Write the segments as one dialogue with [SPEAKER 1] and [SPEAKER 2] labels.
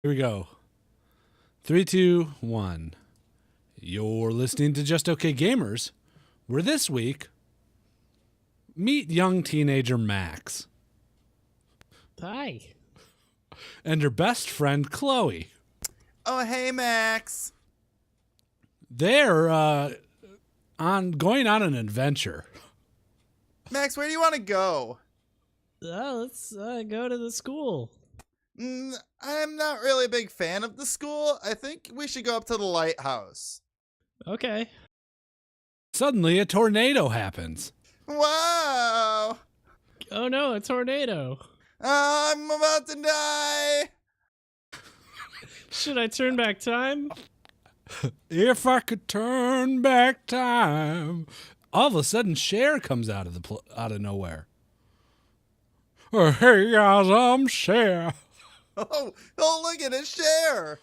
[SPEAKER 1] Here we go. 3, 2, 1. You're listening to Just Okay Gamers, where this week, meet young teenager Max.
[SPEAKER 2] Hi.
[SPEAKER 1] And her best friend Chloe.
[SPEAKER 3] Oh, hey, Max.
[SPEAKER 1] They're going on an adventure.
[SPEAKER 3] Max, where do you want to go?
[SPEAKER 2] Let's go to the school.
[SPEAKER 3] I'm not really a big fan of the school. I think we should go up to the lighthouse.
[SPEAKER 2] Okay.
[SPEAKER 1] Suddenly, a tornado happens.
[SPEAKER 3] Wow.
[SPEAKER 2] Oh no, a tornado.
[SPEAKER 3] I'm about to die.
[SPEAKER 2] Should I turn back time?
[SPEAKER 1] If I could turn back time. All of a sudden, Cher comes out of nowhere. Oh, hey guys, I'm Cher.
[SPEAKER 3] Oh, look at it, Cher.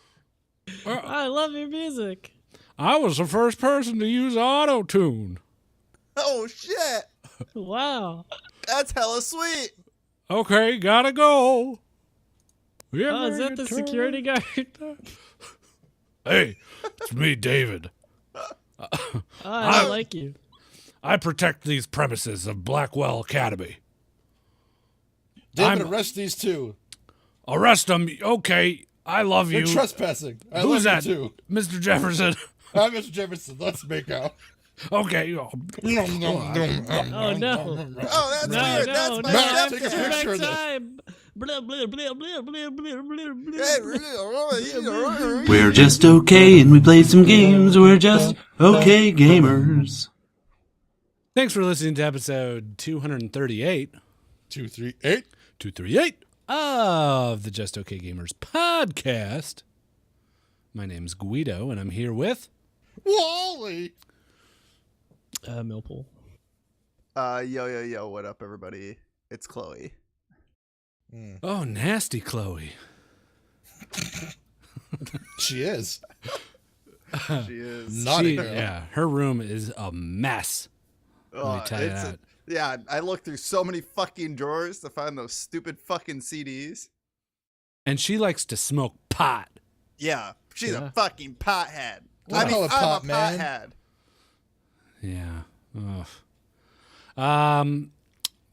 [SPEAKER 2] I love your music.
[SPEAKER 1] I was the first person to use auto-tune.
[SPEAKER 3] Oh, shit.
[SPEAKER 2] Wow.
[SPEAKER 3] That's hella sweet.
[SPEAKER 1] Okay, gotta go.
[SPEAKER 2] Oh, is that the security guard?
[SPEAKER 1] Hey, it's me, David.
[SPEAKER 2] I like you.
[SPEAKER 1] I protect these premises of Blackwell Academy.
[SPEAKER 4] David, arrest these two.
[SPEAKER 1] Arrest them. Okay, I love you.
[SPEAKER 4] They're trespassing.
[SPEAKER 1] Who's that?
[SPEAKER 4] Too.
[SPEAKER 1] Mr. Jefferson.
[SPEAKER 4] I'm Mr. Jefferson. Let's make out.
[SPEAKER 1] Okay.
[SPEAKER 2] Oh no.
[SPEAKER 3] Oh, that's
[SPEAKER 2] No,
[SPEAKER 3] weird.
[SPEAKER 2] no,
[SPEAKER 3] That's
[SPEAKER 2] no.
[SPEAKER 3] my
[SPEAKER 4] Matt,
[SPEAKER 3] stepdad.
[SPEAKER 4] take a
[SPEAKER 2] Turn
[SPEAKER 4] picture
[SPEAKER 2] back
[SPEAKER 4] of this.
[SPEAKER 2] time. Blah, blah, blah, blah, blah, blah, blah, blah.
[SPEAKER 5] We're just okay and we play some games. We're just okay gamers.
[SPEAKER 1] Thanks for listening to episode 238.
[SPEAKER 4] 238.
[SPEAKER 1] 238 of the Just Okay Gamers podcast. My name's Guido, and I'm here with...
[SPEAKER 4] Wally.
[SPEAKER 2] Millpool.
[SPEAKER 3] Yo. What up, everybody? It's Chloe.
[SPEAKER 1] Oh, nasty Chloe.
[SPEAKER 4] She is.
[SPEAKER 3] She is.
[SPEAKER 4] Naughty girl.
[SPEAKER 1] Yeah, her room is a mess. Let me tell you that.
[SPEAKER 3] Yeah, I looked through so many fucking drawers to find those stupid fucking CDs.
[SPEAKER 1] And she likes to smoke pot.
[SPEAKER 3] Yeah, she's
[SPEAKER 2] Yeah.
[SPEAKER 3] a fucking pothead.
[SPEAKER 4] Well,
[SPEAKER 3] I'm
[SPEAKER 4] call
[SPEAKER 3] a
[SPEAKER 4] it pot, man.
[SPEAKER 3] pothead.
[SPEAKER 1] Yeah. Ugh.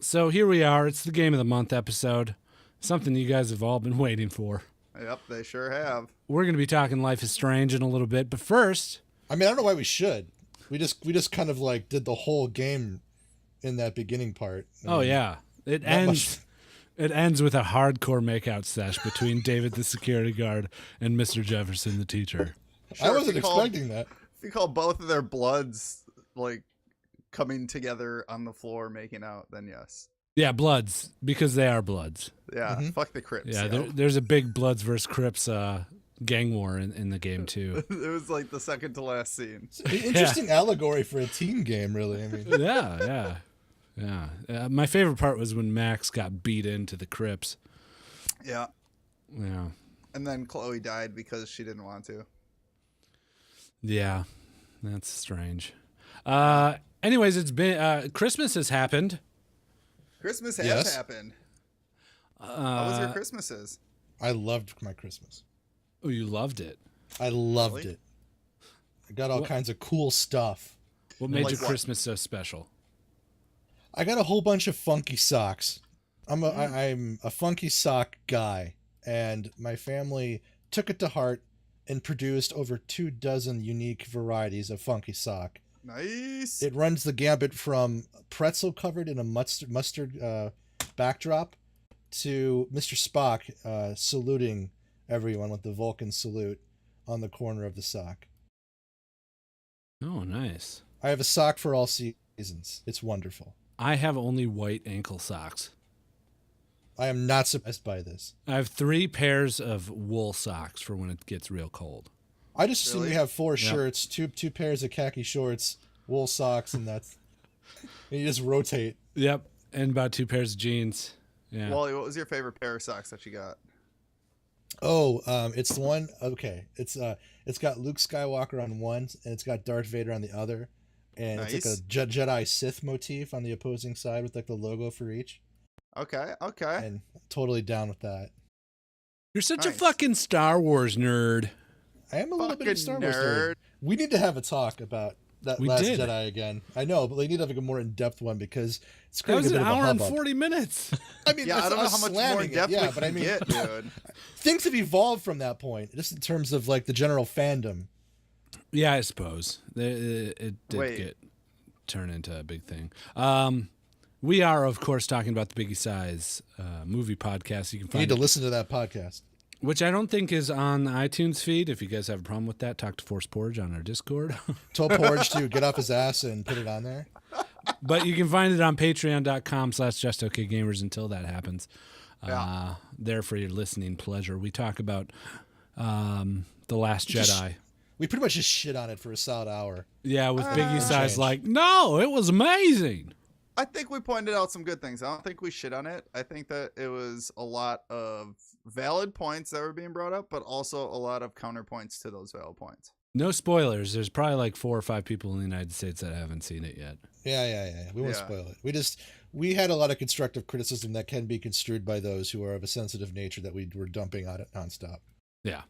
[SPEAKER 1] So here we are. It's the Game of the Month episode. Something you guys have all been waiting for.
[SPEAKER 3] Yep, they sure have.
[SPEAKER 1] We're going to be talking Life is Strange in a little bit, but first...
[SPEAKER 4] I mean, I don't know why we should. We just kind of like did the whole game in that beginning part.
[SPEAKER 1] Oh, yeah. It ends with a hardcore makeout sesh between David the security guard and Mr. Jefferson the teacher.
[SPEAKER 4] I
[SPEAKER 3] Sure,
[SPEAKER 4] wasn't
[SPEAKER 3] if you call-
[SPEAKER 4] expecting that.
[SPEAKER 3] If you call both of their bloods like coming together on the floor making out, then yes.
[SPEAKER 1] Yeah, Bloods, because they are Bloods.
[SPEAKER 3] Yeah,
[SPEAKER 4] Mhm.
[SPEAKER 3] fuck the Crips.
[SPEAKER 1] Yeah,
[SPEAKER 3] yo.
[SPEAKER 1] there's a big Bloods versus Crips gang war in the game, too.
[SPEAKER 3] It was like the second to last scene.
[SPEAKER 4] It's an interesting allegory for a teen game, really. I mean,
[SPEAKER 1] Yeah. My favorite part was when Max got beat into the Crips.
[SPEAKER 3] Yeah.
[SPEAKER 1] Yeah.
[SPEAKER 3] And then Chloe died because she didn't want to.
[SPEAKER 1] Yeah, that's strange. Anyways, it's been Christmas has happened.
[SPEAKER 3] Christmas has
[SPEAKER 4] Yes.
[SPEAKER 3] happened. How was your
[SPEAKER 1] Uh,
[SPEAKER 3] Christmases?
[SPEAKER 4] I loved my Christmas.
[SPEAKER 1] oh, you loved it.
[SPEAKER 4] I loved
[SPEAKER 3] Really?
[SPEAKER 4] it. I got all
[SPEAKER 1] What-
[SPEAKER 4] kinds of cool stuff.
[SPEAKER 1] What made
[SPEAKER 3] Like
[SPEAKER 1] your
[SPEAKER 3] what?
[SPEAKER 1] Christmas so special?
[SPEAKER 4] I got a whole bunch of funky socks. I'm a funky sock guy, and my family took it to heart and produced over 24 unique varieties of funky sock.
[SPEAKER 3] Nice.
[SPEAKER 4] It runs the gambit from pretzel covered in a mustard backdrop to Mr. Spock saluting everyone with the Vulcan salute on the corner of the sock.
[SPEAKER 1] Oh, nice.
[SPEAKER 4] I have a sock for all seasons. It's wonderful.
[SPEAKER 1] I have only white ankle socks.
[SPEAKER 4] I am not surprised by this.
[SPEAKER 1] I have 3 pairs of wool socks for when it gets real cold.
[SPEAKER 4] I just assume
[SPEAKER 3] Really?
[SPEAKER 4] you have 4
[SPEAKER 1] Yeah.
[SPEAKER 4] shirts, two pairs of khaki shorts, wool socks, and that's and you just rotate.
[SPEAKER 1] Yep, and about 2 pairs of jeans. Yeah.
[SPEAKER 3] Wally, what was your favorite pair of socks that you got?
[SPEAKER 4] Oh, it's the one. Okay, it's got Luke Skywalker on one, and it's got Darth Vader on the other, and it's like
[SPEAKER 3] Nice.
[SPEAKER 4] a Jedi Sith motif on the opposing side with like the logo for each.
[SPEAKER 3] Okay.
[SPEAKER 4] And totally down with that.
[SPEAKER 1] You're such a
[SPEAKER 3] Nice.
[SPEAKER 1] fucking Star Wars nerd.
[SPEAKER 4] I am a little bit of a Star
[SPEAKER 3] Fucking
[SPEAKER 4] Wars nerd.
[SPEAKER 3] nerd.
[SPEAKER 4] We need to have a talk about that
[SPEAKER 1] We
[SPEAKER 4] Last
[SPEAKER 1] did.
[SPEAKER 4] Jedi again. I know, but they need to have a more in-depth one because it's
[SPEAKER 1] That
[SPEAKER 4] creating
[SPEAKER 1] was
[SPEAKER 4] a
[SPEAKER 1] an
[SPEAKER 4] bit of a
[SPEAKER 1] hour and
[SPEAKER 4] hubbub.
[SPEAKER 1] 40 minutes.
[SPEAKER 4] I mean,
[SPEAKER 3] Yeah, I don't know how much more
[SPEAKER 4] slamming
[SPEAKER 3] in
[SPEAKER 4] it,
[SPEAKER 3] depth
[SPEAKER 4] yeah,
[SPEAKER 3] we
[SPEAKER 4] but I
[SPEAKER 3] can
[SPEAKER 4] mean,
[SPEAKER 3] get, dude.
[SPEAKER 4] things have evolved from that point, just in terms of like the general fandom.
[SPEAKER 1] Yeah, I suppose. It did
[SPEAKER 3] Wait.
[SPEAKER 1] turn into a big thing. We are, of course, talking about the Biggie Size movie podcast. You can
[SPEAKER 4] You need
[SPEAKER 1] find
[SPEAKER 4] to listen to that podcast.
[SPEAKER 1] which I don't think is on the iTunes feed. If you guys have a problem with that, talk to Force Porge on our Discord.
[SPEAKER 4] Tell Porge to get off his ass and put it on there.
[SPEAKER 1] But you can find it on patreon.com/justokgamers until that happens.
[SPEAKER 3] Yeah.
[SPEAKER 1] There for your listening pleasure. We talk about The Last Jedi.
[SPEAKER 4] We pretty much just shit on it for a solid hour.
[SPEAKER 1] Yeah, with Biggie Size
[SPEAKER 4] Change.
[SPEAKER 1] like, no, it was amazing.
[SPEAKER 3] I think we pointed out some good things. I don't think we shit on it. I think that it was a lot of valid points that were being brought up, but also a lot of counterpoints to those valid points.
[SPEAKER 1] No spoilers. There's probably like 4 or 5 people in the United States that haven't seen it yet.
[SPEAKER 4] Yeah. We won't
[SPEAKER 3] Yeah.
[SPEAKER 4] spoil it. We had a lot of constructive criticism that can be construed by those who are of a sensitive nature that we were dumping on it nonstop.
[SPEAKER 1] Yeah.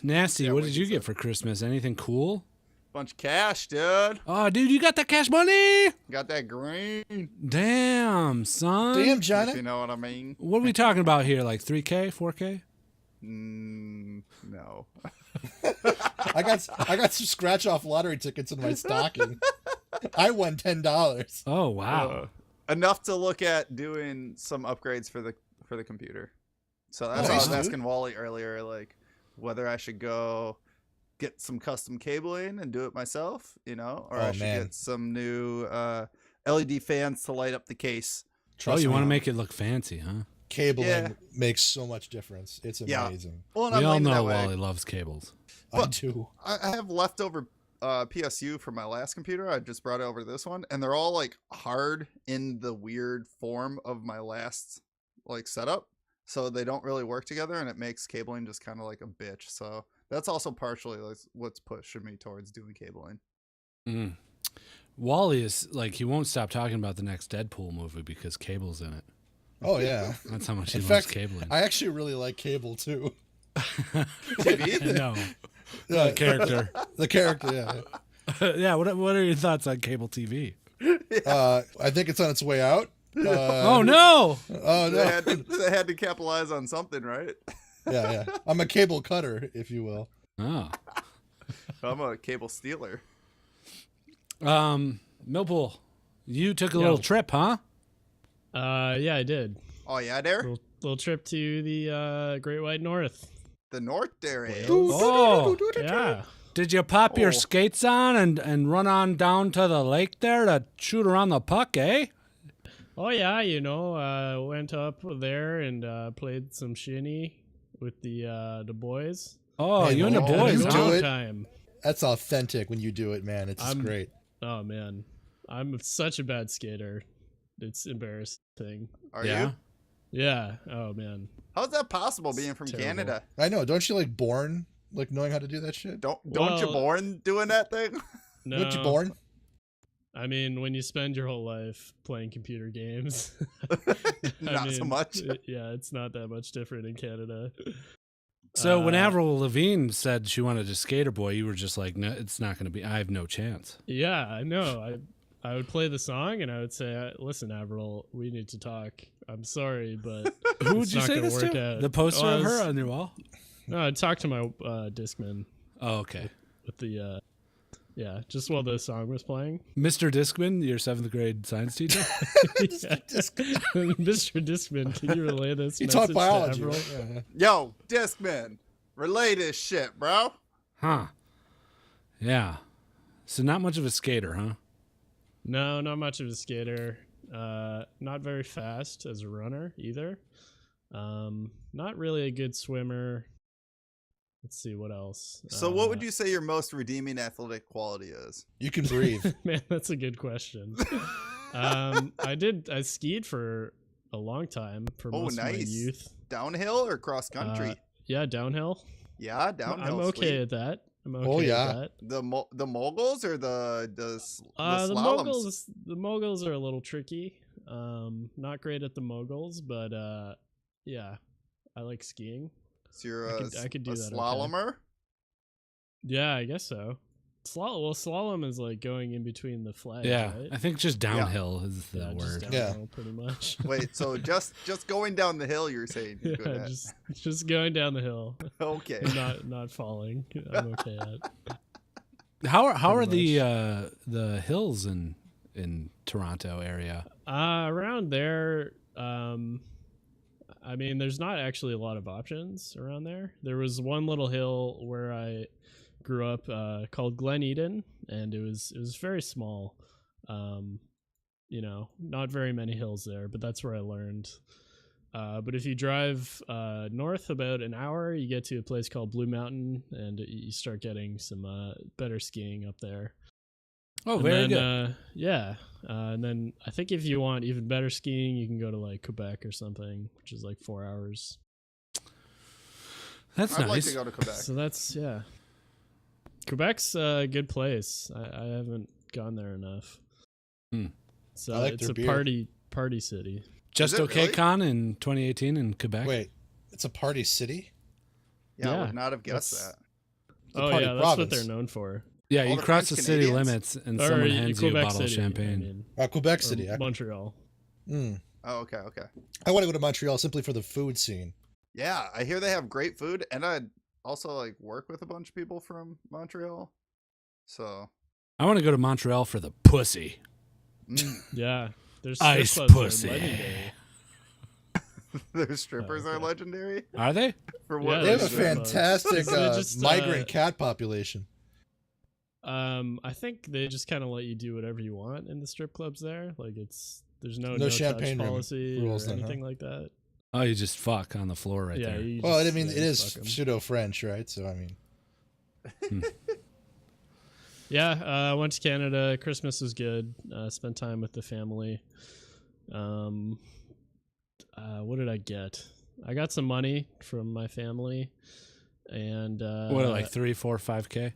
[SPEAKER 1] Nasty,
[SPEAKER 3] Yeah,
[SPEAKER 1] what
[SPEAKER 3] what
[SPEAKER 1] did
[SPEAKER 3] you
[SPEAKER 1] you get for Christmas? Anything cool?
[SPEAKER 3] Bunch of cash, dude.
[SPEAKER 1] Oh, dude, you got that cash money?
[SPEAKER 3] Got that green.
[SPEAKER 1] Damn, son.
[SPEAKER 4] Damn,
[SPEAKER 3] If
[SPEAKER 4] Johnny.
[SPEAKER 3] you know what I mean.
[SPEAKER 1] What are we talking about here? Like 3K, 4K?
[SPEAKER 3] No.
[SPEAKER 4] I got some scratch off lottery tickets in my stocking. I won $10.
[SPEAKER 1] Oh, wow.
[SPEAKER 3] Enough to look at doing some upgrades for the computer. So that's
[SPEAKER 4] Nice,
[SPEAKER 3] why I was
[SPEAKER 4] dude.
[SPEAKER 3] asking Wally earlier, like whether I should go get some custom cabling and do it myself, or
[SPEAKER 4] Oh,
[SPEAKER 3] I should
[SPEAKER 4] man.
[SPEAKER 3] get some new LED fans to light up the case.
[SPEAKER 4] Trust
[SPEAKER 1] you
[SPEAKER 4] me,
[SPEAKER 1] want to make it look fancy, huh?
[SPEAKER 4] cabling
[SPEAKER 3] Yeah.
[SPEAKER 4] makes so much difference. It's
[SPEAKER 3] Yeah.
[SPEAKER 4] amazing.
[SPEAKER 3] Well, and
[SPEAKER 1] We
[SPEAKER 3] I'm
[SPEAKER 1] all
[SPEAKER 3] leaning
[SPEAKER 1] know
[SPEAKER 3] that way.
[SPEAKER 1] Wally loves cables.
[SPEAKER 4] I
[SPEAKER 3] But-
[SPEAKER 4] do.
[SPEAKER 3] I have leftover PSU from my last computer. I just brought it over to this one, and they're all like hard in the weird form of my last like setup, so they don't really work together, and it makes cabling just kind of like a bitch. So that's also partially like what's pushing me towards doing cabling.
[SPEAKER 1] Mm. Wally is like, he won't stop talking about the next Deadpool movie because cable's in it.
[SPEAKER 4] Oh yeah.
[SPEAKER 1] That's how much he
[SPEAKER 4] In
[SPEAKER 1] loves
[SPEAKER 4] fact,
[SPEAKER 1] cabling.
[SPEAKER 4] I actually really like Cable too.
[SPEAKER 1] No.
[SPEAKER 4] Yeah,
[SPEAKER 1] The character.
[SPEAKER 4] the character, yeah.
[SPEAKER 1] Yeah, what are your thoughts on cable TV?
[SPEAKER 4] I think it's on its way out.
[SPEAKER 1] Oh, no.
[SPEAKER 4] Oh
[SPEAKER 3] They
[SPEAKER 4] no.
[SPEAKER 3] had to capitalize on something, right?
[SPEAKER 4] Yeah. I'm a cable cutter, if you will.
[SPEAKER 1] Oh.
[SPEAKER 3] I'm a cable stealer.
[SPEAKER 1] Millpool, you took a
[SPEAKER 2] Yo.
[SPEAKER 1] little trip, huh?
[SPEAKER 2] Yeah, I did.
[SPEAKER 3] Oh yeah, there,
[SPEAKER 2] Little trip to the Great White North.
[SPEAKER 3] the north there is.
[SPEAKER 1] Oh.
[SPEAKER 2] Yeah.
[SPEAKER 1] Did you pop your
[SPEAKER 3] Oh.
[SPEAKER 1] skates on and run on down to the lake there to shoot around the puck, eh?
[SPEAKER 2] Oh yeah, went up there and played some shinny with the boys.
[SPEAKER 1] Oh,
[SPEAKER 4] Hey,
[SPEAKER 1] you and the
[SPEAKER 4] well,
[SPEAKER 1] boys,
[SPEAKER 4] you
[SPEAKER 1] huh?
[SPEAKER 4] do it.
[SPEAKER 2] Time.
[SPEAKER 4] That's authentic when you do it, man. It's just great.
[SPEAKER 2] Oh man, I'm such a bad skater. It's embarrassing.
[SPEAKER 3] Are
[SPEAKER 1] Yeah.
[SPEAKER 3] you?
[SPEAKER 2] Yeah. Oh man.
[SPEAKER 3] How's that possible being from
[SPEAKER 2] terrible.
[SPEAKER 3] Canada?
[SPEAKER 4] I know. Don't you like born like knowing how to do that shit?
[SPEAKER 3] Don't you
[SPEAKER 2] Well-
[SPEAKER 3] born doing that thing?
[SPEAKER 2] No.
[SPEAKER 4] Weren't you born?
[SPEAKER 2] I mean, when you spend your whole life playing computer games,
[SPEAKER 3] Not so much.
[SPEAKER 2] Yeah, it's not that much different in Canada.
[SPEAKER 1] So when
[SPEAKER 2] Uh,
[SPEAKER 1] Avril Lavigne said she wanted a skater boy, you were just like, no, it's not going to be. I have no chance.
[SPEAKER 2] Yeah, I know. I would play the song and I would say, "Listen, Avril, we need to talk. I'm sorry, but
[SPEAKER 1] Who would
[SPEAKER 2] It's
[SPEAKER 1] you
[SPEAKER 2] not
[SPEAKER 1] say
[SPEAKER 2] gonna
[SPEAKER 1] this
[SPEAKER 2] work
[SPEAKER 1] to?
[SPEAKER 2] out.
[SPEAKER 1] The poster
[SPEAKER 2] Oh, I
[SPEAKER 1] of her
[SPEAKER 2] was-
[SPEAKER 1] on your wall?
[SPEAKER 2] no, I'd talk to my Discman
[SPEAKER 1] Oh, okay.
[SPEAKER 2] with the yeah, just while the song was playing.
[SPEAKER 1] Mr. Discman, your 7th grade science teacher?
[SPEAKER 2] Yeah. Mr. Discman, can you relay this?
[SPEAKER 4] You
[SPEAKER 2] message
[SPEAKER 4] taught
[SPEAKER 2] to
[SPEAKER 4] biology.
[SPEAKER 2] Avril?
[SPEAKER 4] Right? Yeah.
[SPEAKER 3] Yo, Discman, relay this shit, bro.
[SPEAKER 1] Huh. Yeah. So not much of a skater, huh?
[SPEAKER 2] No, not much of a skater. Not very fast as a runner either. Not really a good swimmer. Let's see what else.
[SPEAKER 3] So, what would you say your most redeeming athletic quality is?
[SPEAKER 4] You can breathe.
[SPEAKER 2] Man, that's a good question. I skied for a long time for
[SPEAKER 3] Oh,
[SPEAKER 2] most of my
[SPEAKER 3] nice.
[SPEAKER 2] youth.
[SPEAKER 3] Downhill or cross country?
[SPEAKER 2] Yeah, downhill.
[SPEAKER 3] Yeah, downhill.
[SPEAKER 2] I'm okay
[SPEAKER 3] sweet.
[SPEAKER 2] at that. I'm okay
[SPEAKER 4] Oh, yeah.
[SPEAKER 2] at that.
[SPEAKER 3] The moguls or the
[SPEAKER 2] The
[SPEAKER 3] slaloms?
[SPEAKER 2] moguls are a little tricky. Not great at the moguls, but Yeah, I like skiing.
[SPEAKER 3] So you're
[SPEAKER 2] I could do
[SPEAKER 3] a
[SPEAKER 2] that, okay.
[SPEAKER 3] slalomer?
[SPEAKER 2] Yeah, I guess so. Slalom is like going in between the flags,
[SPEAKER 1] Yeah,
[SPEAKER 2] right?
[SPEAKER 1] I think just downhill is the
[SPEAKER 2] Yeah, just
[SPEAKER 1] word.
[SPEAKER 2] downhill, pretty much.
[SPEAKER 3] Wait, so just going down the hill, you're saying? You're good
[SPEAKER 2] Yeah,
[SPEAKER 3] at.
[SPEAKER 2] just going down the hill,
[SPEAKER 3] Okay.
[SPEAKER 2] not falling. I'm okay at.
[SPEAKER 1] How are
[SPEAKER 2] Pretty
[SPEAKER 1] the hills in Toronto area?
[SPEAKER 2] Around there, I mean, there's not actually a lot of options around there. There was one little hill where I grew up called Glen Eden, and it was very small. You know, not very many hills there, but that's where I learned. But if you drive north about an hour, you get to a place called Blue Mountain, and you start getting some better skiing up there.
[SPEAKER 1] Oh,
[SPEAKER 2] And
[SPEAKER 1] very
[SPEAKER 2] then,
[SPEAKER 1] good.
[SPEAKER 2] Yeah. And then I think if you want even better skiing, you can go to like Quebec or something, which is like 4 hours.
[SPEAKER 1] That's
[SPEAKER 3] I'd
[SPEAKER 1] nice.
[SPEAKER 3] like to go to Quebec.
[SPEAKER 2] So that's, yeah. Quebec's a good place. I haven't gone there enough.
[SPEAKER 1] Hmm.
[SPEAKER 2] So
[SPEAKER 4] I like
[SPEAKER 2] it's
[SPEAKER 4] their
[SPEAKER 2] a
[SPEAKER 4] beer.
[SPEAKER 2] party city.
[SPEAKER 1] Just
[SPEAKER 3] Is it
[SPEAKER 1] okay
[SPEAKER 3] really?
[SPEAKER 1] con in 2018 in Quebec.
[SPEAKER 4] Wait, it's a party city?
[SPEAKER 3] Yeah, I
[SPEAKER 2] Yeah,
[SPEAKER 3] would not have guessed
[SPEAKER 2] that's-
[SPEAKER 3] that.
[SPEAKER 4] It's a
[SPEAKER 2] Oh
[SPEAKER 4] party
[SPEAKER 2] yeah, that's what
[SPEAKER 4] province.
[SPEAKER 2] they're known for.
[SPEAKER 1] Yeah,
[SPEAKER 3] All
[SPEAKER 1] you
[SPEAKER 3] the
[SPEAKER 1] cross
[SPEAKER 3] French
[SPEAKER 1] the city
[SPEAKER 3] Canadians?
[SPEAKER 1] limits and
[SPEAKER 2] Or
[SPEAKER 1] someone hands you a
[SPEAKER 2] Quebec
[SPEAKER 1] bottle of
[SPEAKER 2] City,
[SPEAKER 1] champagne.
[SPEAKER 2] I mean,
[SPEAKER 4] Quebec
[SPEAKER 2] or
[SPEAKER 4] City.
[SPEAKER 2] Montreal.
[SPEAKER 3] Oh, okay, okay.
[SPEAKER 4] I want to go to Montreal simply for the food scene.
[SPEAKER 3] Yeah, I hear they have great food, and I'd also like work with a bunch of people from Montreal. So,
[SPEAKER 1] I want to go to Montreal for the pussy.
[SPEAKER 2] Yeah, there's
[SPEAKER 1] Ice
[SPEAKER 2] strip clubs
[SPEAKER 1] pussy.
[SPEAKER 2] that are legendary.
[SPEAKER 3] their strippers
[SPEAKER 2] Oh,
[SPEAKER 3] are
[SPEAKER 2] okay.
[SPEAKER 3] legendary.
[SPEAKER 1] Are they?
[SPEAKER 3] For
[SPEAKER 2] Yeah,
[SPEAKER 3] what
[SPEAKER 4] They have a
[SPEAKER 2] Those
[SPEAKER 3] reason?
[SPEAKER 2] are
[SPEAKER 4] fantastic
[SPEAKER 2] They're just,
[SPEAKER 4] migrant cat population.
[SPEAKER 2] I think they just kind of let you do whatever you want in the strip clubs there. Like there's no
[SPEAKER 4] No
[SPEAKER 2] touch
[SPEAKER 4] champagne room
[SPEAKER 2] policy
[SPEAKER 4] rules
[SPEAKER 2] or
[SPEAKER 4] then, huh?
[SPEAKER 2] anything like that.
[SPEAKER 1] Oh, you just fuck on the floor right
[SPEAKER 2] Yeah.
[SPEAKER 1] there.
[SPEAKER 2] You
[SPEAKER 4] Well,
[SPEAKER 2] just,
[SPEAKER 4] I mean,
[SPEAKER 2] yeah,
[SPEAKER 4] it
[SPEAKER 2] you
[SPEAKER 4] is
[SPEAKER 2] fuck 'em.
[SPEAKER 4] pseudo French, right? So I mean,
[SPEAKER 2] Yeah, I went to Canada. Christmas was good. Spent time with the family. What did I get? I got some money from my family, and
[SPEAKER 1] What, like 3, 4, 5K?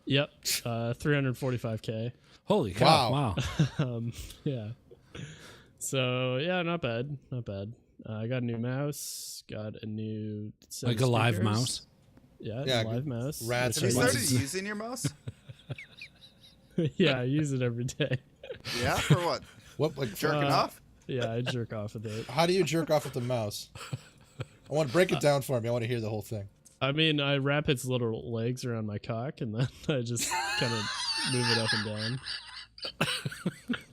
[SPEAKER 2] Yep, 345K.
[SPEAKER 1] Holy cow!
[SPEAKER 4] Wow.
[SPEAKER 1] Wow.
[SPEAKER 2] Yeah. So yeah, not bad, not bad. I got a new mouse. Got a new set
[SPEAKER 1] Like
[SPEAKER 2] of
[SPEAKER 1] a live
[SPEAKER 2] speakers.
[SPEAKER 1] mouse?
[SPEAKER 2] Yeah,
[SPEAKER 4] Yeah,
[SPEAKER 2] live mouse.
[SPEAKER 4] rad
[SPEAKER 3] Have you
[SPEAKER 4] Sorry,
[SPEAKER 3] started
[SPEAKER 4] what?
[SPEAKER 3] using your mouse?
[SPEAKER 2] Yeah, I use it every day.
[SPEAKER 3] Yeah, for what?
[SPEAKER 4] what? Like,
[SPEAKER 3] Jerking
[SPEAKER 2] Uh,
[SPEAKER 3] off?
[SPEAKER 2] Yeah, I jerk off with it.
[SPEAKER 4] how do you jerk off with the mouse? I want to break it down for me. I want to hear the whole thing.
[SPEAKER 2] I mean, I wrap its little legs around my cock, and then I just kind of move it up and down.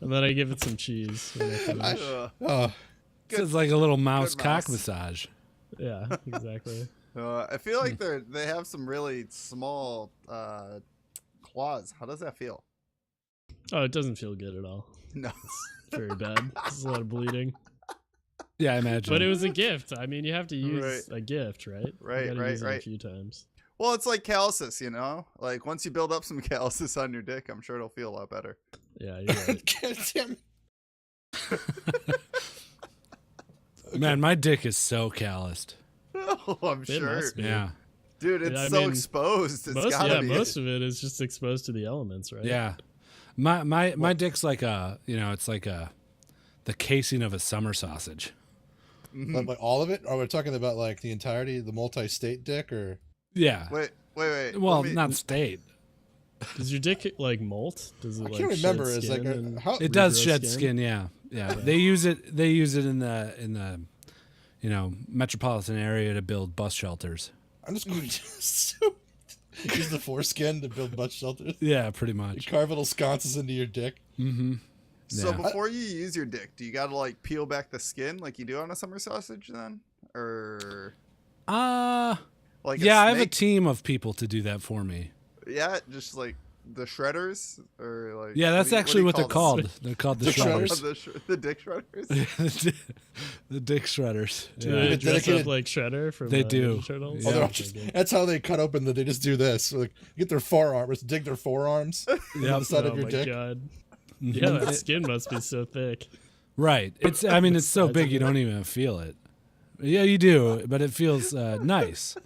[SPEAKER 2] And then I give it some cheese when I finish.
[SPEAKER 4] Oh,
[SPEAKER 1] This is like a little mouse
[SPEAKER 3] good
[SPEAKER 1] cock
[SPEAKER 3] mouse.
[SPEAKER 1] massage.
[SPEAKER 2] Yeah, exactly.
[SPEAKER 3] I feel like they have some really small claws. How does that feel?
[SPEAKER 2] Oh, it doesn't feel good at all.
[SPEAKER 3] No.
[SPEAKER 2] Very bad. There's a lot of bleeding.
[SPEAKER 1] Yeah, I imagine.
[SPEAKER 2] But it was a gift. I mean, you have to use
[SPEAKER 3] Right.
[SPEAKER 2] a gift, right?
[SPEAKER 3] Right,
[SPEAKER 2] you gotta
[SPEAKER 3] right,
[SPEAKER 2] use it
[SPEAKER 3] right.
[SPEAKER 2] a few times.
[SPEAKER 3] Well, it's like calluses, you know? Like, once you build up some calluses on your dick, I'm sure it'll feel a lot better.
[SPEAKER 2] Yeah, you're right.
[SPEAKER 4] God damn it.
[SPEAKER 1] Man, my dick is so calloused.
[SPEAKER 3] Oh, I'm
[SPEAKER 2] It
[SPEAKER 3] sure.
[SPEAKER 2] must be.
[SPEAKER 1] Yeah.
[SPEAKER 3] Dude, it's
[SPEAKER 2] Yeah, I
[SPEAKER 3] so
[SPEAKER 2] mean,
[SPEAKER 3] exposed. It's gotta be.
[SPEAKER 2] most of it is just exposed to the elements, right?
[SPEAKER 1] Yeah. My dick's like it's like the casing of a summer sausage.
[SPEAKER 4] Like all of it? Or we're talking about like the entirety, the multi-state dick, or
[SPEAKER 1] Yeah.
[SPEAKER 3] Wait.
[SPEAKER 1] Well,
[SPEAKER 3] Let me-
[SPEAKER 1] not state.
[SPEAKER 2] Does your dick like molt? Does it
[SPEAKER 4] I
[SPEAKER 2] like
[SPEAKER 4] can't remember.
[SPEAKER 2] shed
[SPEAKER 4] It's like
[SPEAKER 2] skin and-
[SPEAKER 4] how
[SPEAKER 1] It does
[SPEAKER 2] regrow
[SPEAKER 1] shed
[SPEAKER 2] skin?
[SPEAKER 1] skin, yeah. Yeah. They use it in the metropolitan area to build bus shelters.
[SPEAKER 4] I'm just going to use the foreskin to build butt shelters.
[SPEAKER 1] Yeah, pretty
[SPEAKER 4] You
[SPEAKER 1] much.
[SPEAKER 4] carve little sconces into your dick.
[SPEAKER 1] Mm-hmm.
[SPEAKER 3] So
[SPEAKER 1] Yeah.
[SPEAKER 3] before you use your dick, do you gotta like peel back the skin like you do on a summer sausage then? Or like
[SPEAKER 1] yeah, I have a
[SPEAKER 3] snake?
[SPEAKER 1] team of people to do that for me.
[SPEAKER 3] Yeah, just like the shredders or like
[SPEAKER 1] Yeah, that's actually what they're
[SPEAKER 3] call them?
[SPEAKER 1] called. They're called the
[SPEAKER 4] Dick shredders?
[SPEAKER 1] shredders.
[SPEAKER 3] The dick shredders.
[SPEAKER 1] The dick shredders.
[SPEAKER 2] Do
[SPEAKER 1] Yeah.
[SPEAKER 2] they
[SPEAKER 4] It's
[SPEAKER 2] dress
[SPEAKER 4] dedicated-
[SPEAKER 2] up like Shredder from
[SPEAKER 1] They
[SPEAKER 2] Ninja
[SPEAKER 1] do.
[SPEAKER 2] Turtles?
[SPEAKER 1] Yeah.
[SPEAKER 4] Oh, they're all
[SPEAKER 2] Okay,
[SPEAKER 4] just-
[SPEAKER 2] good.
[SPEAKER 4] that's how they cut open that they just do this. So, like, get their forearms, dig their forearms into the side
[SPEAKER 2] Oh
[SPEAKER 4] of your
[SPEAKER 2] my
[SPEAKER 4] dick.
[SPEAKER 2] god.
[SPEAKER 1] Mhm.
[SPEAKER 2] Yeah, that skin must be so thick.
[SPEAKER 1] Right. It's so
[SPEAKER 2] Size
[SPEAKER 1] big
[SPEAKER 2] of
[SPEAKER 1] you
[SPEAKER 2] it.
[SPEAKER 1] don't even feel it. Yeah, you do, but it feels nice.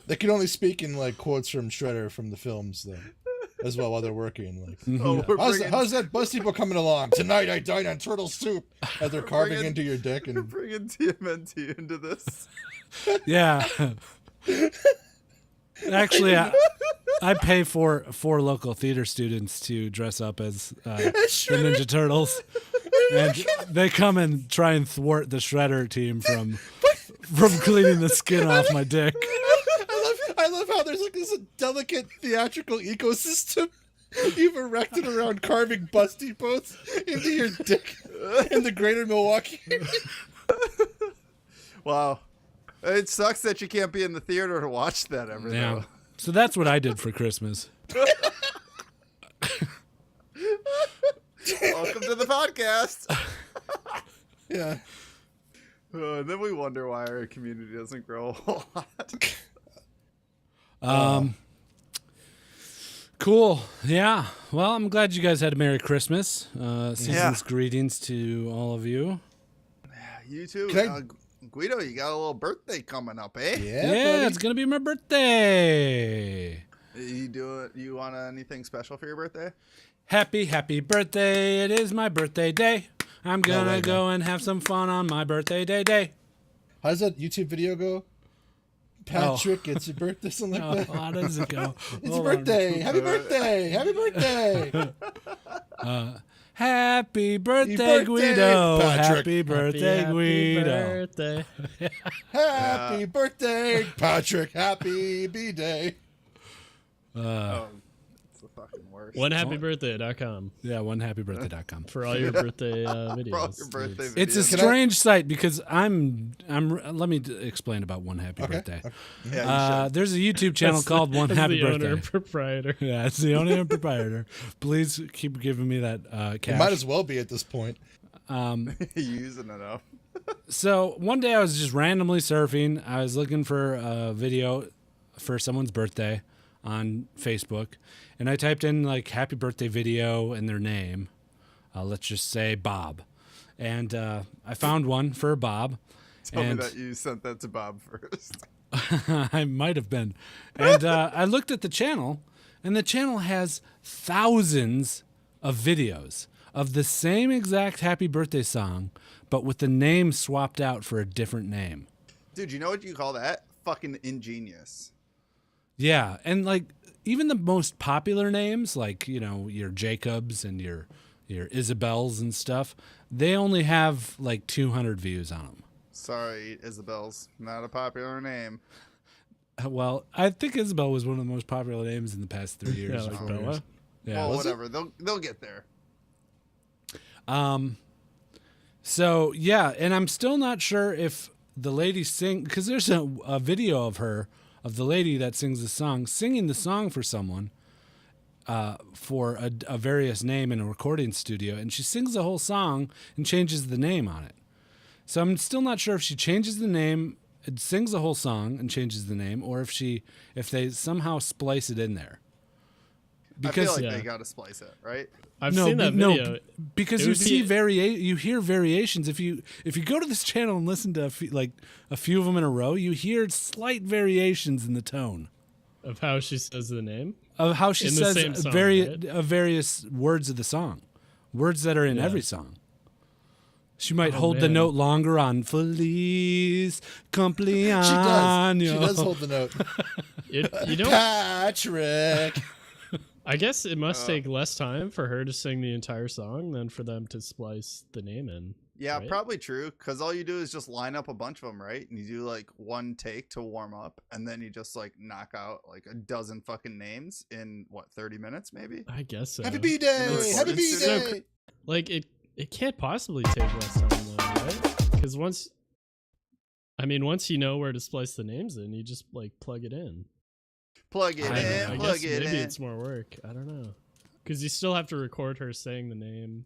[SPEAKER 4] They can only speak in like quotes from Shredder from the films, though. as well while they're working. Like,
[SPEAKER 3] Oh, we're
[SPEAKER 4] how's that bus depot coming along? Tonight I dine on turtle soup as they're carving into your dick.
[SPEAKER 3] We're
[SPEAKER 4] And
[SPEAKER 3] bringing TMNT into this.
[SPEAKER 1] Yeah. Actually, I pay for local theater students to dress up as the Ninja Turtles, and they come and try and thwart the Shredder team from cleaning the skin off my dick.
[SPEAKER 4] I love how there's like this delicate theatrical ecosystem you've erected around carving bus depots into your dick in the greater Milwaukee.
[SPEAKER 3] Wow. It sucks that you can't be in the theater to watch that ever,
[SPEAKER 1] Yeah.
[SPEAKER 3] though.
[SPEAKER 1] So that's what I did for Christmas.
[SPEAKER 3] Welcome to the podcast.
[SPEAKER 4] Yeah.
[SPEAKER 3] And then we wonder why our community doesn't grow a whole lot.
[SPEAKER 1] Cool. Yeah. Well, I'm glad you guys had a Merry Christmas. Season's greetings to all of you.
[SPEAKER 3] You too.
[SPEAKER 4] Can
[SPEAKER 3] Guido, you got a little birthday coming up, eh?
[SPEAKER 1] Yeah,
[SPEAKER 4] buddy.
[SPEAKER 1] it's gonna be my birthday.
[SPEAKER 3] You want anything special for your birthday?
[SPEAKER 1] Happy birthday. It is my birthday day. I'm gonna
[SPEAKER 4] way,
[SPEAKER 1] go and have some fun on my birthday day.
[SPEAKER 4] How does that YouTube video go? Patrick, it's your birthday, something like that.
[SPEAKER 1] How does it go?
[SPEAKER 4] It's your
[SPEAKER 1] Hold on.
[SPEAKER 4] birthday. Happy birthday. Happy birthday.
[SPEAKER 1] Happy birthday,
[SPEAKER 4] birthday,
[SPEAKER 1] Guido.
[SPEAKER 4] Patrick.
[SPEAKER 1] Happy birthday,
[SPEAKER 2] Happy
[SPEAKER 1] Guido.
[SPEAKER 2] birthday.
[SPEAKER 4] Happy birthday, Patrick. Happy B-Day.
[SPEAKER 3] Oh, it's the fucking worst.
[SPEAKER 2] OneHappyBirthday.com
[SPEAKER 1] Yeah, onehappybirthday.com.
[SPEAKER 2] for all your birthday
[SPEAKER 3] For all
[SPEAKER 2] videos.
[SPEAKER 3] your birthday videos.
[SPEAKER 1] It's a strange site because let me explain about One Happy Birthday.
[SPEAKER 3] Yeah, you should.
[SPEAKER 1] There's a YouTube channel called One
[SPEAKER 2] That's
[SPEAKER 1] Happy
[SPEAKER 2] the
[SPEAKER 1] Birthday.
[SPEAKER 2] owner proprietor.
[SPEAKER 1] Yeah, it's the owner and proprietor. Please keep giving me that cash.
[SPEAKER 4] It might as well be at this point.
[SPEAKER 3] Using it up.
[SPEAKER 1] So one day I was just randomly surfing. I was looking for a video for someone's birthday on Facebook, and I typed in like happy birthday video and their name. Let's just say Bob. And I found one for Bob.
[SPEAKER 3] Tell me
[SPEAKER 1] and
[SPEAKER 3] that you sent that to Bob first.
[SPEAKER 1] I might have been. And I looked at the channel, and the channel has thousands of videos of the same exact happy birthday song, but with the name swapped out for a different name.
[SPEAKER 3] Dude, you know what you call that? Fucking ingenious.
[SPEAKER 1] Yeah, and like even the most popular names, like, you know, your Jacobs and your Isabels and stuff, they only have like 200 views on them.
[SPEAKER 3] Sorry, Isabel's not a popular name.
[SPEAKER 1] Well, I think Isabel was one of the most popular names in the past 3 years.
[SPEAKER 2] Yeah, like
[SPEAKER 1] 4
[SPEAKER 2] Bella.
[SPEAKER 1] years. Yeah.
[SPEAKER 3] Well, whatever. They'll get there.
[SPEAKER 1] So yeah, and I'm still not sure if the lady because there's a video of the lady that sings the song, singing the song for someone, for a various name in a recording studio, and she sings the whole song and changes the name on it. So I'm still not sure if she changes the name, sings the whole song and changes the name, or if they somehow splice it in there. Because
[SPEAKER 3] I feel like
[SPEAKER 2] Yeah.
[SPEAKER 3] they gotta splice it, right?
[SPEAKER 2] I've seen that video.
[SPEAKER 1] because
[SPEAKER 2] It
[SPEAKER 1] you
[SPEAKER 2] would
[SPEAKER 1] see
[SPEAKER 2] be-
[SPEAKER 1] you hear variations. If you go to this channel and listen to a few of them in a row, you hear slight variations in the tone
[SPEAKER 2] Of how she says the name.
[SPEAKER 1] of how she
[SPEAKER 2] In the
[SPEAKER 1] says
[SPEAKER 2] same song, right?
[SPEAKER 1] various words of the song, words that are in
[SPEAKER 2] Yeah.
[SPEAKER 1] every song. She might
[SPEAKER 2] Oh,
[SPEAKER 1] hold the
[SPEAKER 2] man.
[SPEAKER 1] note longer on Feliz Cumpleaños.
[SPEAKER 4] She does hold the note.
[SPEAKER 2] You know,
[SPEAKER 4] Patrick.
[SPEAKER 2] I guess it must take less time for her to sing the entire song than for them to splice the name in.
[SPEAKER 3] Yeah,
[SPEAKER 2] Right?
[SPEAKER 3] probably true. Because all you do is just line up a bunch of them, right? And you do like one take to warm up, and then you just like knock out like a dozen fucking names in 30 minutes, maybe?
[SPEAKER 2] I guess so.
[SPEAKER 4] Happy B-Day.
[SPEAKER 3] Recording
[SPEAKER 4] Happy
[SPEAKER 3] studio.
[SPEAKER 4] B-Day.
[SPEAKER 2] Like it can't possibly take less time though, right? Because once you know where to splice the names in, you just like plug it in.
[SPEAKER 3] Plug it
[SPEAKER 1] I
[SPEAKER 3] in,
[SPEAKER 2] I
[SPEAKER 3] plug
[SPEAKER 2] guess
[SPEAKER 3] it
[SPEAKER 2] maybe
[SPEAKER 3] in.
[SPEAKER 2] it's more work. I don't know. Because you still have to record her saying the name.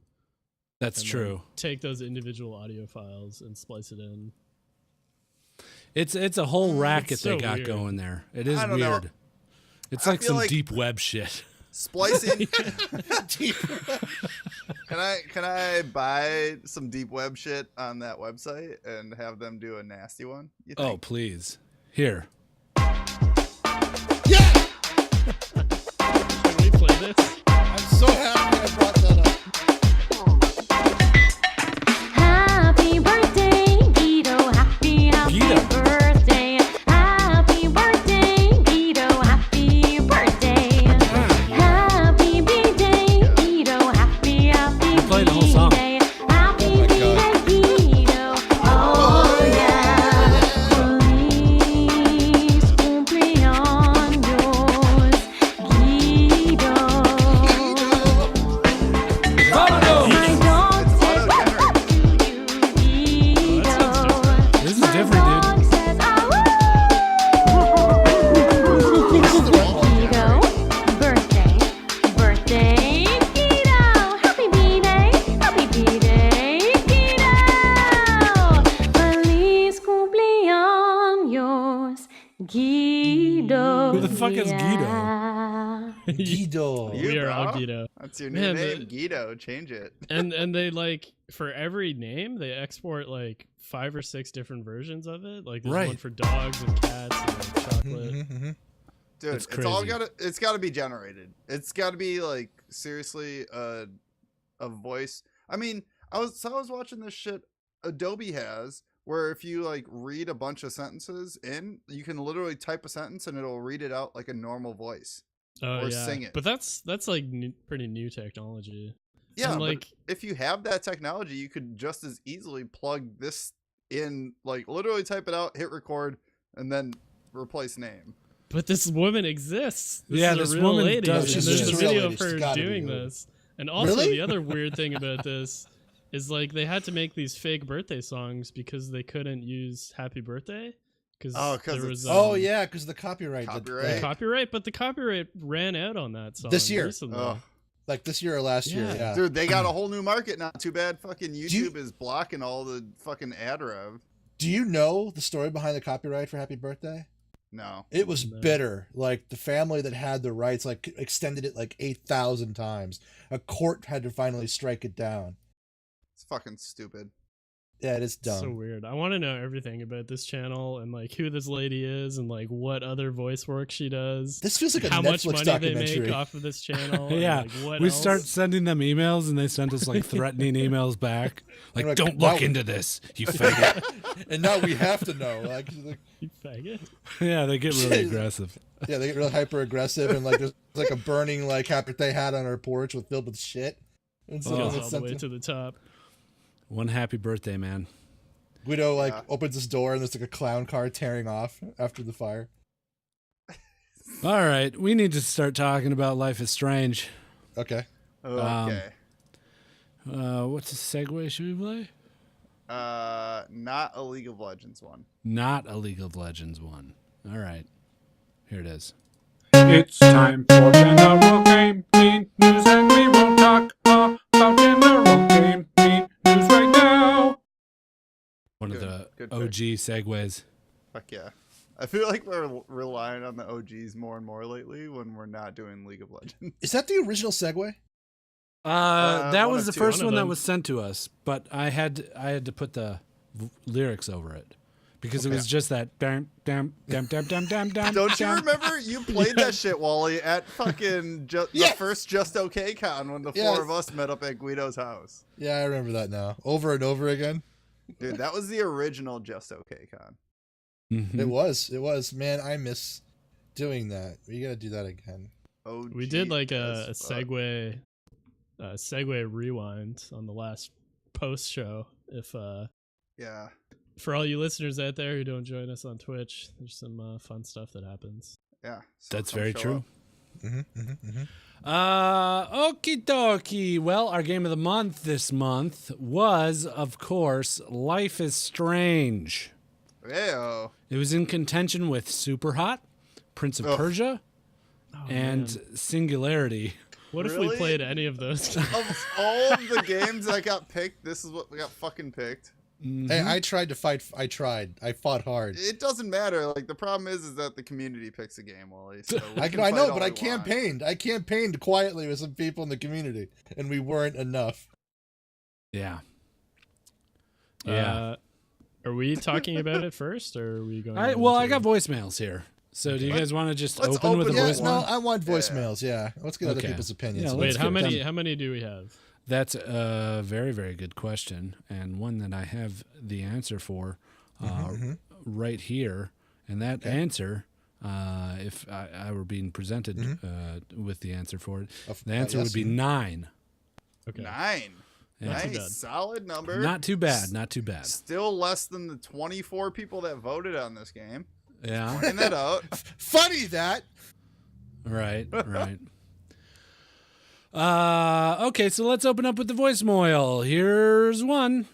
[SPEAKER 1] That's
[SPEAKER 2] and then
[SPEAKER 1] true.
[SPEAKER 2] Take those individual audio files and splice it in.
[SPEAKER 1] It's a whole racket
[SPEAKER 2] so
[SPEAKER 1] they got
[SPEAKER 2] weird.
[SPEAKER 1] going there. It is
[SPEAKER 3] I don't know.
[SPEAKER 1] weird. It's
[SPEAKER 3] I
[SPEAKER 1] like
[SPEAKER 3] feel
[SPEAKER 1] some
[SPEAKER 3] like-
[SPEAKER 1] deep web shit.
[SPEAKER 3] Splicing. Can I buy some deep web shit on that website and have them do a nasty one? You think?
[SPEAKER 1] Oh, please. Here.
[SPEAKER 2] Can we play of this?
[SPEAKER 4] I'm so happy I brought that up.
[SPEAKER 6] Happy birthday, Guido. Happy
[SPEAKER 1] Guido.
[SPEAKER 6] birthday. Happy birthday, Guido. Happy birthday. Happy birthday, Guido. Happy
[SPEAKER 1] played the whole song.
[SPEAKER 6] birthday. Happy
[SPEAKER 4] Oh my God.
[SPEAKER 6] birthday, Guido. Oh yeah. Feliz cumpleaños, Guido. My dog
[SPEAKER 3] It's
[SPEAKER 6] says
[SPEAKER 3] auto-generated.
[SPEAKER 6] to you, Guido.
[SPEAKER 1] This is different, dude.
[SPEAKER 6] Dog says, Guido, birthday, Guido. Happy birthday, Guido. Feliz cumpleaños, Guido.
[SPEAKER 1] Who the fuck is Guido?
[SPEAKER 6] Yeah.
[SPEAKER 4] Guido.
[SPEAKER 3] You,
[SPEAKER 2] We are all
[SPEAKER 3] bro.
[SPEAKER 2] Guido.
[SPEAKER 3] That's your new
[SPEAKER 2] Man,
[SPEAKER 3] name,
[SPEAKER 2] but-
[SPEAKER 3] Guido. Change it.
[SPEAKER 2] And they like for every name they export like 5 or 6 different versions of it. Like there's one
[SPEAKER 1] Right.
[SPEAKER 2] for dogs and cats and like, chocolate.
[SPEAKER 4] Mhm.
[SPEAKER 3] Dude,
[SPEAKER 1] It's
[SPEAKER 3] it's all
[SPEAKER 1] crazy.
[SPEAKER 3] it's gotta be generated. It's gotta be like seriously a voice. I mean, I was watching this shit Adobe has where if you like read a bunch of sentences in, you can literally type a sentence and it'll read it out like a normal voice.
[SPEAKER 2] Oh
[SPEAKER 3] Or
[SPEAKER 2] yeah,
[SPEAKER 3] sing it.
[SPEAKER 2] but that's like pretty new technology.
[SPEAKER 3] Yeah,
[SPEAKER 2] And,
[SPEAKER 3] but
[SPEAKER 2] like
[SPEAKER 3] if you have that technology, you could just as easily plug this in, like literally type it out, hit record, and then replace name.
[SPEAKER 2] but this woman exists. This
[SPEAKER 1] Yeah,
[SPEAKER 2] is
[SPEAKER 1] this
[SPEAKER 2] a real
[SPEAKER 1] woman
[SPEAKER 2] lady.
[SPEAKER 1] does
[SPEAKER 2] And
[SPEAKER 4] exist.
[SPEAKER 2] there's a
[SPEAKER 4] She's a real
[SPEAKER 2] video
[SPEAKER 4] lady.
[SPEAKER 2] of
[SPEAKER 4] She's
[SPEAKER 2] her
[SPEAKER 4] gotta be
[SPEAKER 2] doing
[SPEAKER 4] real.
[SPEAKER 2] this. And also
[SPEAKER 4] Really?
[SPEAKER 2] the other weird thing about this is like they had to make these fake birthday songs because they couldn't use "Happy Birthday" because
[SPEAKER 3] Oh, 'cause
[SPEAKER 2] there
[SPEAKER 3] it's-
[SPEAKER 2] was
[SPEAKER 4] Oh yeah, because the copyright.
[SPEAKER 3] Copyright.
[SPEAKER 2] copyright, but the copyright ran out on that song
[SPEAKER 4] This year.
[SPEAKER 2] recently.
[SPEAKER 3] Oh,
[SPEAKER 4] like this year or last year.
[SPEAKER 2] Yeah.
[SPEAKER 4] Yeah.
[SPEAKER 3] dude, they got a whole new market now. Too bad fucking
[SPEAKER 4] you-
[SPEAKER 3] YouTube is blocking all the fucking ad rev.
[SPEAKER 4] Do you know the story behind the copyright for Happy Birthday?
[SPEAKER 3] No.
[SPEAKER 4] It was
[SPEAKER 2] No.
[SPEAKER 4] bitter. Like the family that had the rights, like extended it like 8,000 times. A court had to finally strike it down.
[SPEAKER 3] It's fucking stupid.
[SPEAKER 4] Yeah, it is dumb.
[SPEAKER 2] So weird. I want to know everything about this channel and like who this lady is and like what other voice work she does.
[SPEAKER 4] This feels like a
[SPEAKER 2] How much
[SPEAKER 4] Netflix
[SPEAKER 2] money they
[SPEAKER 4] documentary.
[SPEAKER 2] make off of this channel. and,
[SPEAKER 1] Yeah,
[SPEAKER 2] like, what
[SPEAKER 1] we
[SPEAKER 2] else.
[SPEAKER 1] start sending them emails, and they send us like threatening emails back, like,
[SPEAKER 4] Like,
[SPEAKER 1] "Don't
[SPEAKER 4] wow.
[SPEAKER 1] look into this, you faggot."
[SPEAKER 4] And now we have to know. Like,
[SPEAKER 2] You faggot.
[SPEAKER 1] Yeah, they get really aggressive.
[SPEAKER 4] yeah, they get real hyper aggressive, and like there's like a burning like Happy Birthday hat on our porch with filled with shit. And so
[SPEAKER 2] Goes
[SPEAKER 4] it's
[SPEAKER 2] all the way
[SPEAKER 4] something-
[SPEAKER 2] to the top.
[SPEAKER 1] One happy birthday, man.
[SPEAKER 4] Guido like
[SPEAKER 3] Yeah.
[SPEAKER 4] opens his door and there's like a clown car tearing off after the fire.
[SPEAKER 1] All right, we need to start talking about Life is Strange.
[SPEAKER 4] Okay.
[SPEAKER 3] Okay.
[SPEAKER 1] What's the segue? Should we play?
[SPEAKER 3] Not a League of Legends one.
[SPEAKER 1] Not a League of Legends one. All right, here it is.
[SPEAKER 7] It's time for general gaming news, and we will talk about general gaming news right now.
[SPEAKER 1] One
[SPEAKER 3] Good,
[SPEAKER 1] of the
[SPEAKER 3] good pick.
[SPEAKER 1] OG segues.
[SPEAKER 3] Fuck yeah. I feel like we're relying on the OGs more and more lately when we're not doing League of Legends.
[SPEAKER 4] Is that the original segue?
[SPEAKER 1] That
[SPEAKER 3] one
[SPEAKER 1] was
[SPEAKER 3] of
[SPEAKER 1] the
[SPEAKER 3] two.
[SPEAKER 1] first
[SPEAKER 2] One of
[SPEAKER 1] one that
[SPEAKER 2] them.
[SPEAKER 1] was sent to us, but I had to put the lyrics over it because it was just that dam dam dam dam dam dam dam.
[SPEAKER 3] Don't you
[SPEAKER 1] dam.
[SPEAKER 3] remember you played that shit, Wally, at fucking the first Just Okay Con when the
[SPEAKER 4] Yes.
[SPEAKER 3] four of us met up at Guido's house?
[SPEAKER 4] Yeah, I remember that now. Over and over again.
[SPEAKER 3] Dude, that was the original Just Okay Con.
[SPEAKER 1] Mhm.
[SPEAKER 4] It was. Man, I miss doing that. We gotta do that again.
[SPEAKER 3] OG
[SPEAKER 2] We did like a
[SPEAKER 3] as fuck.
[SPEAKER 2] segue rewind on the last post show. If
[SPEAKER 3] Yeah.
[SPEAKER 2] for all you listeners out there who don't join us on Twitch, there's some fun stuff that happens.
[SPEAKER 3] Yeah. So
[SPEAKER 1] That's
[SPEAKER 3] come
[SPEAKER 1] very
[SPEAKER 3] show
[SPEAKER 1] true.
[SPEAKER 3] up.
[SPEAKER 1] Okie dokie. Well, our game of the month this month was, of course, Life is Strange.
[SPEAKER 3] Heyo.
[SPEAKER 1] It was in contention with Super Hot, Prince of
[SPEAKER 3] Ugh.
[SPEAKER 1] Persia,
[SPEAKER 2] Oh,
[SPEAKER 1] and
[SPEAKER 2] man.
[SPEAKER 1] Singularity.
[SPEAKER 2] What if we
[SPEAKER 3] Really?
[SPEAKER 2] played any of those?
[SPEAKER 3] Of all of the games that got picked, this is what got fucking picked.
[SPEAKER 4] Hey, I tried to fight. I fought hard.
[SPEAKER 3] It doesn't matter. Like the problem is that the community picks a game, Wally. So we
[SPEAKER 4] I
[SPEAKER 3] can
[SPEAKER 4] know,
[SPEAKER 3] fight
[SPEAKER 4] but
[SPEAKER 3] all
[SPEAKER 4] I
[SPEAKER 3] we want.
[SPEAKER 4] campaigned. I campaigned quietly with some people in the community, and we weren't enough.
[SPEAKER 1] Yeah. Yeah.
[SPEAKER 2] Are we talking about it first, or are we going?
[SPEAKER 1] I
[SPEAKER 2] right
[SPEAKER 1] got
[SPEAKER 2] into-
[SPEAKER 1] voicemails here. So do you guys want to just
[SPEAKER 3] Let's
[SPEAKER 1] open with a
[SPEAKER 3] open
[SPEAKER 4] Yeah,
[SPEAKER 3] it.
[SPEAKER 4] no,
[SPEAKER 1] voicemail?
[SPEAKER 4] I want voicemails. Yeah, let's get other
[SPEAKER 1] Okay.
[SPEAKER 4] people's opinions.
[SPEAKER 1] Yeah,
[SPEAKER 4] Let's
[SPEAKER 2] Wait,
[SPEAKER 1] let's
[SPEAKER 2] how
[SPEAKER 1] get
[SPEAKER 2] many?
[SPEAKER 1] them.
[SPEAKER 2] How many do we have?
[SPEAKER 1] That's a very, very good question, and one that I have the answer for right here. And that answer, if I were being presented with the answer for it, the answer would be 9.
[SPEAKER 2] Okay.
[SPEAKER 3] 9.
[SPEAKER 1] Yeah.
[SPEAKER 2] Not too
[SPEAKER 3] Nice,
[SPEAKER 2] bad.
[SPEAKER 3] solid number.
[SPEAKER 1] Not too bad. Not too bad.
[SPEAKER 3] Still less than the 24 people that voted on this game.
[SPEAKER 1] Yeah.
[SPEAKER 3] Pointing that out.
[SPEAKER 4] Funny that.
[SPEAKER 1] Right. Right. Okay, so let's open up with the voicemail. Here's one.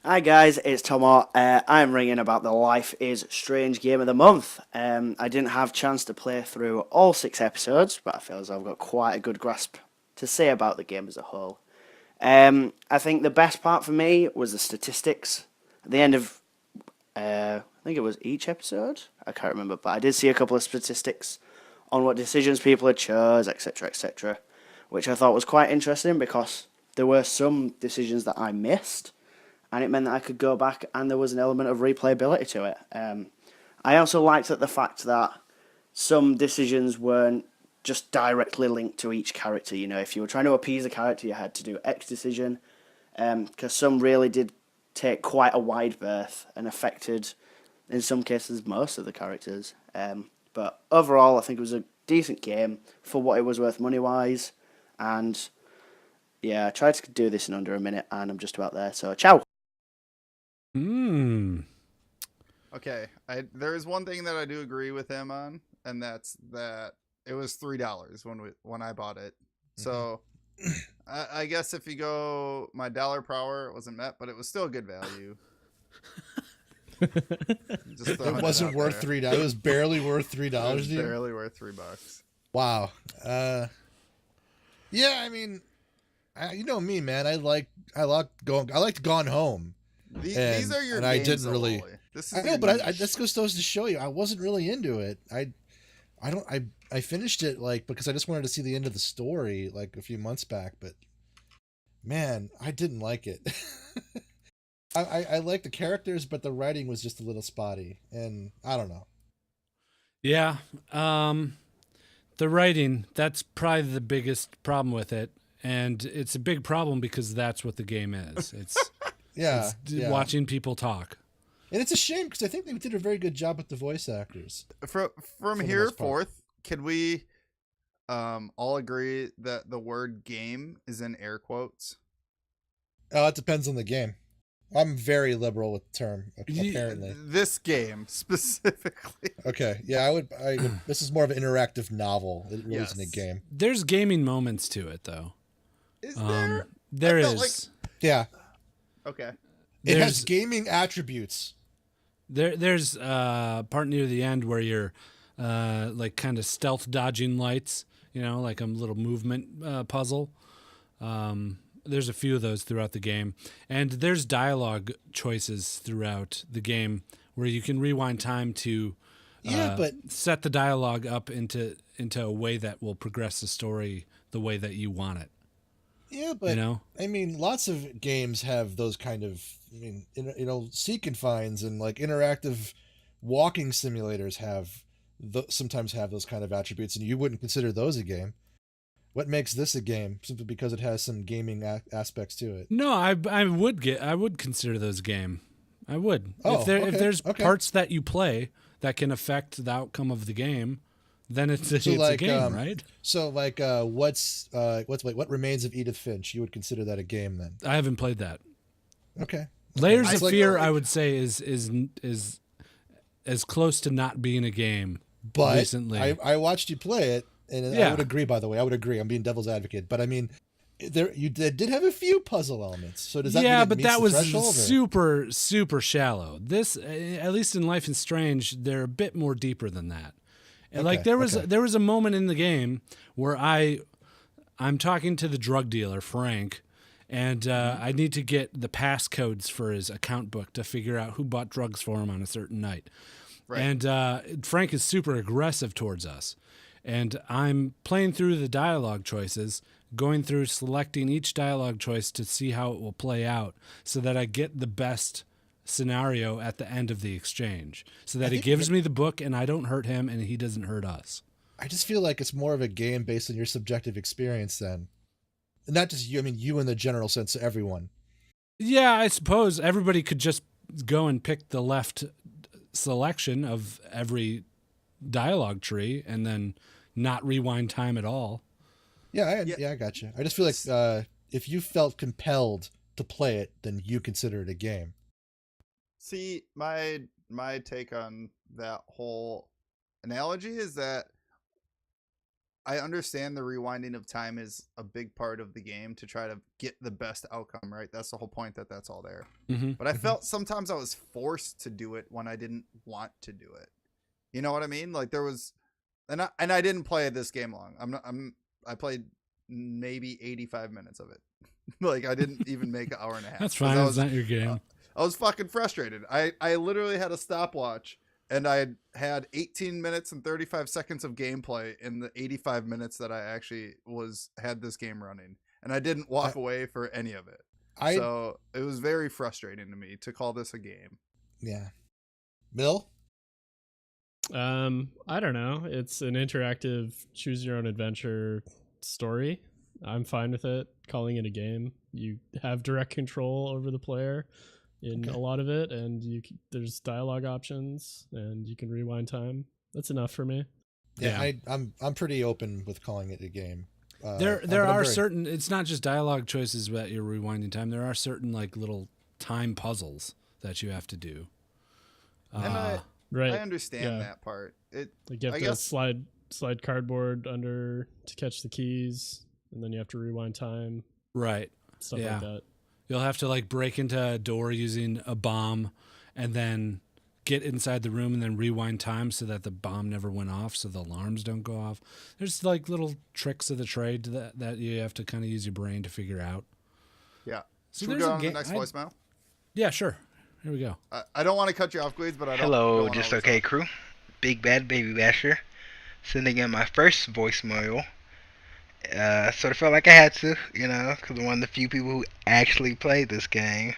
[SPEAKER 8] Hi guys, it's Tomo. I'm ringing about the Life is Strange game of the month. I didn't have a chance to play through all 6 episodes, but I feel as I've got quite a good grasp to say about the game as a whole. I think the best part for me was the statistics. At the end of, I think it was each episode, I can't remember, but I did see a couple of statistics on what decisions people had chose, etc., which I thought was quite interesting because there were some decisions that I missed, and it meant that I could go back and there was an element of replayability to it. I also liked the fact that some decisions weren't just directly linked to each character. You know, if you were trying to appease a character, you had to do X decision, because some really did take quite a wide berth and affected, in some cases, most of the characters. But overall, I think it was a decent game for what it was worth money-wise, and yeah, I tried to do this in under a minute, and I'm just about there, so ciao!
[SPEAKER 3] Okay, there is one thing that I do agree with him on, and that's that it was $3 when I bought it. So I guess if you go my dollar per hour, it wasn't met, but it was still good value. Just throwing
[SPEAKER 4] It wasn't
[SPEAKER 3] out
[SPEAKER 4] worth
[SPEAKER 3] there.
[SPEAKER 4] $3. It was barely worth $3
[SPEAKER 3] It
[SPEAKER 4] to
[SPEAKER 3] was
[SPEAKER 4] you.
[SPEAKER 3] barely worth $3.
[SPEAKER 4] Wow. Yeah, I mean, you know me, man. I liked Gone Home.
[SPEAKER 3] These are your
[SPEAKER 4] and
[SPEAKER 3] games,
[SPEAKER 4] I didn't
[SPEAKER 3] though,
[SPEAKER 4] really.
[SPEAKER 3] Wally. This is
[SPEAKER 4] I know,
[SPEAKER 3] your
[SPEAKER 4] but
[SPEAKER 3] niche.
[SPEAKER 4] this goes to show you, I wasn't really into it. I finished it because I just wanted to see the end of the story like a few months back, but man, I didn't like it. I like the characters, but the writing was just a little spotty, and I don't know.
[SPEAKER 1] Yeah. The writing, that's probably the biggest problem with it. And it's a big problem because that's what the game is. It's,
[SPEAKER 4] Yeah,
[SPEAKER 1] it's watching people talk.
[SPEAKER 4] and it's a shame because I think they did a very good job with the voice actors.
[SPEAKER 3] From
[SPEAKER 4] the
[SPEAKER 3] here
[SPEAKER 4] most part.
[SPEAKER 3] forth, can we all agree that the word game is in air quotes?
[SPEAKER 4] Oh, it depends on the game. I'm very liberal with the term, apparently.
[SPEAKER 3] This game specifically.
[SPEAKER 4] Okay, yeah, I would. This is more of an interactive novel. It really isn't a
[SPEAKER 3] Yes.
[SPEAKER 4] game.
[SPEAKER 1] There's gaming moments to it, though.
[SPEAKER 3] Is there?
[SPEAKER 1] There
[SPEAKER 3] I felt
[SPEAKER 1] is.
[SPEAKER 4] Yeah,
[SPEAKER 3] Okay.
[SPEAKER 4] it has
[SPEAKER 1] There's-
[SPEAKER 4] gaming attributes.
[SPEAKER 1] There's part near the end where you're like kind of stealth dodging lights, you know, like a little movement puzzle. There's a few of those throughout the game, and there's dialogue choices throughout the game where you can rewind time to
[SPEAKER 4] But
[SPEAKER 1] set the dialogue up into a way that will progress the story the way that you want it.
[SPEAKER 4] yeah, but
[SPEAKER 1] You know?
[SPEAKER 4] I mean, lots of games have those kind of. I mean, seek and finds and like interactive walking simulators have sometimes have those kind of attributes, and you wouldn't consider those a game. What makes this a game? Simply because it has some gaming aspects to it.
[SPEAKER 1] No, I would consider those a game. I would.
[SPEAKER 4] Oh,
[SPEAKER 1] if
[SPEAKER 4] okay,
[SPEAKER 1] there's
[SPEAKER 4] okay.
[SPEAKER 1] parts that you play that can affect the outcome of the game, then it's a
[SPEAKER 4] like,
[SPEAKER 1] game, right?
[SPEAKER 4] So, like, what Remains of Edith Finch? You would consider that a game then?
[SPEAKER 1] I haven't played that.
[SPEAKER 4] Okay.
[SPEAKER 1] Layers
[SPEAKER 3] I
[SPEAKER 1] of
[SPEAKER 3] like-
[SPEAKER 1] Fear, I would say, is as close to not being a game.
[SPEAKER 4] But
[SPEAKER 1] recently.
[SPEAKER 4] I watched you play it, and
[SPEAKER 1] Yeah.
[SPEAKER 4] I would agree. By the way, I would agree. I'm being devil's advocate, but I mean, you did have a few puzzle elements. So does that mean
[SPEAKER 1] Yeah,
[SPEAKER 4] it
[SPEAKER 1] but
[SPEAKER 4] meets
[SPEAKER 1] that
[SPEAKER 4] the
[SPEAKER 1] was
[SPEAKER 4] threshold, or-
[SPEAKER 1] super shallow. This, at least in Life is Strange, they're a bit more deeper than that. And like there was a moment in the game where I'm talking to the drug dealer Frank, and I need to get the passcodes for his account book to figure out who bought drugs for him on a certain night.
[SPEAKER 3] Right.
[SPEAKER 1] And Frank is super aggressive towards us. And I'm playing through the dialogue choices, going through selecting each dialogue choice to see how it will play out so that I get the best scenario at the end of the exchange, so that
[SPEAKER 4] I
[SPEAKER 1] he
[SPEAKER 4] think
[SPEAKER 1] gives me the book and I don't hurt him and he doesn't hurt us.
[SPEAKER 4] I just feel like it's more of a game based on your subjective experience then. And not just you, I mean you in the general sense, everyone.
[SPEAKER 1] Yeah, I suppose everybody could just go and pick the left selection of every dialogue tree and then not rewind time at all.
[SPEAKER 4] Yeah, I got you. I just feel like if you felt compelled to play it, then you consider it a game.
[SPEAKER 3] See, my take on that whole analogy is that I understand the rewinding of time is a big part of the game to try to get the best outcome, right? That's the whole point, that's all there.
[SPEAKER 1] Mm-hmm.
[SPEAKER 3] But I felt sometimes I was forced to do it when I didn't want to do it. You know what I mean? Like there was, and I didn't play this game long. I played maybe 85 minutes of it. Like I didn't even make an hour and a half.
[SPEAKER 1] That's fine. It's not your game.
[SPEAKER 3] I was fucking frustrated. I literally had a stopwatch and I had 18 minutes and 35 seconds of gameplay in the 85 minutes that I actually had this game running, and I didn't walk away for any of it. So it was very frustrating to me to call this a game.
[SPEAKER 4] Yeah. Bill?
[SPEAKER 2] I don't know. It's an interactive choose your own adventure story. I'm fine with it. Calling it a game. You have direct control over the player in a lot of it, and there's dialogue options, and you can rewind time. That's enough for me.
[SPEAKER 4] Yeah. I'm pretty open with calling it a game.
[SPEAKER 1] There are certain. It's not just dialogue choices that you're rewinding time. There are certain like little time puzzles that you have to do.
[SPEAKER 3] And
[SPEAKER 2] right.
[SPEAKER 3] I understand that part.
[SPEAKER 2] Like you have to slide cardboard under to catch the keys, and then you have to rewind time.
[SPEAKER 1] Right.
[SPEAKER 2] Stuff like that.
[SPEAKER 1] You'll have to like break into a door using a bomb and then get inside the room and then rewind time so that the bomb never went off, so the alarms don't go off. There's like little tricks of the trade that you have to kind of use your brain to figure out.
[SPEAKER 3] Yeah.
[SPEAKER 1] So
[SPEAKER 3] Should we go on to the next voicemail?
[SPEAKER 1] Yeah, sure. Here we go.
[SPEAKER 3] I don't want to cut you off, Gleeds, but I don't.
[SPEAKER 9] Hello, Just Okay crew. Big Bad Baby Basher. Sending in my first voicemail. Sort of felt like I had to, because I'm one of the few people who actually played this game.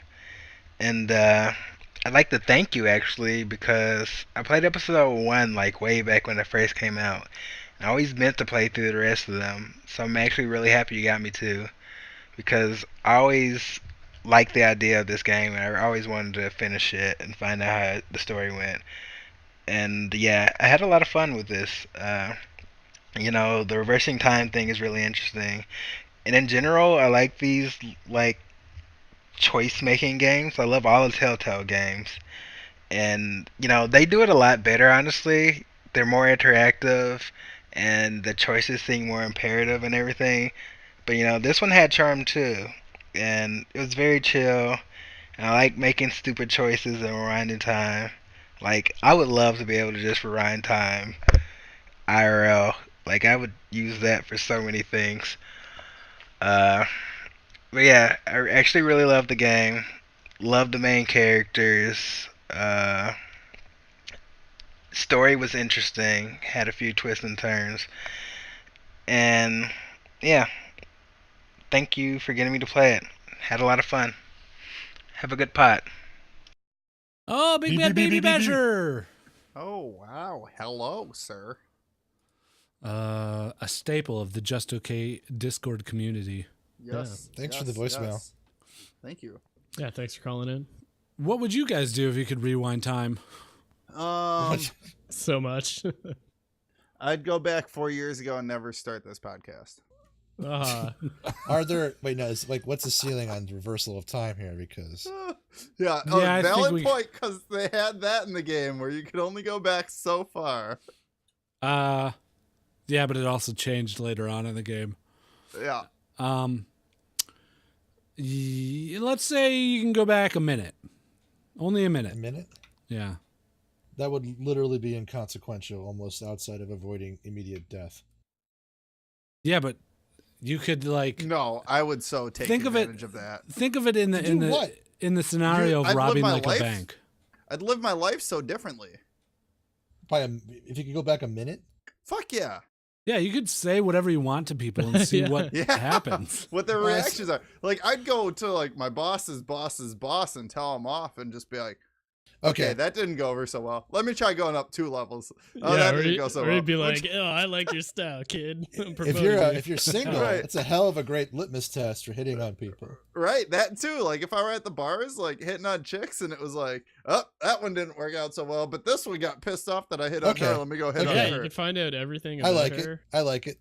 [SPEAKER 9] And I'd like to thank you, actually, because I played episode 1, like, way back when it first came out. And I always meant to play through the rest of them. So I'm actually really happy you got me to, because I always liked the idea of this game, and I always wanted to finish it and find out how the story went. And, yeah, I had a lot of fun with this. The reversing time thing is really interesting. And in general, I like these, like, choice-making games. I love all the Telltale games. And, they do it a lot better, honestly. They're more interactive, and the choices seem more imperative and everything. But, this one had charm, too. And it was very chill. And I like making stupid choices and rewinding time. Like, I would love to be able to just rewind time IRL. Like, I would use that for so many things. But yeah, I actually really love the game. Love the main characters. Story was interesting. Had a few twists and turns. And yeah, thank you for getting me to play it. Had a lot of fun. Have a good pot.
[SPEAKER 1] Oh, Big Bad Baby Basher!
[SPEAKER 3] Oh, wow. Hello, sir.
[SPEAKER 1] A staple of the Just Okay Discord community.
[SPEAKER 3] Yes.
[SPEAKER 4] Thanks for the voicemail.
[SPEAKER 3] Yes. Thank you.
[SPEAKER 2] Yeah, thanks for calling in.
[SPEAKER 1] What would you guys do if you could rewind time?
[SPEAKER 2] So much.
[SPEAKER 3] I'd go back 4 years ago and never start this podcast.
[SPEAKER 4] Are there? Wait, no. It's like, what's the ceiling on reversal of time here? Because
[SPEAKER 3] Valid point, because they had that in the game where you could only go back so far.
[SPEAKER 1] Yeah, but it also changed later on in the game.
[SPEAKER 3] Yeah.
[SPEAKER 1] Let's say you can go back a minute. Only a minute.
[SPEAKER 4] A minute?
[SPEAKER 1] Yeah.
[SPEAKER 4] That would literally be inconsequential, almost outside of avoiding immediate death.
[SPEAKER 1] Yeah, but you could
[SPEAKER 3] No, I would so take advantage of that.
[SPEAKER 1] Think of it in the scenario of robbing like a bank.
[SPEAKER 3] I'd live my life so differently.
[SPEAKER 4] If you could go back a minute?
[SPEAKER 3] Fuck yeah.
[SPEAKER 1] Yeah, you could say whatever you want to people and see
[SPEAKER 2] Yeah.
[SPEAKER 1] what
[SPEAKER 3] Yeah.
[SPEAKER 1] happens.
[SPEAKER 3] What their
[SPEAKER 4] Well,
[SPEAKER 3] reactions are. Like, I'd go to like my boss's boss and tell him off and just be like, okay, that didn't go over so well. Let me try going up 2 levels. Oh, that didn't go so
[SPEAKER 2] or
[SPEAKER 3] well.
[SPEAKER 2] he'd be like, "Oh, I like your style, kid." I'm
[SPEAKER 4] if
[SPEAKER 2] promoting
[SPEAKER 4] you're
[SPEAKER 2] you."
[SPEAKER 4] if you're single,
[SPEAKER 3] Right.
[SPEAKER 4] it's a hell of a great litmus test for hitting on people.
[SPEAKER 3] Right, that too. Like if I were at the bars, like hitting on chicks, and it was like, oh, that one didn't work out so well, but this one got pissed off that I hit on
[SPEAKER 4] Okay.
[SPEAKER 3] her. Let me go hit
[SPEAKER 4] Okay.
[SPEAKER 2] yeah,
[SPEAKER 3] on
[SPEAKER 2] you
[SPEAKER 3] her.
[SPEAKER 2] can find out everything
[SPEAKER 4] I
[SPEAKER 2] about
[SPEAKER 4] like
[SPEAKER 2] her.
[SPEAKER 4] it. I like it.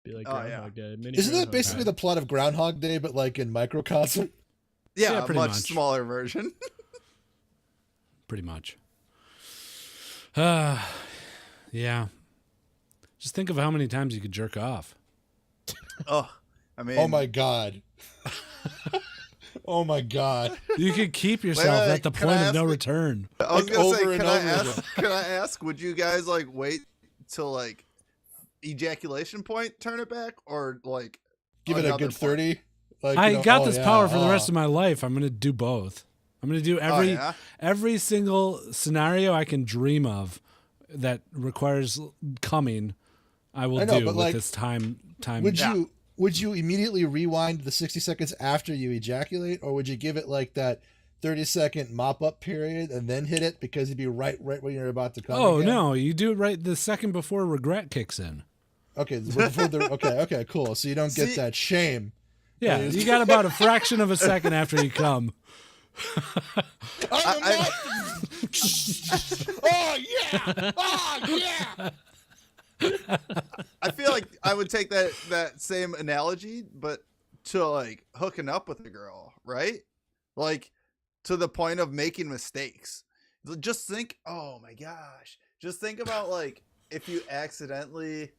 [SPEAKER 2] Be like
[SPEAKER 3] Oh, yeah.
[SPEAKER 2] Groundhog Day. Mini
[SPEAKER 4] Isn't that
[SPEAKER 2] Groundhog
[SPEAKER 4] basically
[SPEAKER 2] Day.
[SPEAKER 4] the plot of Groundhog Day, but like in microcosm?
[SPEAKER 3] Yeah,
[SPEAKER 1] Yeah,
[SPEAKER 3] a
[SPEAKER 1] pretty
[SPEAKER 3] much
[SPEAKER 1] much.
[SPEAKER 3] smaller version.
[SPEAKER 1] Pretty much. Yeah. Just think of how many times you could jerk off.
[SPEAKER 3] Oh, I mean,
[SPEAKER 4] Oh my god. Oh my god.
[SPEAKER 1] You could keep yourself
[SPEAKER 3] wait,
[SPEAKER 1] at the
[SPEAKER 3] can
[SPEAKER 1] point
[SPEAKER 3] I
[SPEAKER 1] of
[SPEAKER 3] ask
[SPEAKER 1] no
[SPEAKER 3] you-
[SPEAKER 1] return.
[SPEAKER 3] I was
[SPEAKER 4] like,
[SPEAKER 3] gonna say,
[SPEAKER 4] over and
[SPEAKER 3] can I
[SPEAKER 4] over
[SPEAKER 3] ask?
[SPEAKER 4] again.
[SPEAKER 3] Can I ask? Would you guys like wait till like ejaculation point, turn it back, or like
[SPEAKER 4] Give it a
[SPEAKER 3] another
[SPEAKER 4] good
[SPEAKER 3] point?
[SPEAKER 4] 30. Like,
[SPEAKER 1] I got
[SPEAKER 4] oh,
[SPEAKER 1] this
[SPEAKER 4] yeah,
[SPEAKER 1] power for the rest
[SPEAKER 4] oh.
[SPEAKER 1] of my life. I'm going to do both. I'm going to do
[SPEAKER 3] Oh, yeah?
[SPEAKER 1] every single scenario I can dream of that requires coming. I will
[SPEAKER 4] I know,
[SPEAKER 1] do
[SPEAKER 4] but,
[SPEAKER 1] with
[SPEAKER 4] like,
[SPEAKER 1] this time.
[SPEAKER 4] Would you immediately rewind the 60 seconds after you ejaculate, or would you give it like that 30-second mop up period and then hit it because you'd be right when you're about to come?
[SPEAKER 1] Oh
[SPEAKER 4] again?
[SPEAKER 1] no, you do it right the second before regret kicks in.
[SPEAKER 4] Okay, before the, okay, cool. So you don't get
[SPEAKER 3] See-
[SPEAKER 4] that shame.
[SPEAKER 1] Yeah,
[SPEAKER 4] Yes.
[SPEAKER 1] you got about a fraction of a second after you come.
[SPEAKER 4] I'm a
[SPEAKER 3] I-
[SPEAKER 4] monster! Oh yeah! Oh yeah!
[SPEAKER 3] I feel like I would take that same analogy, but to like hooking up with a girl, right? Like to the point of making mistakes. Just think, oh my gosh. Just think about like if you accidentally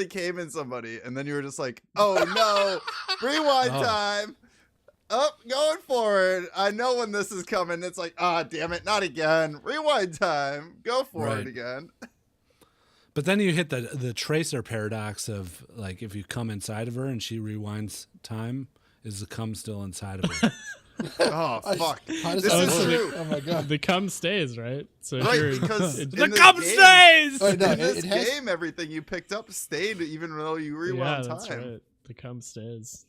[SPEAKER 3] came in somebody and then you were just like, oh no, rewind
[SPEAKER 1] Oh.
[SPEAKER 3] time. Up, going forward. I know when this is coming. It's like, ah, damn it, not again. Rewind time. Go forward
[SPEAKER 1] Right.
[SPEAKER 3] again.
[SPEAKER 1] But then you hit the tracer paradox of like if you come inside of her and she rewinds time, is the cum still inside of her?
[SPEAKER 3] Oh fuck.
[SPEAKER 4] How does
[SPEAKER 3] This
[SPEAKER 4] that
[SPEAKER 3] is
[SPEAKER 4] work?
[SPEAKER 3] true.
[SPEAKER 4] Oh my god!
[SPEAKER 2] The cum stays, right? So if
[SPEAKER 3] Right,
[SPEAKER 2] you're-
[SPEAKER 3] because
[SPEAKER 2] it-
[SPEAKER 3] in this
[SPEAKER 1] cum
[SPEAKER 3] game-
[SPEAKER 1] stays.
[SPEAKER 4] Oh, no,
[SPEAKER 3] In this
[SPEAKER 4] it has.
[SPEAKER 3] game, everything you picked up stayed, even though you
[SPEAKER 2] yeah,
[SPEAKER 3] rewound
[SPEAKER 2] that's
[SPEAKER 3] time.
[SPEAKER 2] right. The cum stays.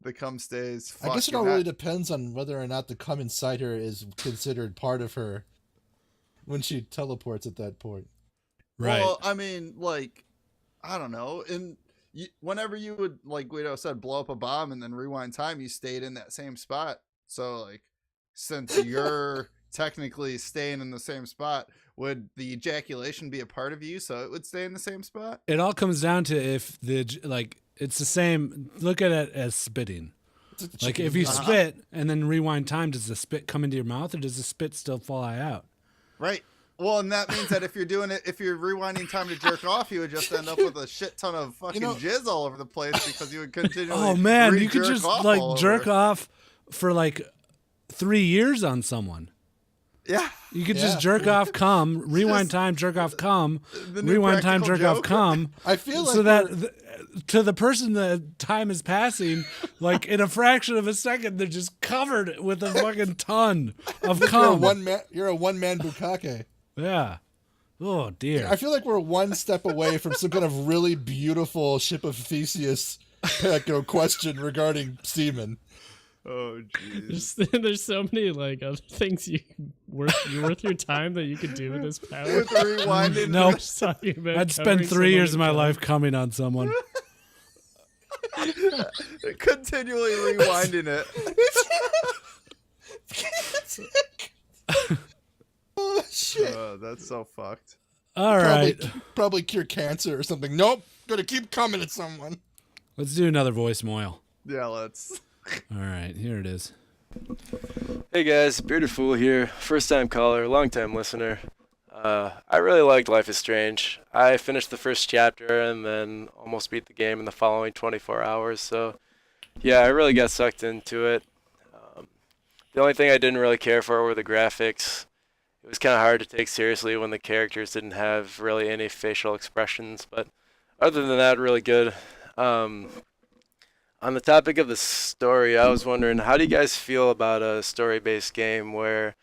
[SPEAKER 3] The cum stays.
[SPEAKER 4] I guess it
[SPEAKER 3] Fuck,
[SPEAKER 4] all
[SPEAKER 3] you're
[SPEAKER 4] really
[SPEAKER 3] not-
[SPEAKER 4] depends on whether or not the cum inside her is considered part of her when she teleports at that point.
[SPEAKER 1] Right.
[SPEAKER 3] Well, I mean, like, I don't know. And whenever you would, like Guido said, blow up a bomb and then rewind time, you stayed in that same spot. So, like, since you're technically staying in the same spot, would the ejaculation be a part of you so it would stay in the same spot?
[SPEAKER 1] It all comes down to if it's the same. Look at it as spitting. Like if you spit and then rewind time, does the spit come into your mouth or does the spit still fly out?
[SPEAKER 3] Right. Well, and that means that if you're rewinding time to jerk off, you would just end up with a shit ton of fucking jizz all over the place because you would continually.
[SPEAKER 1] Oh man, you could
[SPEAKER 3] re-jerk
[SPEAKER 1] just
[SPEAKER 3] off
[SPEAKER 1] like
[SPEAKER 3] all
[SPEAKER 1] jerk
[SPEAKER 3] over.
[SPEAKER 1] off for like 3 years on someone.
[SPEAKER 3] Yeah.
[SPEAKER 1] You could just jerk off, cum, rewind time, jerk off, cum,
[SPEAKER 3] The new
[SPEAKER 1] rewind time, jerk
[SPEAKER 3] practical
[SPEAKER 1] off,
[SPEAKER 3] joke.
[SPEAKER 1] cum.
[SPEAKER 4] I feel like
[SPEAKER 1] So that to the person the time is passing, like in a fraction of a second, they're just covered with a fucking ton of
[SPEAKER 4] you're a
[SPEAKER 1] cum.
[SPEAKER 4] you're a one-man bukkake.
[SPEAKER 1] Yeah. Oh dear.
[SPEAKER 4] I feel like we're one step away from some kind of really beautiful Ship of Theseus question regarding semen.
[SPEAKER 3] Oh jeez.
[SPEAKER 2] There's so many like other things worth your time that you could do with this power.
[SPEAKER 3] With the rewinding.
[SPEAKER 1] Nope.
[SPEAKER 2] We're just talking about
[SPEAKER 1] I'd spend
[SPEAKER 2] covering
[SPEAKER 1] 3
[SPEAKER 2] someone
[SPEAKER 1] years of
[SPEAKER 2] in
[SPEAKER 1] my
[SPEAKER 2] cum.
[SPEAKER 1] life coming on someone.
[SPEAKER 3] Continually rewinding it.
[SPEAKER 4] Oh shit!
[SPEAKER 3] That's so fucked.
[SPEAKER 1] All right.
[SPEAKER 4] Probably cure cancer or something. Nope. Gonna keep coming at someone.
[SPEAKER 1] Let's do another voicemail.
[SPEAKER 3] Yeah, let's.
[SPEAKER 1] All right, here it is.
[SPEAKER 10] Hey guys, Bearded Fool here. First time caller, long time listener. I really liked Life is Strange. I finished the first chapter and then almost beat the game in the following 24 hours. So, yeah, I really got sucked into it. The only thing I didn't really care for were the graphics. It was kind of hard to take seriously when the characters didn't have really any facial expressions. But other than that, really good. On the topic of the story, I was wondering, how do you guys feel about a story-based game where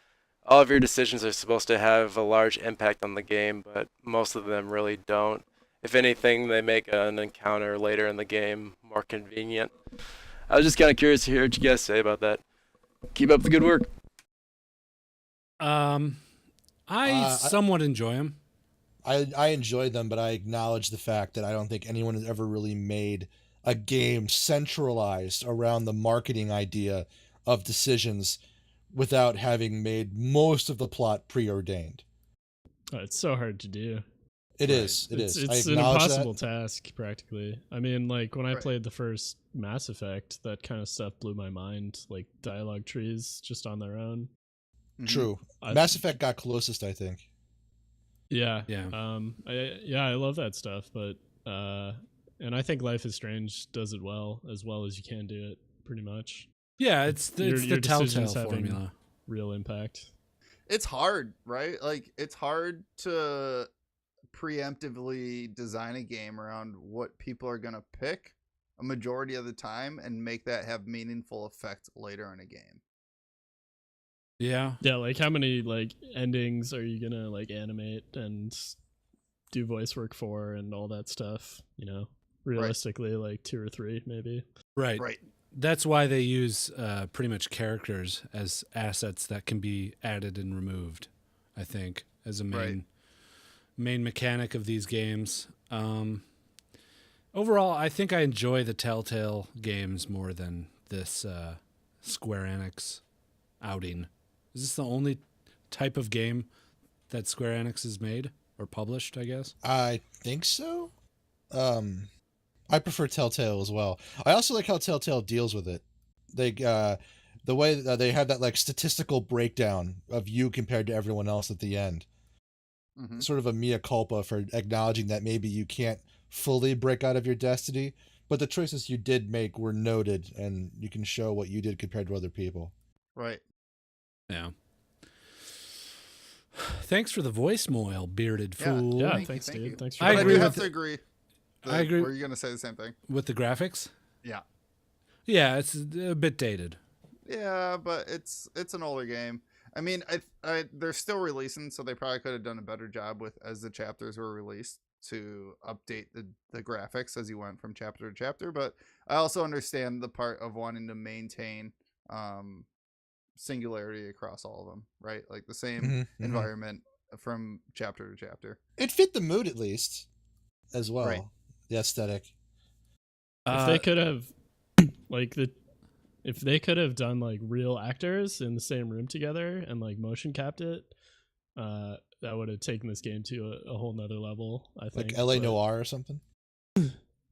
[SPEAKER 10] all of your decisions are supposed to have a large impact on the game, but most of them really don't. If anything, they make an encounter later in the game more convenient. I was just kind of curious to hear what you guys say about that. Keep up the good work.
[SPEAKER 1] I somewhat enjoy them.
[SPEAKER 4] I enjoy them, but I acknowledge the fact that I don't think anyone has ever really made a game centralized around the marketing idea of decisions without having made most of the plot preordained.
[SPEAKER 2] Oh, it's so hard to do.
[SPEAKER 4] It is.
[SPEAKER 2] It's
[SPEAKER 4] I
[SPEAKER 2] an
[SPEAKER 4] acknowledge
[SPEAKER 2] impossible
[SPEAKER 4] that.
[SPEAKER 2] task, practically. I mean, like, when I
[SPEAKER 3] Right.
[SPEAKER 2] played the first Mass Effect, that kind of stuff blew my mind. Like, dialogue trees just on their own.
[SPEAKER 3] Mhm.
[SPEAKER 4] True.
[SPEAKER 2] I-
[SPEAKER 4] Mass Effect got closest, I think.
[SPEAKER 2] Yeah.
[SPEAKER 1] Yeah.
[SPEAKER 2] I love that stuff, but and I think Life is Strange does it well as you can do it, pretty much.
[SPEAKER 1] Yeah, it's the
[SPEAKER 2] Your
[SPEAKER 1] Telltale
[SPEAKER 2] decisions having
[SPEAKER 1] formula.
[SPEAKER 2] real impact.
[SPEAKER 3] It's hard, right? Like, it's hard to preemptively design a game around what people are going to pick a majority of the time and make that have meaningful effect later in a game.
[SPEAKER 1] Yeah.
[SPEAKER 2] Yeah, like how many like endings are you gonna like animate and do voice work for and all that stuff? You know, realistically, like 2 or 3 maybe.
[SPEAKER 1] Right.
[SPEAKER 3] Right.
[SPEAKER 1] That's why they use pretty much characters as assets that can be added and removed, I think, as a main mechanic of these games. Overall, I think I enjoy the Telltale games more than this Square Enix outing. Is this the only type of game that Square Enix has made or published, I guess?
[SPEAKER 4] I think so. I prefer Telltale as well. I also like how Telltale deals with it. They the way that they have that like statistical breakdown of you compared to everyone else at the end.
[SPEAKER 3] Mhm.
[SPEAKER 4] Sort of a mea culpa for acknowledging that maybe you can't fully break out of your destiny, but the choices you did make were noted and you can show what you did compared to other people.
[SPEAKER 3] Right.
[SPEAKER 1] Yeah. Thanks for the voicemail, bearded
[SPEAKER 3] Yeah.
[SPEAKER 1] fool.
[SPEAKER 2] Yeah,
[SPEAKER 3] Thank you,
[SPEAKER 2] thanks,
[SPEAKER 3] thank
[SPEAKER 2] dude.
[SPEAKER 3] you.
[SPEAKER 2] Thanks for
[SPEAKER 1] I
[SPEAKER 3] But I
[SPEAKER 1] agree
[SPEAKER 3] do
[SPEAKER 1] with
[SPEAKER 3] have to
[SPEAKER 1] it.
[SPEAKER 3] agree.
[SPEAKER 1] I agree.
[SPEAKER 3] Were you going to say the same thing?
[SPEAKER 1] With the graphics?
[SPEAKER 3] Yeah.
[SPEAKER 1] Yeah, it's a bit dated.
[SPEAKER 3] Yeah, but it's an older game. I mean, they're still releasing, so they probably could have done a better job with as the chapters were released to update the graphics as you went from chapter to chapter. But I also understand the part of wanting to maintain singularity across all of them, right? Like the same
[SPEAKER 4] Mhm, mhm.
[SPEAKER 3] environment from chapter to chapter.
[SPEAKER 4] It fit the mood at least, as well.
[SPEAKER 3] Right.
[SPEAKER 4] The aesthetic.
[SPEAKER 2] If they could have like if they could have done like real actors in the same room together and like motion capped it, that would have taken this game to a whole nother level, I think.
[SPEAKER 4] Like LA
[SPEAKER 2] but-
[SPEAKER 4] Noir or something.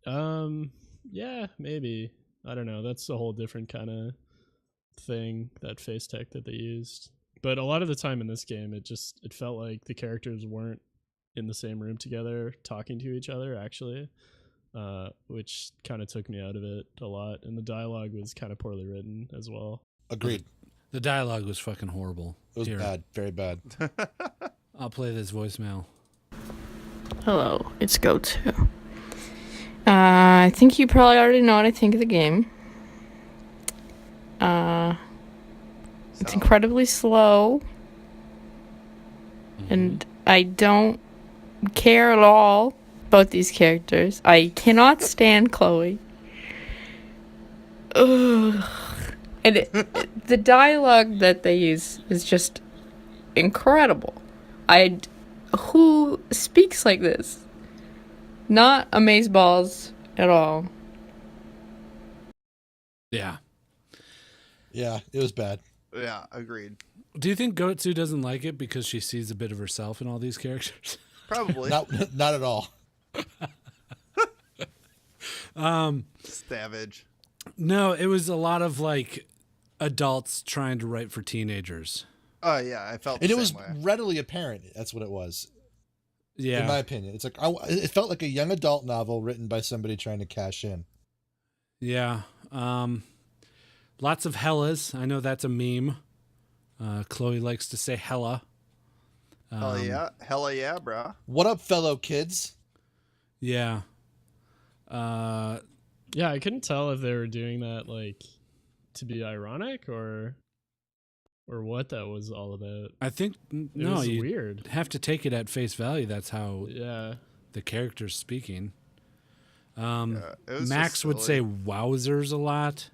[SPEAKER 2] Yeah, maybe. I don't know. That's a whole different kind of thing, that face tech that they used. But a lot of the time in this game, it felt like the characters weren't in the same room together talking to each other, actually, which kind of took me out of it a lot. And the dialogue was kind of poorly written as well.
[SPEAKER 4] Agreed.
[SPEAKER 1] The dialogue was fucking horrible.
[SPEAKER 4] It was
[SPEAKER 1] Here,
[SPEAKER 4] bad, very bad.
[SPEAKER 1] I'll play this voicemail.
[SPEAKER 11] Hello, it's Go2. I think you probably already know what I think of the game. It's incredibly slow, and I don't care at all about these characters. I cannot stand Chloe. Ugh. And the dialogue that they use is just incredible. Who speaks like this? Not amazeballs at all.
[SPEAKER 1] Yeah.
[SPEAKER 4] Yeah, it was bad.
[SPEAKER 3] Yeah, agreed.
[SPEAKER 1] Do you think Gotsu doesn't like it because she sees a bit of herself in all these characters?
[SPEAKER 3] Probably.
[SPEAKER 4] Not at all.
[SPEAKER 3] Savage.
[SPEAKER 1] No, it was a lot of like adults trying to write for teenagers.
[SPEAKER 3] Oh yeah, I felt.
[SPEAKER 4] And
[SPEAKER 3] the
[SPEAKER 4] it was
[SPEAKER 3] same way.
[SPEAKER 4] readily apparent that's what it was.
[SPEAKER 1] Yeah.
[SPEAKER 4] In my opinion, it's like it felt like a young adult novel written by somebody trying to cash in.
[SPEAKER 1] Yeah. Lots of hellas. I know that's a meme. Chloe likes to say hella.
[SPEAKER 3] Hella yeah, bro.
[SPEAKER 4] What up, fellow kids?
[SPEAKER 1] Yeah.
[SPEAKER 2] Yeah, I couldn't tell if they were doing that like to be ironic or or what that was all about.
[SPEAKER 1] I think
[SPEAKER 2] It
[SPEAKER 1] no,
[SPEAKER 2] was
[SPEAKER 1] you
[SPEAKER 2] weird.
[SPEAKER 1] have to take it at face value. That's how
[SPEAKER 2] Yeah.
[SPEAKER 1] the character's speaking.
[SPEAKER 3] It was
[SPEAKER 1] Max
[SPEAKER 3] just
[SPEAKER 1] would say
[SPEAKER 3] silly.
[SPEAKER 1] "wowzers" a lot,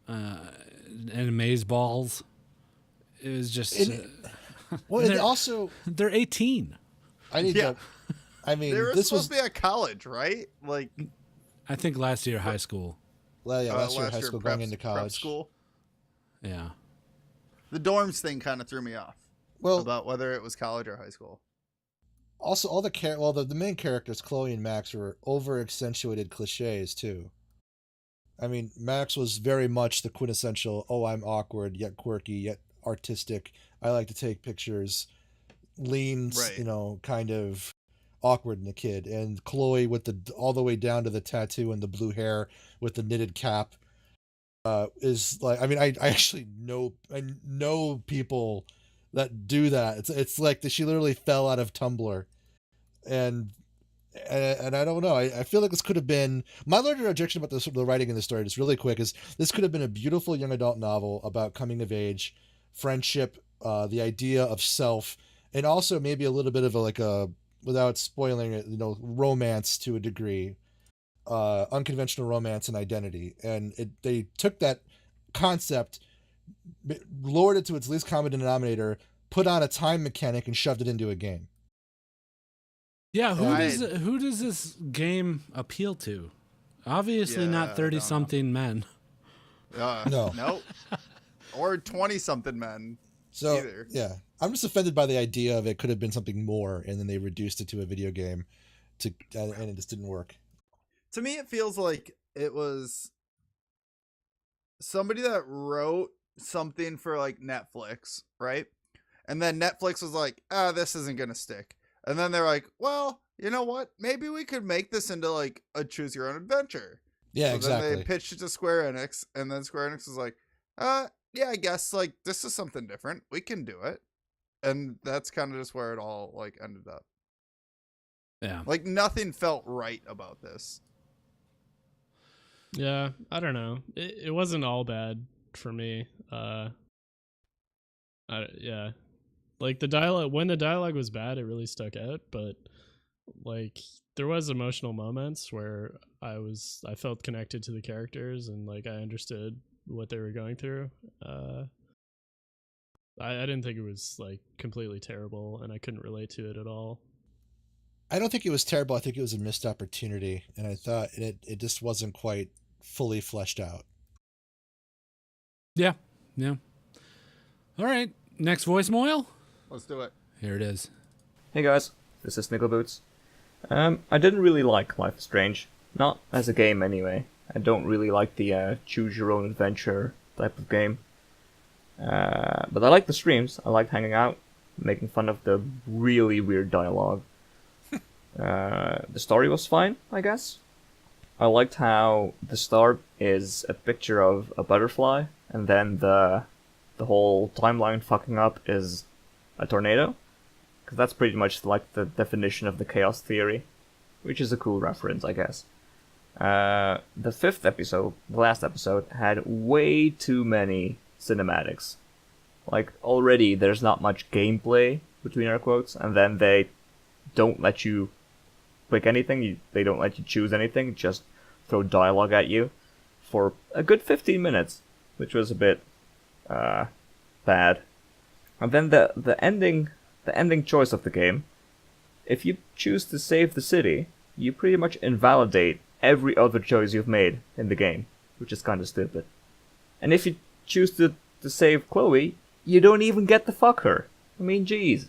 [SPEAKER 1] and "amazeballs." It was just.
[SPEAKER 4] Well, and
[SPEAKER 1] they're-
[SPEAKER 4] also
[SPEAKER 1] they're 18.
[SPEAKER 4] I need
[SPEAKER 3] Yeah.
[SPEAKER 4] to. I mean,
[SPEAKER 3] They were
[SPEAKER 4] this
[SPEAKER 3] supposed
[SPEAKER 4] was
[SPEAKER 3] to be at college, right? Like
[SPEAKER 1] I think last year high school.
[SPEAKER 4] well, yeah, last year high school
[SPEAKER 3] prep,
[SPEAKER 4] going into
[SPEAKER 3] prep
[SPEAKER 4] college.
[SPEAKER 3] school.
[SPEAKER 1] Yeah.
[SPEAKER 3] The dorms thing kind of threw me off
[SPEAKER 4] Well,
[SPEAKER 3] about whether it was college or high school.
[SPEAKER 4] also all the main characters, Chloe and Max, were over accentuated cliches too. I mean, Max was very much the quintessential, oh, I'm awkward, yet quirky, yet artistic. I like to take pictures, leans,
[SPEAKER 3] Right.
[SPEAKER 4] kind of awkward in the kid. And Chloe with the all the way down to the tattoo and the blue hair with the knitted cap is like, I mean, I actually know people that do that. It's like she literally fell out of Tumblr. And I don't know. I feel like this could have been my larger objection about the writing in the story. Just really quick, is this could have been a beautiful young adult novel about coming of age, friendship, the idea of self, and also maybe a little bit of a without spoiling it, romance to a degree, unconventional romance and identity. And they took that concept, lowered it to its least common denominator, put on a time mechanic, and shoved it into a game.
[SPEAKER 1] Yeah,
[SPEAKER 3] I-
[SPEAKER 1] who does this game appeal to? Obviously
[SPEAKER 3] Yeah, I
[SPEAKER 1] not
[SPEAKER 3] don't
[SPEAKER 1] 30-something men.
[SPEAKER 4] No.
[SPEAKER 3] Nope. Or 20-something men.
[SPEAKER 4] So
[SPEAKER 3] Either.
[SPEAKER 4] yeah, I'm just offended by the idea of it could have been something more, and then they reduced it to a video game, and it just didn't work.
[SPEAKER 3] To me, it feels like it was somebody that wrote something for like Netflix, right? And then Netflix was like, this isn't going to stick. And then they're like, well, you know what? Maybe we could make this into like a choose your own adventure.
[SPEAKER 4] Yeah,
[SPEAKER 3] So
[SPEAKER 4] exactly.
[SPEAKER 3] then they pitched it to Square Enix, and then Square Enix was like, yeah, I guess like this is something different. We can do it. And that's kind of just where it all like ended up.
[SPEAKER 1] Yeah.
[SPEAKER 3] Like nothing felt right about this.
[SPEAKER 2] Yeah, I don't know. It wasn't all bad for me. Yeah. Like the dialogue, when the dialogue was bad, it really stuck out, but like there was emotional moments where I felt connected to the characters and like I understood what they were going through. I didn't think it was like completely terrible, and I couldn't relate to it at all.
[SPEAKER 4] I don't think it was terrible. I think it was a missed opportunity, and I thought it just wasn't quite fully fleshed out.
[SPEAKER 1] Yeah. Yeah. All right. Next voicemail.
[SPEAKER 3] Let's do it.
[SPEAKER 1] Here it is.
[SPEAKER 12] Hey guys, this is Nickel Boots. I didn't really like Life is Strange. Not as a game anyway. I don't really like the choose your own adventure type of game. But I like the streams. I like hanging out, making fun of the really weird dialogue. The story was fine, I guess. I liked how the start is a picture of a butterfly, and then the whole timeline fucking up is a tornado. Because that's pretty much like the definition of the chaos theory, which is a cool reference, I guess. The fifth episode, the last episode, had way too many cinematics. Like, already there's not much gameplay, between air quotes, and then they don't let you click anything, they don't let you choose anything, just throw dialogue at you for a good 15 minutes, which was a bit bad. And then the ending choice of the game, if you choose to save the city, you pretty much invalidate every other choice you've made in the game, which is kind of stupid. And if you choose to save Chloe, you don't even get to fuck her. I mean, jeez.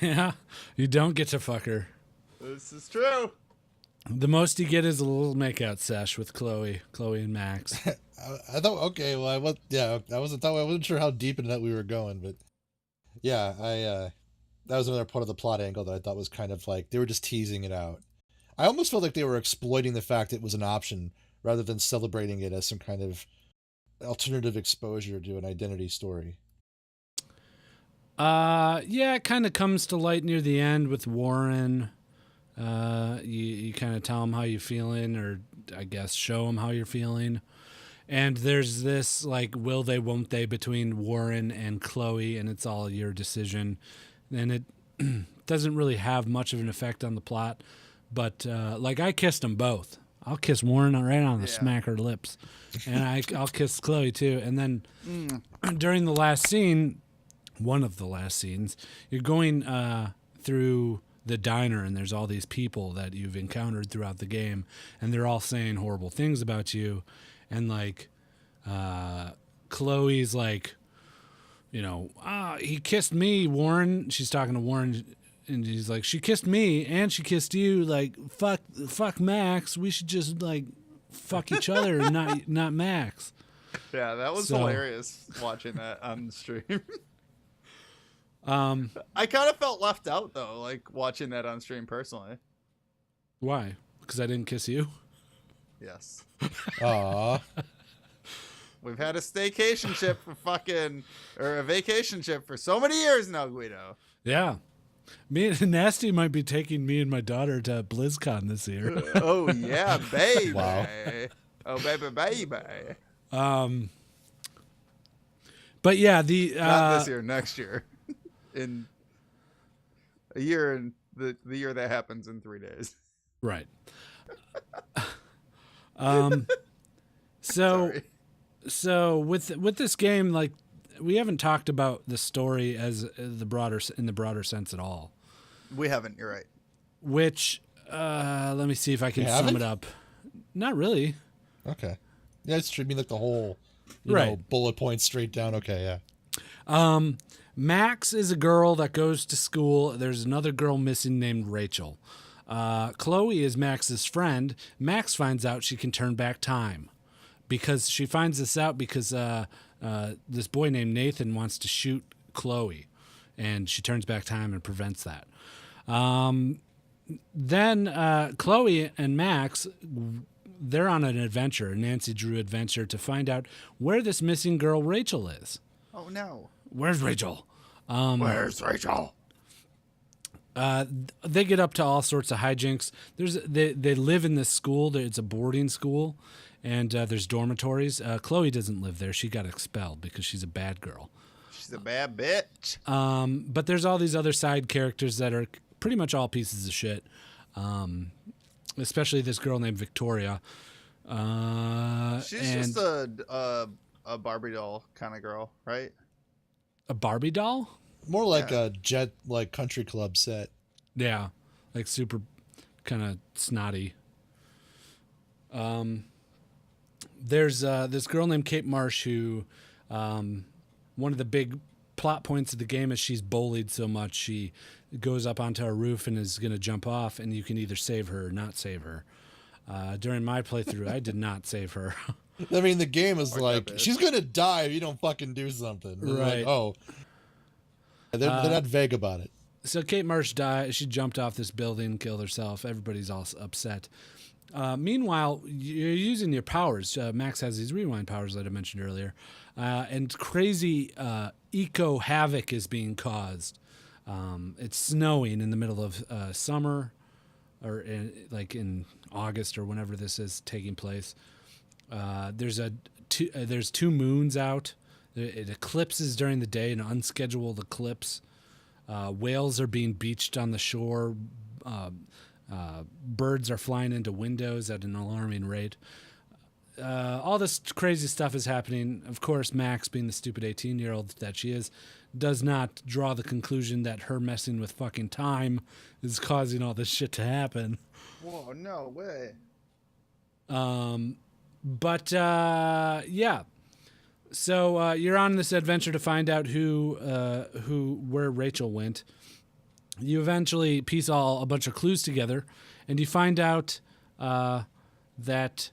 [SPEAKER 1] Yeah. You don't get to fuck her.
[SPEAKER 3] This is true.
[SPEAKER 1] The most you get is a little makeout sesh with Chloe and Max.
[SPEAKER 4] I thought, okay, well, I wasn't sure how deep into that we were going, but yeah, that was another part of the plot angle that I thought was kind of like they were just teasing it out. I almost felt like they were exploiting the fact it was an option rather than celebrating it as some kind of alternative exposure to an identity story.
[SPEAKER 1] Yeah, it kind of comes to light near the end with Warren. You kind of tell him how you feeling, or I guess, show them how you're feeling. And there's this, like, will they, won't they between Warren and Chloe, and it's all your decision. And it doesn't really have much of an effect on the plot. But, like, I kissed them both. I'll kiss Warren right on the smack her lips. And I'll kiss Chloe, too. And then during the last scene, one of the last scenes, you're going through the diner, and there's all these people that you've encountered throughout the game, and they're all saying horrible things about you. And, like, Chloe's like, you know, he kissed me, Warren. She's talking to Warren, and he's like, she kissed me, and she kissed you. Like, fuck Max. We should just, like, fuck each other and not Max.
[SPEAKER 3] Yeah, that was hilarious watching that on the stream. I kind of felt left out, though, like, watching that on stream personally.
[SPEAKER 1] Why? Because I didn't kiss you?
[SPEAKER 3] Yes.
[SPEAKER 4] Aw.
[SPEAKER 3] We've had a staycation ship or a vacation ship for so many years now, Guido.
[SPEAKER 1] Yeah. Me and Nasty might be taking me and my daughter to BlizzCon this year.
[SPEAKER 3] Oh, yeah, baby.
[SPEAKER 4] Wow.
[SPEAKER 3] Oh, baby.
[SPEAKER 1] But yeah,
[SPEAKER 3] not this year, next year. In a year, and the year that happens in 3 days.
[SPEAKER 1] Right. So with this game, like, we haven't talked about the story as in the broader sense at all.
[SPEAKER 3] We haven't. You're right.
[SPEAKER 1] Which let me see if I can sum it up. Not really.
[SPEAKER 4] Okay. Yeah, it should be like the whole bullet points straight down. Okay,
[SPEAKER 1] yeah. Max is a girl that goes to school. There's another girl missing named Rachel. Chloe is Max's friend. Max finds out she can turn back time because she finds this out because this boy named Nathan wants to shoot Chloe, and she turns back time and prevents that. Then Chloe and Max, they're on an adventure, a Nancy Drew adventure, to find out where this missing girl Rachel is.
[SPEAKER 3] Oh, no.
[SPEAKER 1] Where's Rachel?
[SPEAKER 3] Where's Rachel?
[SPEAKER 1] They get up to all sorts of hijinks. They live in this school. It's a boarding school, and there's dormitories. Chloe doesn't live there. She got expelled because she's a bad girl.
[SPEAKER 3] She's a bad bitch.
[SPEAKER 1] But there's all these other side characters that are pretty much all pieces of shit. Especially this girl named Victoria.
[SPEAKER 3] She's just a Barbie doll kind of girl, right?
[SPEAKER 1] A Barbie doll?
[SPEAKER 4] More like a jet, like country club set.
[SPEAKER 1] Yeah, like super kind of snotty. There's this girl named Kate Marsh who, one of the big plot points of the game is she's bullied so much she goes up onto a roof and is going to jump off, and you can either save her or not save her. During my playthrough, I did not save her.
[SPEAKER 4] I mean, the game is like, she's going to die if you don't fucking do something.
[SPEAKER 1] Right.
[SPEAKER 4] Like, oh. They're not vague about it.
[SPEAKER 1] So Kate Marsh died. She jumped off this building, killed herself. Everybody's all upset. Meanwhile, you're using your powers. Max has these rewind powers that I mentioned earlier. And crazy eco havoc is being caused. It's snowing in the middle of summer, or in August or whenever this is taking place. There's two moons out. It eclipses during the day, an unscheduled eclipse. Whales are being beached on the shore. Birds are flying into windows at an alarming rate. All this crazy stuff is happening. Of course, Max, being the stupid 18-year-old that she is, does not draw the conclusion that her messing with fucking time is causing all this shit to happen.
[SPEAKER 3] Whoa, no way.
[SPEAKER 1] Yeah. So you're on this adventure to find out where Rachel went. You eventually piece a bunch of clues together, and you find out that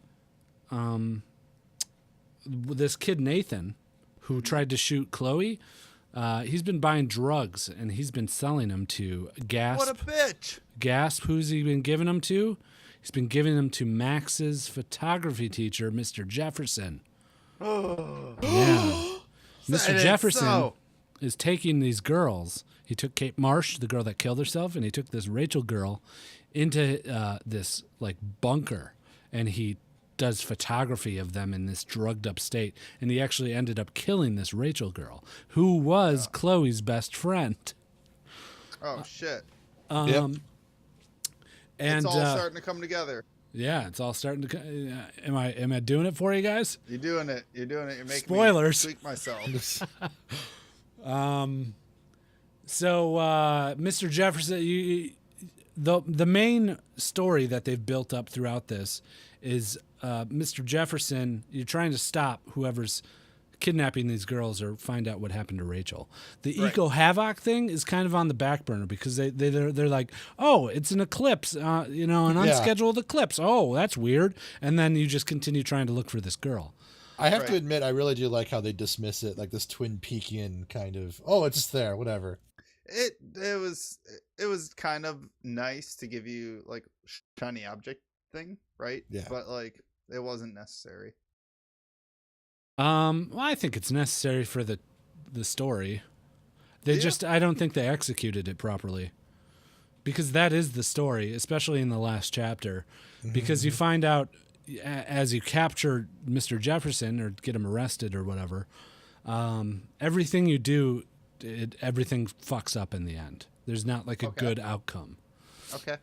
[SPEAKER 1] this kid Nathan, who tried to shoot Chloe, he's been buying drugs, and he's been selling them to Gasp.
[SPEAKER 3] What a bitch!
[SPEAKER 1] Gasp, who's he been giving them to? He's been giving them to Max's photography teacher, Mr. Jefferson. Yeah. Mr. Jefferson is taking these girls. He took Kate Marsh, the girl that killed herself, and he took this Rachel girl into this like bunker, and he does photography of them in this drugged up state, and he actually ended up killing this Rachel girl, who was Chloe's best friend.
[SPEAKER 3] Oh shit!
[SPEAKER 1] And
[SPEAKER 3] It's all starting to come together.
[SPEAKER 1] Yeah, it's all starting to. Am I doing it for you guys?
[SPEAKER 3] You're doing it. You're making
[SPEAKER 1] Spoilers.
[SPEAKER 3] me tweak myself.
[SPEAKER 1] So, Mr. Jefferson, the main story that they've built up throughout this is Mr. Jefferson. You're trying to stop whoever's kidnapping these girls or find out what happened to Rachel. The Eco Havoc thing is kind of on the back burner because they're like, oh, it's an eclipse, an unscheduled eclipse. Oh, that's weird. And then you just continue trying to look for this girl.
[SPEAKER 4] I have to admit, I really do like how they dismiss it, like this Twin Peakian kind of, oh, it's just there, whatever.
[SPEAKER 3] It was kind of nice to give you like shiny object thing, right?
[SPEAKER 4] Yeah.
[SPEAKER 3] But like it wasn't necessary.
[SPEAKER 1] Well, I think it's necessary for the story. I don't think they executed it properly. Because that is the story, especially in the last chapter. Because you find out as you capture Mr. Jefferson or get him arrested or whatever, everything you do, everything fucks up in the end. There's not like a good outcome.
[SPEAKER 3] Okay.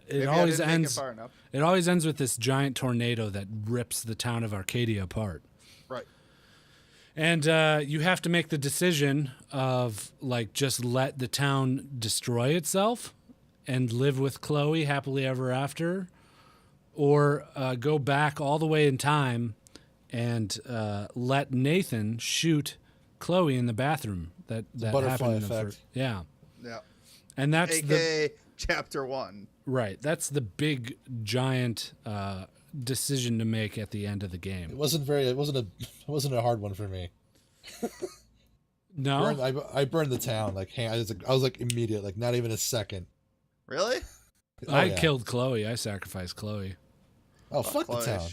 [SPEAKER 1] It always ends with this giant tornado that rips the town of Arcadia apart.
[SPEAKER 3] Right.
[SPEAKER 1] And you have to make the decision of like just let the town destroy itself and live with Chloe happily ever after, or go back all the way in time and let Nathan shoot Chloe in the bathroom. That
[SPEAKER 4] butterfly
[SPEAKER 1] happened.
[SPEAKER 4] effect.
[SPEAKER 3] Yeah.
[SPEAKER 1] And that's
[SPEAKER 3] AKA chapter 1.
[SPEAKER 1] Right. That's the big giant decision to make at the end of the game.
[SPEAKER 4] It wasn't a hard one for me.
[SPEAKER 1] No,
[SPEAKER 4] I burned the town like I was like immediate, like not even a second.
[SPEAKER 3] Really?
[SPEAKER 1] I killed Chloe. I sacrificed Chloe.
[SPEAKER 4] Oh, fuck
[SPEAKER 3] Chloe,
[SPEAKER 4] the town.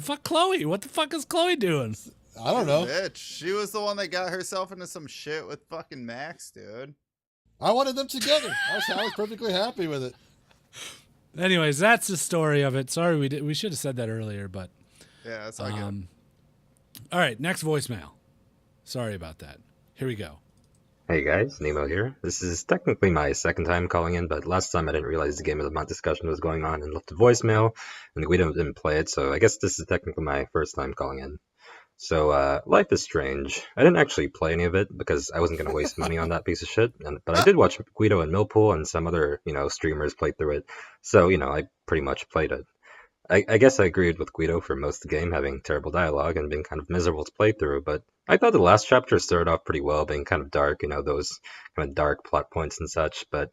[SPEAKER 1] Fuck Chloe. What the fuck is Chloe doing?
[SPEAKER 4] I don't know.
[SPEAKER 3] Bitch. She was the one that got herself into some shit with fucking Max, dude.
[SPEAKER 4] I wanted them together. I was perfectly happy with it.
[SPEAKER 1] Anyways, that's the story of it. Sorry, we should have said that earlier, but
[SPEAKER 3] yeah, that's all good.
[SPEAKER 1] All right, next voicemail. Sorry about that. Here we go.
[SPEAKER 13] Hey guys, Nemo here. This is technically my second time calling in, but last time I didn't realize the Game of the Month discussion was going on and left a voicemail, and Guido didn't play it, so I guess this is technically my first time calling in. So, Life is Strange. I didn't actually play any of it because I wasn't going to waste money on that piece of shit, but I did watch Guido and Millpool and some other, streamers play through it, so, I pretty much played it. I guess I agreed with Guido for most of the game, having terrible dialogue and being kind of miserable to play through, but I thought the last chapter started off pretty well, being kind of dark, those kind of dark plot points and such, but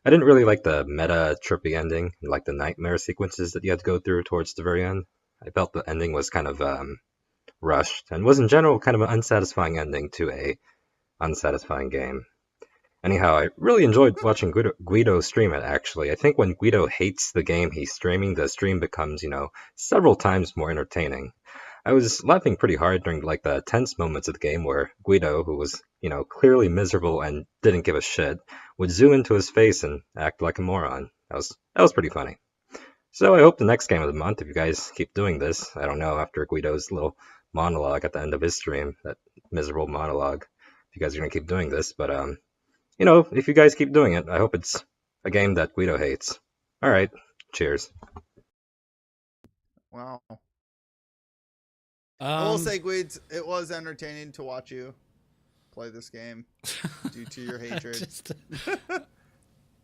[SPEAKER 13] I didn't really like the meta trippy ending, and like the nightmare sequences that you had to go through towards the very end. I felt the ending was kind of rushed, and was in general kind of an unsatisfying ending to a unsatisfying game. Anyhow, I really enjoyed watching Guido stream it, actually. I think when Guido hates the game he's streaming, the stream becomes, several times more entertaining. I was laughing pretty hard during, like, the tense moments of the game where Guido, who was, clearly miserable and didn't give a shit, would zoom into his face and act like a moron. That was pretty funny. So I hope the next Game of the Month, if you guys keep doing this, I don't know, after Guido's little monologue at the end of his stream, that miserable monologue, if you guys are going to keep doing this, but, if you guys keep doing it, I hope it's a game that Guido hates. Alright, cheers.
[SPEAKER 3] Wow. I will say, Guids, it was entertaining to watch you play this game due to your hatred.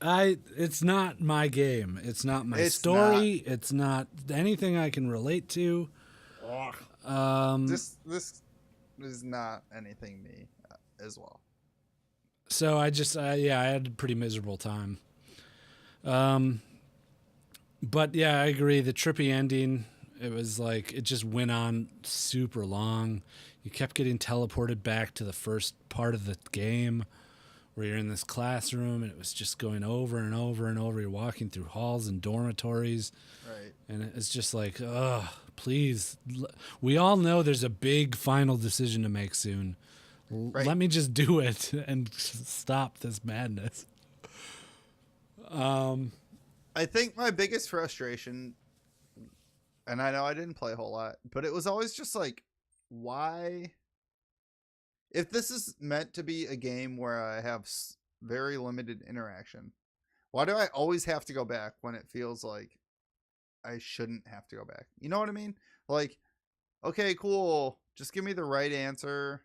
[SPEAKER 1] It's not my game. It's not my story. It's not anything I can relate to.
[SPEAKER 3] This is not anything me as well.
[SPEAKER 1] So I had a pretty miserable time. But yeah, I agree. The trippy ending, it was like, it just went on super long. You kept getting teleported back to the first part of the game where you're in this classroom and it was just going over and over and over. You're walking through halls and dormitories.
[SPEAKER 3] Right.
[SPEAKER 1] And it's just like, ugh, please. We all know there's a big final decision to make soon. Right. Let me just do it and stop this madness.
[SPEAKER 3] I think my biggest frustration, and I know I didn't play a whole lot, but it was always just like, why? If this is meant to be a game where I have very limited interaction, why do I always have to go back when it feels like I shouldn't have to go back? You know what I mean? Like, okay, cool. Just give me the right answer.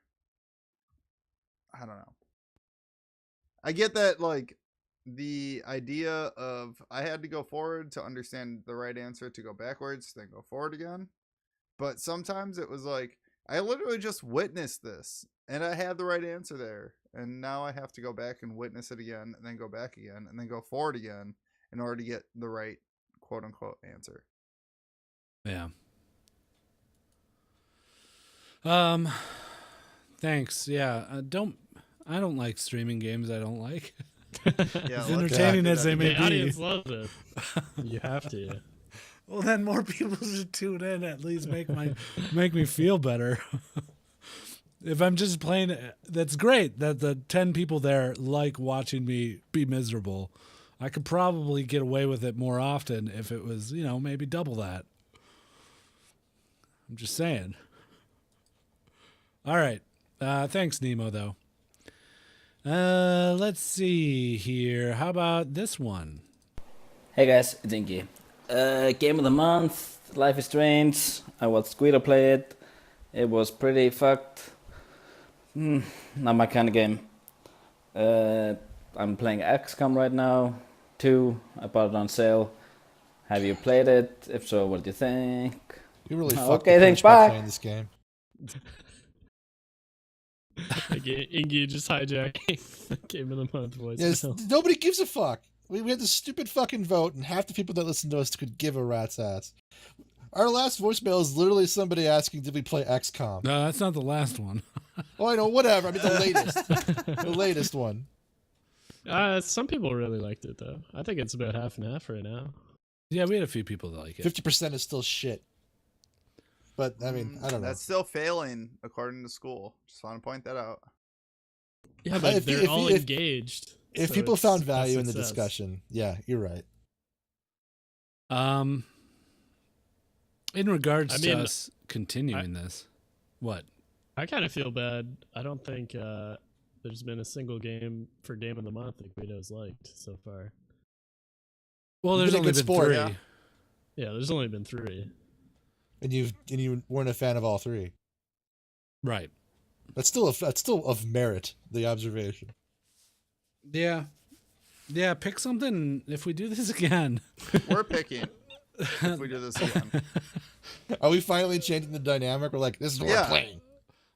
[SPEAKER 3] I don't know. I get that, like, the idea of I had to go forward to understand the right answer to go backwards, then go forward again. But sometimes it was like, I literally just witnessed this and I had the right answer there. And now I have to go back and witness it again and then go back again and then go forward again in order to get the right quote unquote answer.
[SPEAKER 1] Yeah. Thanks. Yeah. I don't like streaming games I don't like.
[SPEAKER 3] Yeah,
[SPEAKER 1] as entertaining as they may
[SPEAKER 2] The
[SPEAKER 1] be.
[SPEAKER 2] audience loves it. You have to.
[SPEAKER 1] Well, then more people should tune in. At least make me feel better. If I'm just playing, that's great that the 10 people there like watching me be miserable. I could probably get away with it more often if it was, maybe double that. I'm just saying. All right. Thanks, Nemo, though. Let's see here. How about this one?
[SPEAKER 14] Hey guys, it's Inky. Game of the month, Life is Strange. I watched Guido play it. It was pretty fucked. Not my kind of game. I'm playing XCOM right now. 2. I bought it on sale. Have you played it? If so, what do you think?
[SPEAKER 4] You really
[SPEAKER 14] okay, thanks, bye.
[SPEAKER 4] Playing this game.
[SPEAKER 2] Ingy just hijacking the Game of the Month voice.
[SPEAKER 4] Yes, nobody gives a fuck. We had this stupid fucking vote, and half the people that listen to us could give a rat's ass. Our last voicemail is literally somebody asking, did we play XCOM?
[SPEAKER 1] No, that's not the last one.
[SPEAKER 4] Oh, I know, whatever. I mean, the latest. The latest one.
[SPEAKER 2] Some people really liked it, though. I think it's about half and half right now.
[SPEAKER 1] Yeah, we had a few people that like it.
[SPEAKER 4] 50% is still shit. But, I mean, I don't know.
[SPEAKER 3] That's still failing according to school. Just want to point that out.
[SPEAKER 2] Yeah, but they're all engaged.
[SPEAKER 4] If
[SPEAKER 2] so
[SPEAKER 4] people
[SPEAKER 2] it's
[SPEAKER 4] found
[SPEAKER 2] a
[SPEAKER 4] value in the
[SPEAKER 2] success.
[SPEAKER 4] discussion, yeah, you're right.
[SPEAKER 1] In regards to us continuing this, what?
[SPEAKER 2] I kind of feel bad. I don't think there's been a single game for Game of the Month that Guido's liked so far.
[SPEAKER 1] Well, there's only been 3.
[SPEAKER 2] Yeah, there's only been 3.
[SPEAKER 4] And you weren't a fan of all 3.
[SPEAKER 1] Right.
[SPEAKER 4] That's still of merit, the observation.
[SPEAKER 1] Yeah. Yeah, pick something if we do this again.
[SPEAKER 3] We're picking if we do this again.
[SPEAKER 4] Are we finally changing the dynamic? We're like, this is what we're playing.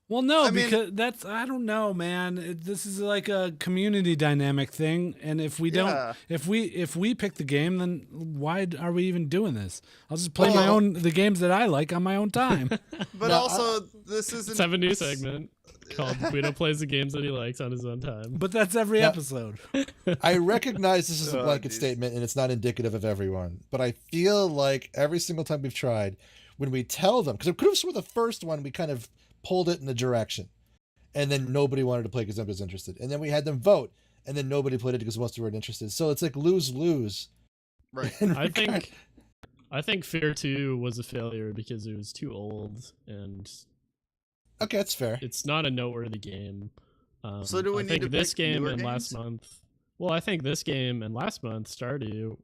[SPEAKER 1] Well, no, because that's, I don't know, man. This is like a community dynamic thing. And if we don't, if we pick the game, then why are we even doing this? I'll just play the games that I like on my own time.
[SPEAKER 3] But also, this isn't.
[SPEAKER 2] Let's have a new segment called Guido plays the games that he likes on his own time.
[SPEAKER 1] But that's every episode.
[SPEAKER 4] I recognize this is a blanket statement and it's not indicative of everyone. But I feel like every single time we've tried, when we tell them, because it could have sworn the first one, we kind of pulled it in a direction. And then nobody wanted to play because nobody was interested. And then we had them vote. And then nobody played it because most of them weren't interested. So it's like lose-lose.
[SPEAKER 3] Right.
[SPEAKER 2] I think Fear 2 was a failure because it was too old and
[SPEAKER 4] okay, that's fair.
[SPEAKER 2] It's not a noteworthy game.
[SPEAKER 3] So do we need to
[SPEAKER 2] this
[SPEAKER 3] pick
[SPEAKER 2] game
[SPEAKER 3] newer
[SPEAKER 2] and last
[SPEAKER 3] games?
[SPEAKER 2] month? Well, I think this game and last month, Stardew,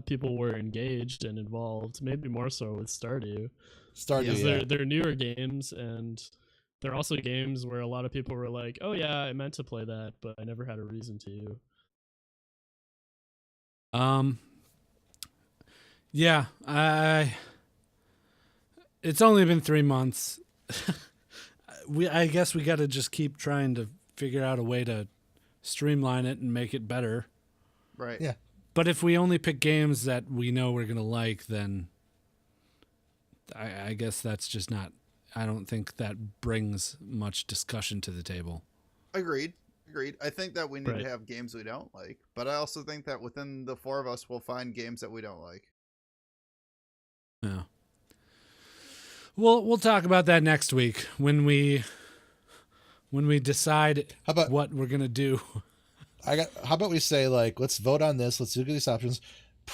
[SPEAKER 2] people were engaged and involved. Maybe more so with Stardew.
[SPEAKER 4] Stardew,
[SPEAKER 2] they're newer games, and they're also games where a lot of people were like, "Oh yeah, I meant to play that, but I never had a reason to."
[SPEAKER 1] Yeah, it's only been 3 months. I guess we got to just keep trying to figure out a way to streamline it and make it better.
[SPEAKER 3] Right.
[SPEAKER 4] Yeah.
[SPEAKER 1] But if we only pick games that we know we're going to like, then I guess that's just not, I don't think that brings much discussion to the table.
[SPEAKER 3] Agreed. I think that we need to have games we don't like, but I also think that within the 4 of us, we'll find games that we don't like.
[SPEAKER 1] Yeah. We'll talk about that next week when we decide what we're gonna do.
[SPEAKER 4] How about we say, like, let's vote on this. Let's look at these options.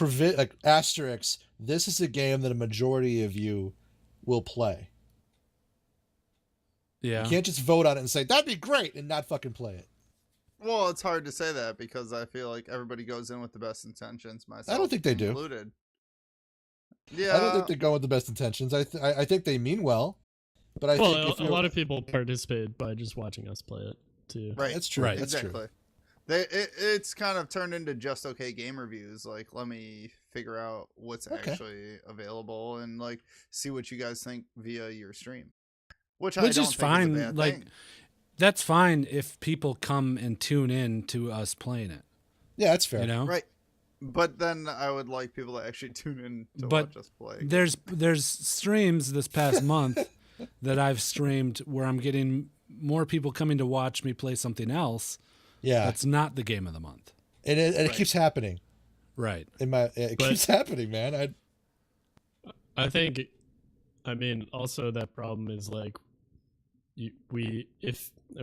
[SPEAKER 4] Like asterisks. this is a game that a majority of you will play.
[SPEAKER 1] Yeah.
[SPEAKER 4] You can't just vote on it and say, that'd be great, and not fucking play it.
[SPEAKER 3] Well, it's hard to say that because I feel like everybody goes in with the best intentions, myself
[SPEAKER 4] I don't think they do.
[SPEAKER 3] included. Yeah.
[SPEAKER 4] I don't think they go with the best intentions. I think they mean well, but I think
[SPEAKER 2] a lot of people participate by just watching us play it too.
[SPEAKER 3] Right.
[SPEAKER 4] That's true.
[SPEAKER 1] Right.
[SPEAKER 4] That's
[SPEAKER 3] Exactly.
[SPEAKER 4] true.
[SPEAKER 3] It's kind of turned into just okay game reviews. Like, let me figure out what's actually available and like see what you guys think via your stream. Which I don't
[SPEAKER 1] is
[SPEAKER 3] think
[SPEAKER 1] fine.
[SPEAKER 3] is a bad
[SPEAKER 1] Like,
[SPEAKER 3] thing.
[SPEAKER 1] that's fine if people come and tune in to us playing it.
[SPEAKER 4] Yeah, that's fair.
[SPEAKER 1] You know,
[SPEAKER 3] Right. But then I would like people to actually tune in to
[SPEAKER 1] but
[SPEAKER 3] watch us play.
[SPEAKER 1] there's streams this past month that I've streamed where I'm getting more people coming to watch me play something else.
[SPEAKER 4] Yeah,
[SPEAKER 1] that's not the game of the month,
[SPEAKER 4] and it keeps happening.
[SPEAKER 1] Right.
[SPEAKER 4] It keeps happening, man.
[SPEAKER 2] I think, I mean, also that problem is like,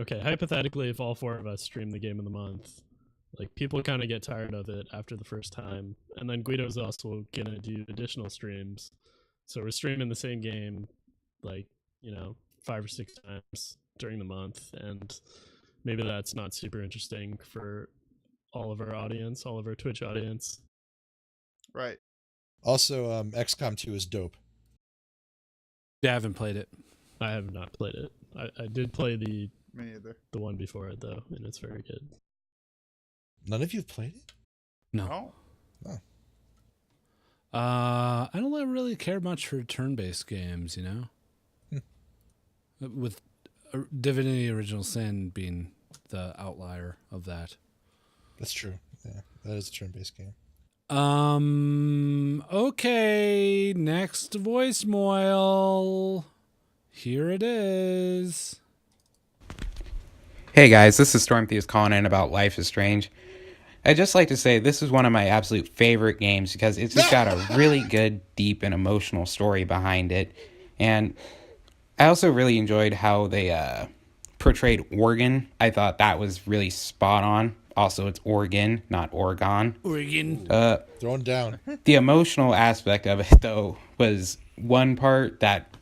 [SPEAKER 2] hypothetically, if all four of us stream the game of the month, like people kind of get tired of it after the first time, and then Guido's also gonna do additional streams, so we're streaming the same game, like 5 or 6 times during the month, and maybe that's not super interesting for all of our audience, all of our Twitch audience.
[SPEAKER 3] Right.
[SPEAKER 4] Also, XCOM 2 is dope.
[SPEAKER 1] Yeah, I haven't played it.
[SPEAKER 2] I have not played it. I did play
[SPEAKER 3] Me either.
[SPEAKER 2] the one before it though, and it's very good.
[SPEAKER 4] None of you have played it?
[SPEAKER 1] No.
[SPEAKER 3] Oh.
[SPEAKER 1] I don't really care much for turn-based games, you know? With Divinity Original Sin being the outlier of that.
[SPEAKER 4] That's true. Yeah, that is a turn-based game.
[SPEAKER 1] Okay, next voicemail. Here it is.
[SPEAKER 15] Hey guys, this is Stormtheus calling in about Life is Strange. I'd just like to say this is one of my absolute favorite games because it's just got a really good, deep, and emotional story behind it. And I also really enjoyed how they portrayed Oregon. I thought that was really spot on. Also, it's Oregon, not Oregon.
[SPEAKER 1] Oregon.
[SPEAKER 4] Thrown down.
[SPEAKER 15] The emotional aspect of it, though, was one part that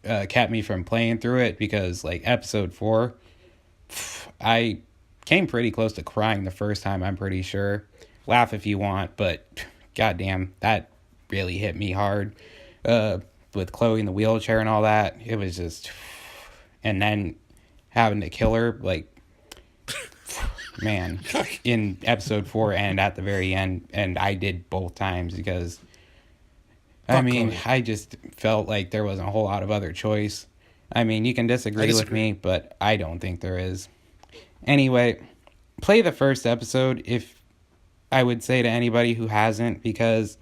[SPEAKER 15] kept me from playing through it because, like, episode 4, I came pretty close to crying the first time, I'm pretty sure. Laugh if you want, but goddamn, that really hit me hard. With Chloe in the wheelchair and all that, it was just... And then having to kill her, like... Man, in episode 4 and at the very end, and I did both times because... I mean, Chloe. I just felt like there wasn't a whole lot of other choice. I mean, you can disagree with me, but I don't think there is. Anyway, play the first episode if I would say to anybody who hasn't, because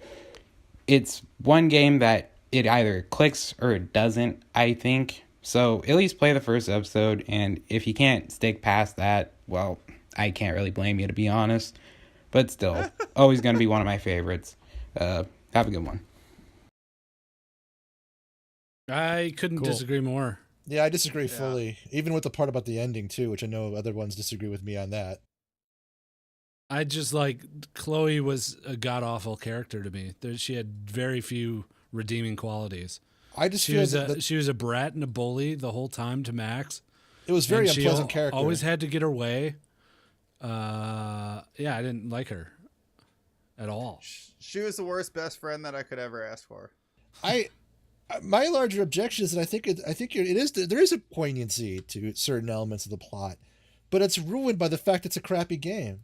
[SPEAKER 15] it's one game that it either clicks or it doesn't, I think. So at least play the first episode, and if you can't stick past that, well, I can't really blame you, to be honest. But still, always going to be one of my favorites. Have a good one.
[SPEAKER 1] I couldn't disagree more.
[SPEAKER 4] Yeah, I disagree fully. Even with the part about the ending, too, which I know other ones disagree with me on that.
[SPEAKER 1] I just Chloe was a god-awful character to me. She had very few redeeming qualities.
[SPEAKER 4] I just feel
[SPEAKER 1] she was a brat and a bully the whole time to Max.
[SPEAKER 4] It was very unpleasant character.
[SPEAKER 1] Always had to get her way. I didn't like her at all.
[SPEAKER 3] She was the worst best friend that I could ever ask for.
[SPEAKER 4] My larger objection is that I think there is a poignancy to certain elements of the plot, but it's ruined by the fact it's a crappy game.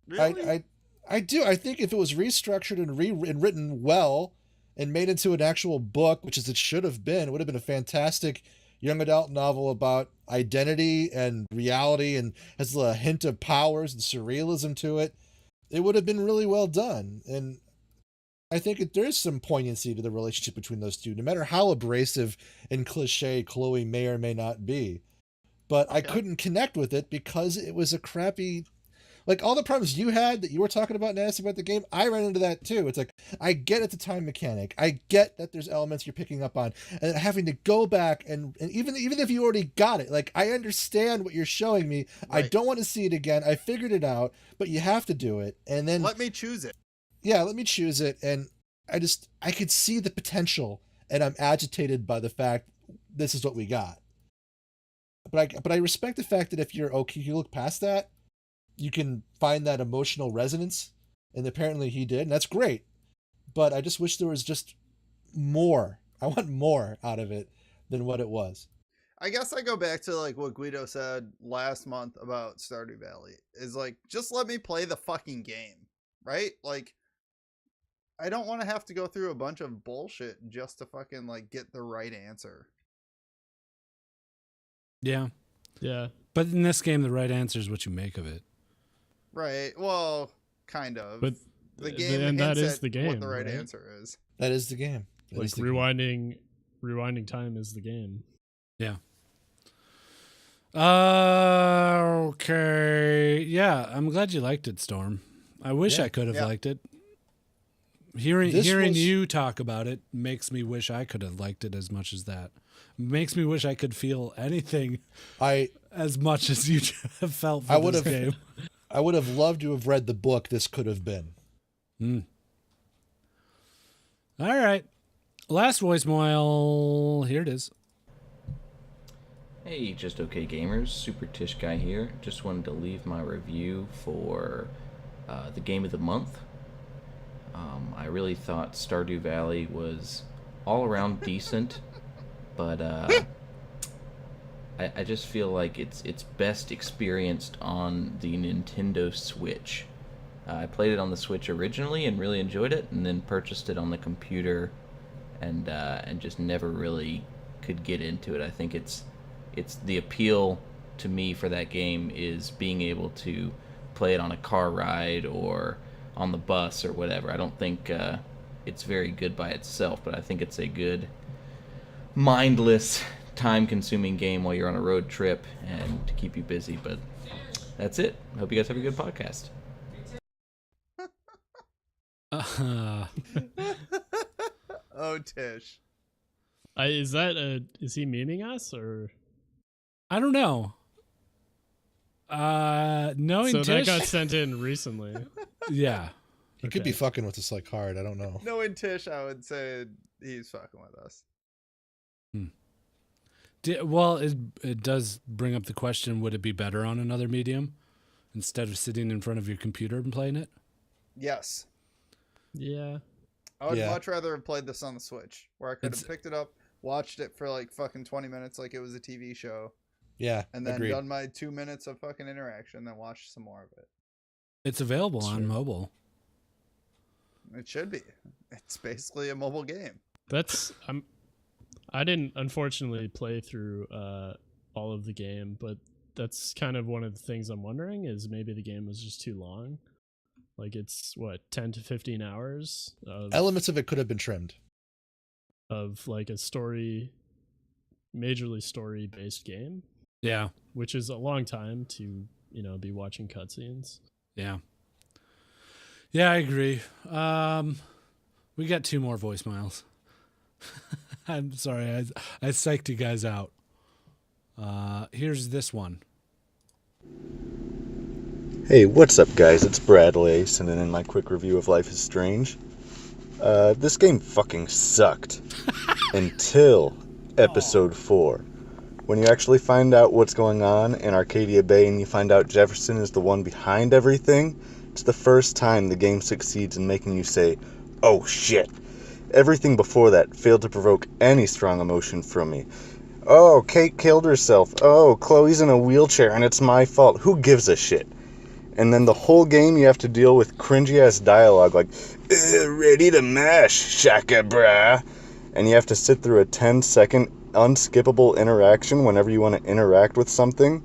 [SPEAKER 3] Really?
[SPEAKER 4] I do. I think if it was restructured and written well and made into an actual book, which is it should have been, it would have been a fantastic young adult novel about identity and reality and has a hint of powers and surrealism to it. It would have been really well done. And I think there is some poignancy to the relationship between those two, no matter how abrasive and cliche Chloe may or may not be. But I couldn't connect with it because it was a crappy... Like, all the problems you had that you were talking about, Nancy, about the game, I ran into that too. It's like, I get it's a time mechanic. I get that there's elements you're picking up on. And having to go back, and even if you already got it, like, I understand what you're showing me. Right. I don't want to see it again. I figured it out, but you have to do it. And then...
[SPEAKER 3] Let me choose it.
[SPEAKER 4] Yeah, let me choose it. And I could see the potential, and I'm agitated by the fact this is what we got. But I respect the fact that if you're okay, you look past that, you can find that emotional resonance, and apparently he did, and that's great. But I just wish there was just more. I want more out of it than what it was.
[SPEAKER 3] I guess I go back to like what Guido said last month about Stardew Valley is like, just let me play the fucking game, right? Like, I don't want to have to go through a bunch of bullshit just to fucking like get the right answer.
[SPEAKER 1] Yeah.
[SPEAKER 2] Yeah.
[SPEAKER 1] But in this game, the right answer is what you make of it.
[SPEAKER 3] Right. Well, kind of.
[SPEAKER 2] But
[SPEAKER 3] the game
[SPEAKER 2] and that
[SPEAKER 3] hints
[SPEAKER 2] is
[SPEAKER 3] at
[SPEAKER 2] the game.
[SPEAKER 3] what the right
[SPEAKER 2] right?
[SPEAKER 3] answer is.
[SPEAKER 4] That is the game. That
[SPEAKER 2] Like
[SPEAKER 4] is the game.
[SPEAKER 2] rewinding time is the game.
[SPEAKER 1] Yeah. Okay. Yeah, I'm glad you liked it, Storm. I wish
[SPEAKER 4] Yeah.
[SPEAKER 1] I could have
[SPEAKER 3] Yeah.
[SPEAKER 1] liked it. Hearing
[SPEAKER 4] This was-
[SPEAKER 1] you talk about it makes me wish I could have liked it as much as that. Makes me wish I could feel anything as much as you have felt for
[SPEAKER 4] I would
[SPEAKER 1] this
[SPEAKER 4] have
[SPEAKER 1] game.
[SPEAKER 4] I would have loved to have read the book this could have been.
[SPEAKER 1] All right. Last voicemail. Here it is.
[SPEAKER 16] Hey, Just Okay Gamers, Super Tish Guy here. Just wanted to leave my review for the game of the month. I really thought Stardew Valley was all around decent, but I just feel like it's best experienced on the Nintendo Switch. I played it on the Switch originally and really enjoyed it, and then purchased it on the computer, and just never really could get into it. I think it's the appeal to me for that game is being able to play it on a car ride or on the bus or whatever. I don't think it's very good by itself, but I think it's a good, mindless, time-consuming game while you're on a road trip and to keep you busy. But that's it. Hope you guys have a good podcast.
[SPEAKER 3] Oh, Tish.
[SPEAKER 2] Is he memeing us or?
[SPEAKER 1] I don't know. Knowing
[SPEAKER 2] So
[SPEAKER 1] Tish,
[SPEAKER 2] that got sent in recently.
[SPEAKER 1] Yeah.
[SPEAKER 4] He could be fucking with us like hard. I don't know.
[SPEAKER 3] Knowing Tish, I would say he's fucking with us.
[SPEAKER 1] Well, it does bring up the question, would it be better on another medium instead of sitting in front of your computer and playing it?
[SPEAKER 3] Yes.
[SPEAKER 2] Yeah.
[SPEAKER 3] I would much rather have played this on the Switch, where I could have picked it up, watched it for like fucking 20 minutes like it was a TV show.
[SPEAKER 4] Yeah,
[SPEAKER 3] and then
[SPEAKER 4] agreed.
[SPEAKER 3] done my 2 minutes of fucking interaction, then watched some more of it.
[SPEAKER 1] It's available on mobile.
[SPEAKER 3] It should be. It's basically a mobile game.
[SPEAKER 2] I didn't unfortunately play through all of the game, but that's kind of one of the things I'm wondering is maybe the game was just too long. Like it's 10 to 15 hours of
[SPEAKER 4] Elements of it could have been trimmed.
[SPEAKER 2] Of like a majorly story based game.
[SPEAKER 1] Yeah.
[SPEAKER 2] Which is a long time to, be watching cutscenes.
[SPEAKER 1] Yeah. Yeah, I agree. We got 2 more voicemails. I'm sorry, I psyched you guys out. Here's this one.
[SPEAKER 17] Hey, what's up guys? It's Bradley, sending in my quick review of Life is Strange. This game fucking sucked. Until episode 4. When you actually find out what's going on in Arcadia Bay and you find out Jefferson is the one behind everything, it's the first time the game succeeds in making you say, oh shit. Everything before that failed to provoke any strong emotion from me. Oh, Kate killed herself. Oh, Chloe's in a wheelchair and it's my fault. Who gives a shit? And then the whole game you have to deal with cringy-ass dialogue like, ready to mash, shaka brah. And you have to sit through a 10-second unskippable interaction whenever you want to interact with something.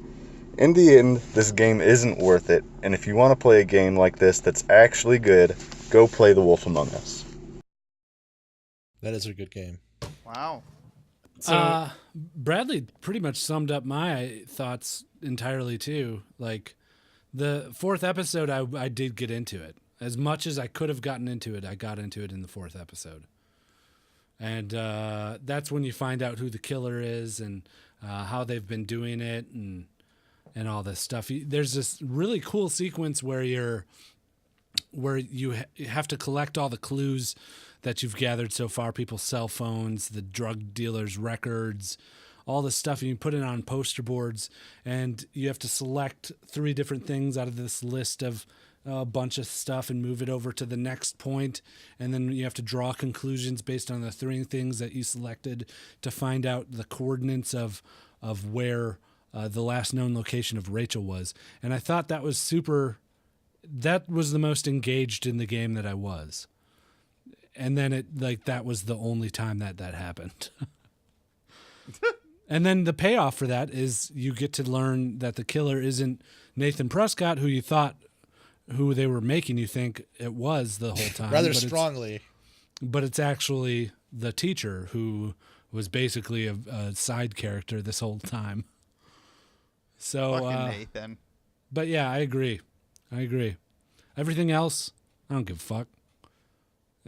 [SPEAKER 17] In the end, this game isn't worth it. And if you want to play a game like this that's actually good, go play The Wolf Among Us.
[SPEAKER 4] That is a good game.
[SPEAKER 3] Wow.
[SPEAKER 1] So, Bradley pretty much summed up my thoughts entirely too. Like the 4th episode, I did get into it. As much as I could have gotten into it, I got into it in the 4th episode. And that's when you find out who the killer is and how they've been doing it and all this stuff. There's this really cool sequence where you have to collect all the clues that you've gathered so far, people's cell phones, the drug dealers' records, all this stuff, and you put it on poster boards, and you have to select 3 different things out of this list of a bunch of stuff and move it over to the next point, and then you have to draw conclusions based on the 3 things that you selected to find out the coordinates of where the last known location of Rachel was. And I thought that was that was the most engaged in the game that I was. And then that was the only time that happened. And then the payoff for that is you get to learn that the killer isn't Nathan Prescott, who they were making you think it was the whole time.
[SPEAKER 4] Rather strongly.
[SPEAKER 1] But it's actually the teacher who was basically a side character this whole time. So,
[SPEAKER 3] Fucking Nathan.
[SPEAKER 1] But yeah, I agree. Everything else, I don't give a fuck.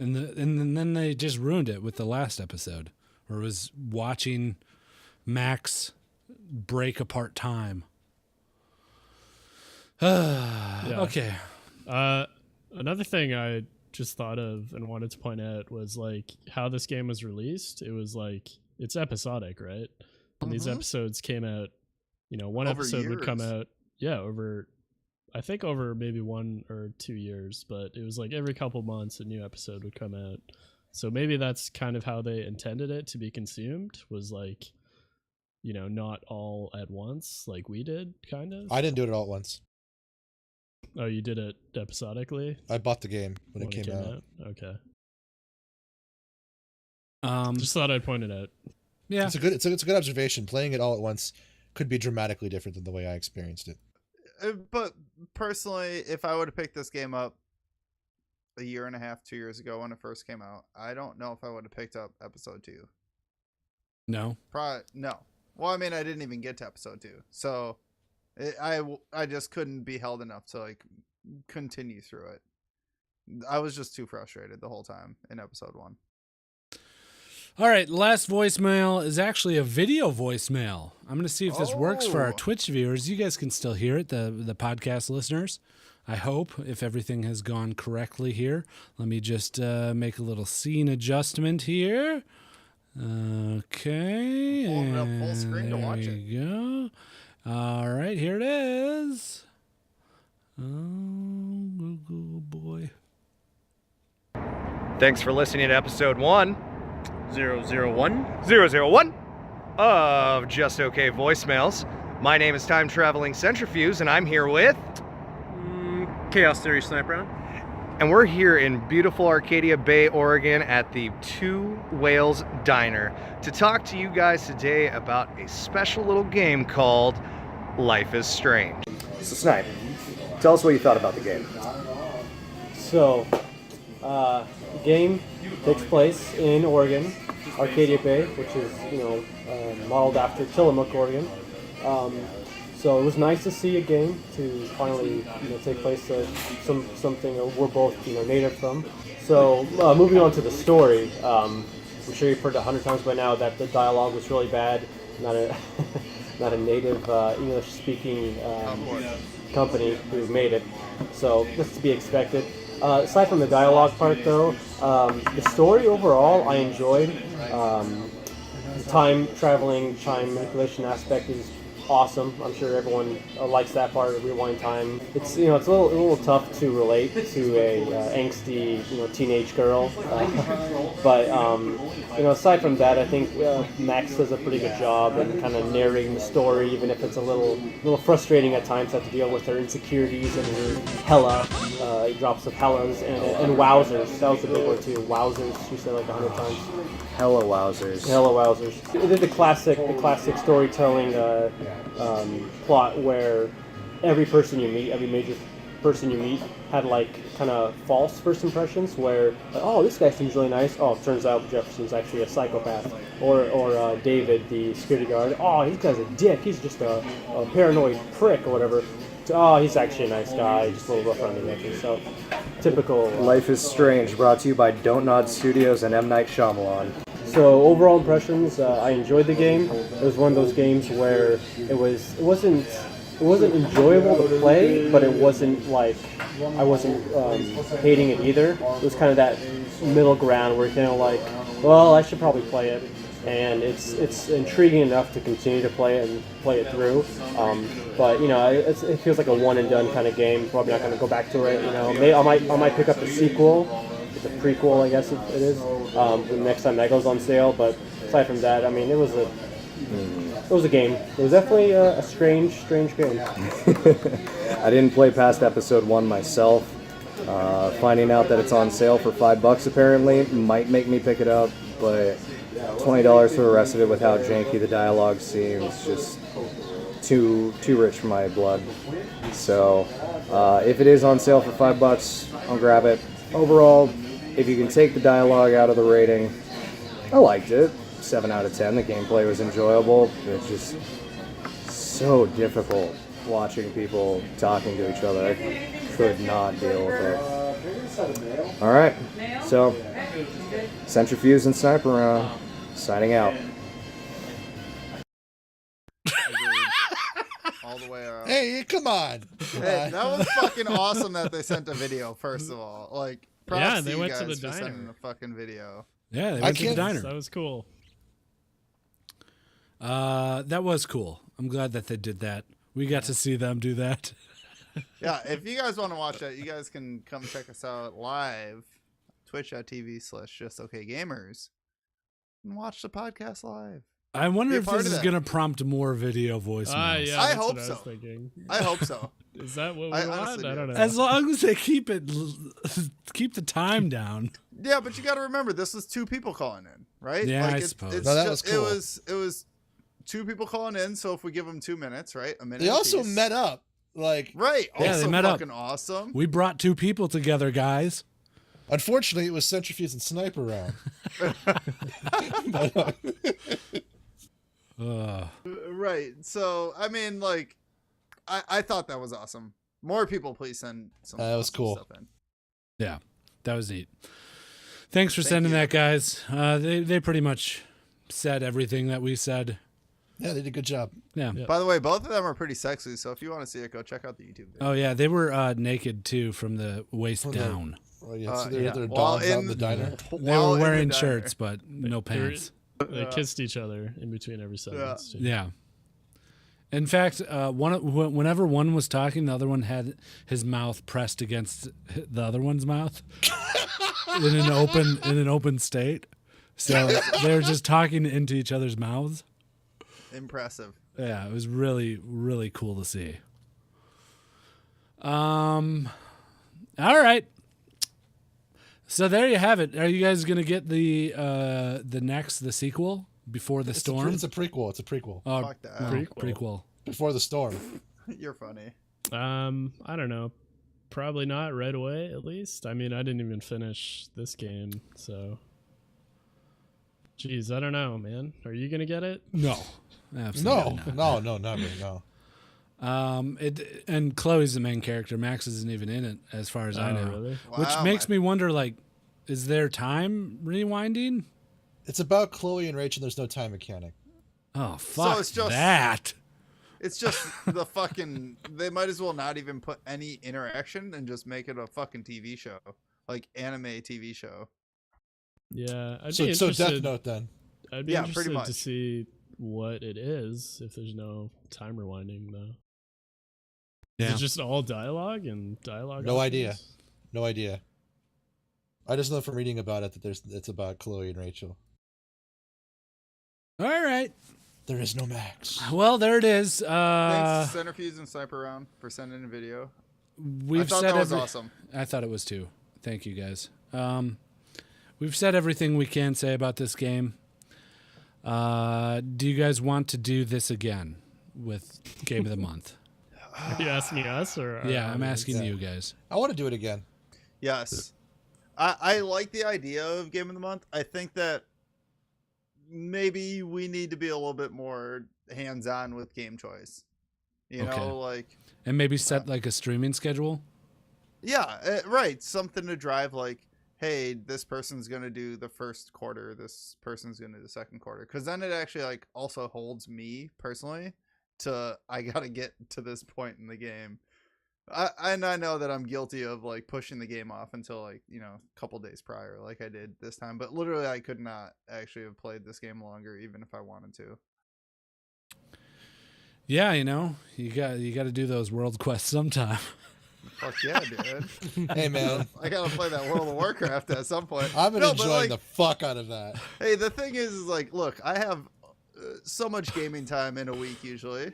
[SPEAKER 1] And then they just ruined it with the last episode, where it was watching Max break apart time. Okay.
[SPEAKER 2] Another thing I just thought of and wanted to point out was like how this game was released. It was like it's episodic, right? And these episodes came out, one
[SPEAKER 3] Over
[SPEAKER 2] episode would come
[SPEAKER 3] years.
[SPEAKER 2] out, over maybe 1 or 2 years, but it was like every couple months a new episode would come out. So maybe that's kind of how they intended it to be consumed, was like, not all at once like we did, kind of.
[SPEAKER 4] I didn't do it all at once.
[SPEAKER 2] Oh, you did it episodically?
[SPEAKER 4] I bought the game when it came out.
[SPEAKER 2] Okay. Just thought I'd point it out.
[SPEAKER 1] Yeah,
[SPEAKER 4] it's a good observation. Playing it all at once could be dramatically different than the way I experienced it.
[SPEAKER 3] But personally, if I would have picked this game up a year and a half, 2 years ago when it first came out, I don't know if I would have picked up episode 2.
[SPEAKER 1] No.
[SPEAKER 3] Probably no. Well, I mean, I didn't even get to episode 2, so I just couldn't be held enough to like continue through it. I was just too frustrated the whole time in episode 1.
[SPEAKER 1] All right, last voicemail is actually a video voicemail. I'm going to see if this works for our Twitch viewers. You guys can still hear it, the podcast listeners. I hope, if everything has gone correctly here. Let me just make a little scene adjustment here. Okay.
[SPEAKER 3] Pulling it up full screen to watch it.
[SPEAKER 1] There you go. All right, here it is. Oh, boy.
[SPEAKER 18] Thanks for listening to episode 001 of Just Okay Voicemails. My name is Time Traveling Centrifuge, and I'm here with
[SPEAKER 19] Chaos Theory Sniper.
[SPEAKER 18] And we're here in beautiful Arcadia Bay, Oregon at the Two Whales Diner to talk to you guys today about a special little game called Life is Strange.
[SPEAKER 19] So Snipe, tell us what you thought about the game.
[SPEAKER 20] So, the game takes place in Oregon, Arcadia Bay, which is, modeled after Tillamook, Oregon. So it was nice to see a game to finally, take place at something we're both, native from. So moving on to the story, I'm sure you've heard 100 times by now that the dialogue was really bad. Not a not a native English-speaking company who made it. So that's to be expected. Aside from the dialogue part, though, the story overall I enjoyed. The time traveling, time manipulation aspect is awesome. I'm sure everyone likes that part of rewind time. It's it's a little tough to relate to a angsty teenage girl, but aside from that, I think Max does a pretty good job in kind of narrating the story, even if it's a little frustrating at times. To have to deal with her insecurities and her hella drops of hellas and wowzers. That was the big word too. Wowzers. She said like 100 times.
[SPEAKER 19] Hella wowzers.
[SPEAKER 20] Hella wowzers. It did the classic storytelling plot where every person you meet, every major person you meet, had like kind of false first impressions where, oh, this guy seems really nice. Oh, it turns out Jefferson's actually a psychopath. Or David, the security guard. Oh, this guy's a dick. He's just a paranoid prick or whatever. Oh, he's actually a nice guy, just a little rough around the edges. So, typical.
[SPEAKER 19] Life is Strange, brought to you by Don't Nod Studios and M. Night Shyamalan.
[SPEAKER 20] So overall impressions, I enjoyed the game. It was one of those games where it wasn't wasn't enjoyable to play, but it wasn't like I wasn't hating it either. It was kind of that middle ground where you're kind of like, well, I should probably play it, and it's intriguing enough to continue to play it and play it through. But you know, it feels like a one and done kind of game. Probably not going to go back to it. You know, maybe I might pick up the sequel, the prequel, I guess it is, the next time that goes on sale. But aside from that, I mean, it was a game. It was definitely a strange game.
[SPEAKER 19] I didn't play past episode 1 myself. Finding out that it's on sale for $5 apparently might make me pick it up, but $20 for the rest of it with how janky the dialogue seems just too rich for my blood. So if it is on sale for $5, I'll grab it. Overall, if you can take the dialogue out of the rating, I liked it. 7 out of 10. The gameplay was enjoyable. It's just so difficult watching people talking to each other. I could not deal with it. Alright, so Centrifuge and Sniper Round, signing out.
[SPEAKER 3] All the way around.
[SPEAKER 4] Hey, come on.
[SPEAKER 3] Hey, that was fucking awesome that they sent a video, first of all. Like, props
[SPEAKER 2] Yeah,
[SPEAKER 3] to
[SPEAKER 2] they
[SPEAKER 3] you
[SPEAKER 2] went
[SPEAKER 3] guys
[SPEAKER 2] to the
[SPEAKER 3] for
[SPEAKER 2] diner.
[SPEAKER 3] sending a fucking video.
[SPEAKER 1] Yeah, they went to the diner.
[SPEAKER 2] That was cool.
[SPEAKER 1] That was cool. I'm glad that they did that. We got to see them do that.
[SPEAKER 3] Yeah, if you guys want to watch that, you guys can come check us out live, twitch.tv/justokgamers, and watch the podcast live.
[SPEAKER 1] I wonder
[SPEAKER 3] Be a
[SPEAKER 1] if
[SPEAKER 3] part
[SPEAKER 1] this
[SPEAKER 3] of
[SPEAKER 1] is
[SPEAKER 3] that.
[SPEAKER 1] going to prompt more video voicemails.
[SPEAKER 2] Yeah,
[SPEAKER 3] I
[SPEAKER 2] that's
[SPEAKER 3] hope
[SPEAKER 2] what
[SPEAKER 3] so.
[SPEAKER 2] I was thinking.
[SPEAKER 3] I hope so.
[SPEAKER 2] Is that what we
[SPEAKER 3] I
[SPEAKER 2] want?
[SPEAKER 3] honestly
[SPEAKER 2] I don't
[SPEAKER 3] do.
[SPEAKER 2] know.
[SPEAKER 1] As long as they keep the time down.
[SPEAKER 3] Yeah, but you got to remember, this was 2 people calling in, right?
[SPEAKER 1] Yeah, I
[SPEAKER 3] it's,
[SPEAKER 1] suppose.
[SPEAKER 3] It's
[SPEAKER 4] No, that
[SPEAKER 3] just,
[SPEAKER 4] was cool.
[SPEAKER 3] It was 2 people calling in, so if we give them 2 minutes, right? A minute.
[SPEAKER 4] They also
[SPEAKER 3] apiece.
[SPEAKER 4] met up. Like,
[SPEAKER 3] Right.
[SPEAKER 1] Yeah,
[SPEAKER 3] Also
[SPEAKER 1] they met up.
[SPEAKER 3] fucking awesome.
[SPEAKER 1] We brought 2 people together, guys.
[SPEAKER 4] unfortunately, it was Centrifuge and Sniper Round.
[SPEAKER 3] Right. So, I mean, like, I thought that was awesome. More people, please send some
[SPEAKER 4] That was
[SPEAKER 3] awesome
[SPEAKER 4] cool.
[SPEAKER 3] stuff in.
[SPEAKER 1] Yeah, that was neat. Thanks for
[SPEAKER 3] Thank
[SPEAKER 1] sending
[SPEAKER 3] you.
[SPEAKER 1] that, guys. They pretty much said everything that we said.
[SPEAKER 4] Yeah, they did a good job.
[SPEAKER 1] Yeah.
[SPEAKER 3] By the way, both of them are pretty sexy, so if you want to see it, go check out the YouTube video.
[SPEAKER 1] Oh yeah, they were naked too from the waist down.
[SPEAKER 4] Oh, yeah, so they're
[SPEAKER 3] yeah.
[SPEAKER 4] their
[SPEAKER 3] While
[SPEAKER 4] dogs out in
[SPEAKER 3] in-
[SPEAKER 4] the diner.
[SPEAKER 1] They
[SPEAKER 3] While
[SPEAKER 1] were
[SPEAKER 3] in the
[SPEAKER 1] wearing
[SPEAKER 3] diner.
[SPEAKER 1] shirts, but no
[SPEAKER 2] They were-
[SPEAKER 1] pants.
[SPEAKER 2] They kissed each other in between every sentence. too.
[SPEAKER 1] Yeah. In fact, whenever one was talking, the other one had his mouth pressed against the other one's mouth in an open state. So they were just talking into each other's mouths.
[SPEAKER 3] Impressive.
[SPEAKER 1] Yeah, it was really, really cool to see. All right. So there you have it. Are you guys gonna get the sequel before the storm?
[SPEAKER 4] It's a prequel. It's a prequel.
[SPEAKER 1] Oh,
[SPEAKER 3] Fuck that.
[SPEAKER 1] no, prequel.
[SPEAKER 4] Before the storm.
[SPEAKER 3] You're funny.
[SPEAKER 2] I don't know. Probably not right away, at least. I mean, I didn't even finish this game, so. Jeez, I don't know, man. Are you gonna get it?
[SPEAKER 1] No, absolutely not.
[SPEAKER 4] No, never. No.
[SPEAKER 1] And Chloe's the main character. Max isn't even in it, as far as I
[SPEAKER 2] Oh,
[SPEAKER 1] know.
[SPEAKER 2] really?
[SPEAKER 1] Which
[SPEAKER 3] Wow,
[SPEAKER 1] makes me wonder, like, is there time rewinding?
[SPEAKER 4] It's about Chloe and Rachel. There's no time mechanic.
[SPEAKER 1] Oh, fuck
[SPEAKER 3] it's just-
[SPEAKER 1] that.
[SPEAKER 3] It's just the fucking. They might as well not even put any interaction and just make it a fucking TV show, like anime TV show.
[SPEAKER 2] Yeah, I'd
[SPEAKER 4] So
[SPEAKER 2] be interested.
[SPEAKER 4] Death Note then.
[SPEAKER 2] I'd be
[SPEAKER 3] Yeah, pretty
[SPEAKER 2] interested
[SPEAKER 3] much.
[SPEAKER 2] to see what it is if there's no time rewinding, though. Is
[SPEAKER 1] Yeah.
[SPEAKER 2] it just all dialogue and dialogue?
[SPEAKER 4] No
[SPEAKER 2] options?
[SPEAKER 4] idea. No idea. I just know from reading about it that it's about Chloe and Rachel.
[SPEAKER 1] All right.
[SPEAKER 4] There is no Max.
[SPEAKER 1] Well, there it is.
[SPEAKER 3] Thanks, Centrifuge and Sniper Round, for sending a video.
[SPEAKER 1] We've
[SPEAKER 3] I thought
[SPEAKER 1] said
[SPEAKER 3] that was awesome.
[SPEAKER 1] I thought it was too. Thank you, guys. We've said everything we can say about this game. Do you guys want to do this again with Game of the Month?
[SPEAKER 2] Are you asking us or? our
[SPEAKER 1] Yeah, I'm
[SPEAKER 2] audience?
[SPEAKER 1] asking you guys.
[SPEAKER 4] I want to do it again.
[SPEAKER 3] Yes. I like the idea of Game of the Month. I think that maybe we need to be a little bit more hands-on with game choice. You
[SPEAKER 1] Okay.
[SPEAKER 3] know, like,
[SPEAKER 1] And maybe set like a streaming schedule.
[SPEAKER 3] yeah, right. Something to drive, like, hey, this person's going to do the first quarter, this person's going to do the second quarter. Because then it actually, like, also holds me personally I gotta get to this point in the game. I know that I'm guilty of like pushing the game off until like, you know, a couple days prior, like I did this time. But literally, I could not actually have played this game longer, even if I wanted to.
[SPEAKER 1] Yeah, you know, you got to do those world quests sometime.
[SPEAKER 3] Fuck yeah, dude.
[SPEAKER 4] Hey, man.
[SPEAKER 3] I gotta play that World of Warcraft at some point.
[SPEAKER 4] I've been
[SPEAKER 3] No, but,
[SPEAKER 4] enjoying
[SPEAKER 3] like,
[SPEAKER 4] the fuck out of that.
[SPEAKER 3] Hey, the thing is like, look, I have so much gaming time in a week usually,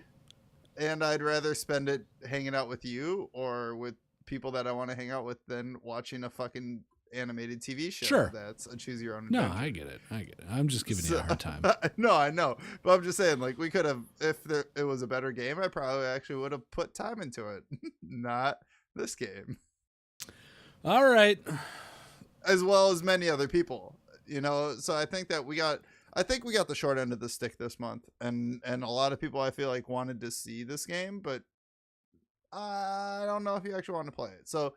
[SPEAKER 3] and I'd rather spend it hanging out with you or with people that I want to hang out with than watching a fucking animated TV show.
[SPEAKER 1] Sure.
[SPEAKER 3] That's a choose your own
[SPEAKER 1] No,
[SPEAKER 3] adventure.
[SPEAKER 1] I get it. I'm just giving you a hard time.
[SPEAKER 3] No, I know, but I'm just saying, like, we could have, if it was a better game, I probably actually would have put time into it. Not this game.
[SPEAKER 1] All right.
[SPEAKER 3] As well as many other people, you know. So I think that we got the short end of the stick this month, and a lot of people I feel like wanted to see this game, but I don't know if you actually want to play it. So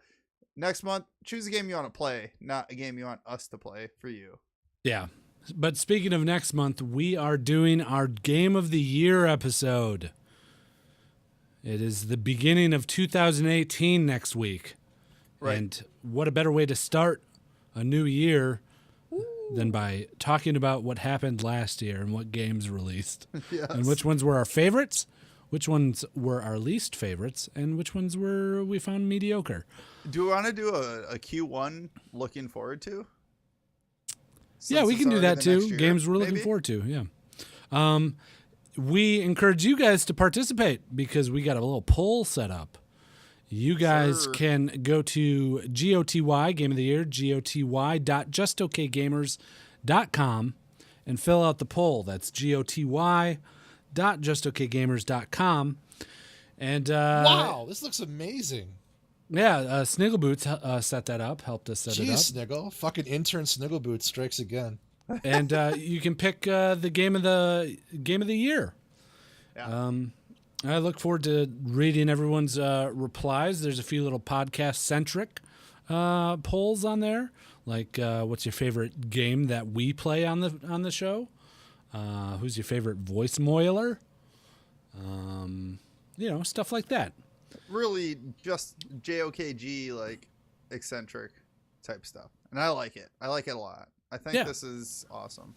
[SPEAKER 3] next month, choose a game you want to play, not a game you want us to play for you.
[SPEAKER 1] Yeah. But speaking of next month, we are doing our Game of the Year episode. It is the beginning of 2018 next week.
[SPEAKER 3] Right.
[SPEAKER 1] And what a better way to start a new year than by talking about what happened last year and what games released.
[SPEAKER 3] Yes.
[SPEAKER 1] And which ones were our favorites, which ones were our least favorites, and which ones we found mediocre.
[SPEAKER 3] Do we want to do a Q1 looking forward to?
[SPEAKER 1] Yeah, we
[SPEAKER 3] Since
[SPEAKER 1] can
[SPEAKER 3] it's
[SPEAKER 1] do
[SPEAKER 3] already
[SPEAKER 1] that
[SPEAKER 3] the next
[SPEAKER 1] too.
[SPEAKER 3] year,
[SPEAKER 1] Games we're looking
[SPEAKER 3] maybe?
[SPEAKER 1] forward to, yeah. We encourage you guys to participate because we got a little poll set up. You guys can go to GOTY, Game of the Year, goty.justokgamers.com, and fill out the poll. That's goty.justokgamers.com. And
[SPEAKER 4] Wow, this looks amazing.
[SPEAKER 1] yeah, Sniggleboots set that up, helped us set it up.
[SPEAKER 4] Jeez, Sniggle. Fucking intern Sniggleboots strikes again.
[SPEAKER 1] And you can pick the game of the year.
[SPEAKER 3] Yeah.
[SPEAKER 1] I look forward to reading everyone's replies. There's a few little podcast centric polls on there, like what's your favorite game that we play on the show? Who's your favorite Voicemoyler? You know, stuff like that.
[SPEAKER 3] Really, just JOKG like eccentric type stuff, and I like it. I like it a lot. I think this is awesome.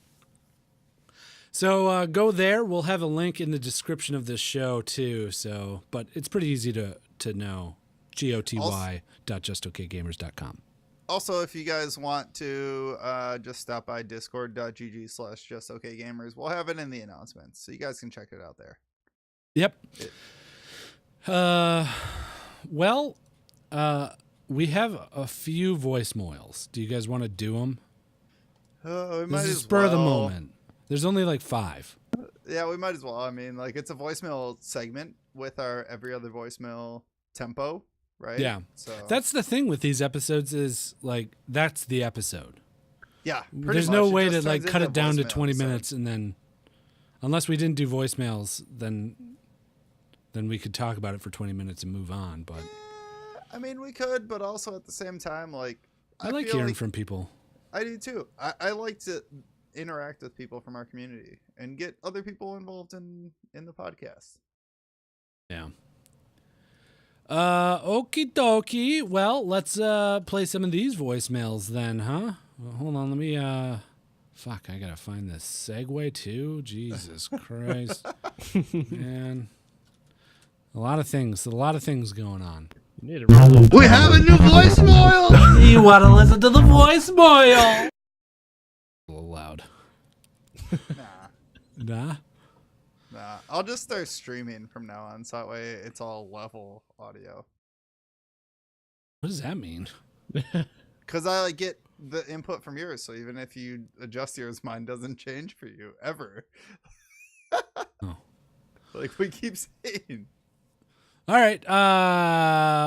[SPEAKER 1] So go there. We'll have a link in the description of this show too. So, but it's pretty easy to know. goty.justokgamers.com.
[SPEAKER 3] Also, if you guys want to just stop by discord.gg/justokgamers, we'll have it in the announcements, so you guys can check it out there.
[SPEAKER 1] Yep. Well, we have a few voicemails. Do you guys want to do them?
[SPEAKER 3] We
[SPEAKER 1] This
[SPEAKER 3] might
[SPEAKER 1] is
[SPEAKER 3] as
[SPEAKER 1] spur of the
[SPEAKER 3] well.
[SPEAKER 1] moment. There's only like 5.
[SPEAKER 3] Yeah, we might as well. I mean, like, it's a voicemail segment with our every other voicemail tempo, right?
[SPEAKER 1] Yeah.
[SPEAKER 3] So
[SPEAKER 1] That's the thing with these episodes is like that's the episode.
[SPEAKER 3] yeah, pretty
[SPEAKER 1] There's no
[SPEAKER 3] much. It
[SPEAKER 1] way
[SPEAKER 3] just
[SPEAKER 1] to like
[SPEAKER 3] turns
[SPEAKER 1] cut it
[SPEAKER 3] into
[SPEAKER 1] down to
[SPEAKER 3] voicemail,
[SPEAKER 1] 20
[SPEAKER 3] so-
[SPEAKER 1] minutes and then unless we didn't do voicemails, then we could talk about it for 20 minutes and move on, but
[SPEAKER 3] I mean, we could, but also at the same time, like,
[SPEAKER 1] I like
[SPEAKER 3] feel
[SPEAKER 1] hearing
[SPEAKER 3] like-
[SPEAKER 1] from people.
[SPEAKER 3] I do too. I like to interact with people from our community and get other people involved in the podcast.
[SPEAKER 1] Yeah. Okie dokie. Well, let's play some of these voicemails then, huh? Well, hold on, let me fuck, I gotta find this segue too. Jesus Christ. Man. A lot of things going on.
[SPEAKER 2] You need
[SPEAKER 3] We have a new voicemail.
[SPEAKER 1] You want to listen to the voicemail? A little loud. Nah.
[SPEAKER 3] Nah, I'll just start streaming from now on, so that way it's all level audio.
[SPEAKER 1] What does that mean?
[SPEAKER 3] Because I like get the input from yours, so even if you adjust yours, mine doesn't change for you ever.
[SPEAKER 1] Oh.
[SPEAKER 3] Like we keep saying.
[SPEAKER 1] All right.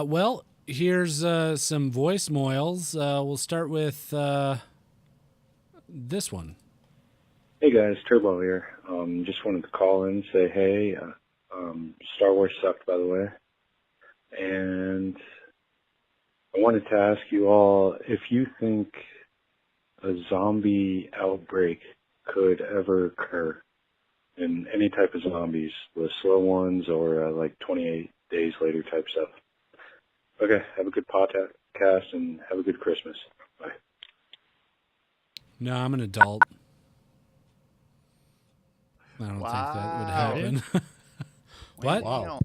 [SPEAKER 1] Well, here's some voicemails. We'll start with this one.
[SPEAKER 21] Hey guys, Turbo here. Just wanted to call in and say hey. Star Wars sucked, by the way. And I wanted to ask you all if you think a zombie outbreak could ever occur. and any type of zombies, the slow ones or like 28 days later type stuff. Okay, have a good podcast and have a good Christmas. Bye.
[SPEAKER 1] No, I'm an adult. I don't think that would happen. What?
[SPEAKER 3] Wow.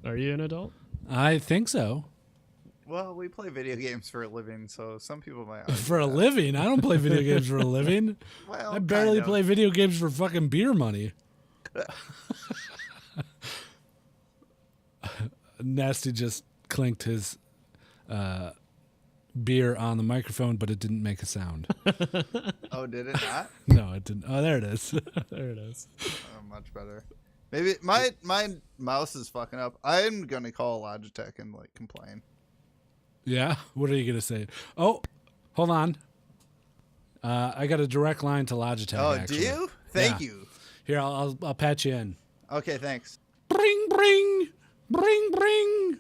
[SPEAKER 2] Are you an adult?
[SPEAKER 1] I think so.
[SPEAKER 3] Well, we play video games for a living, so some people might argue
[SPEAKER 1] For a
[SPEAKER 3] that.
[SPEAKER 1] living? I don't play video games for a living.
[SPEAKER 3] Well,
[SPEAKER 1] I barely
[SPEAKER 3] kind of.
[SPEAKER 1] play video games for fucking beer money. Nasty just clinked his beer on the microphone, but it didn't make a sound.
[SPEAKER 3] Oh, did it not?
[SPEAKER 1] No, it didn't. Oh, there it is.
[SPEAKER 2] There it is.
[SPEAKER 3] Oh, much better. Maybe my mouse is fucking up. I'm gonna call Logitech and like complain.
[SPEAKER 1] Yeah? What are you going to say? Oh, hold on. I got a direct line to Logitech,
[SPEAKER 3] Oh,
[SPEAKER 1] actually.
[SPEAKER 3] do you? Thank
[SPEAKER 1] Yeah.
[SPEAKER 3] you.
[SPEAKER 1] Here, I'll patch you in.
[SPEAKER 3] Okay, thanks.
[SPEAKER 1] Bring, bring, bring, bring.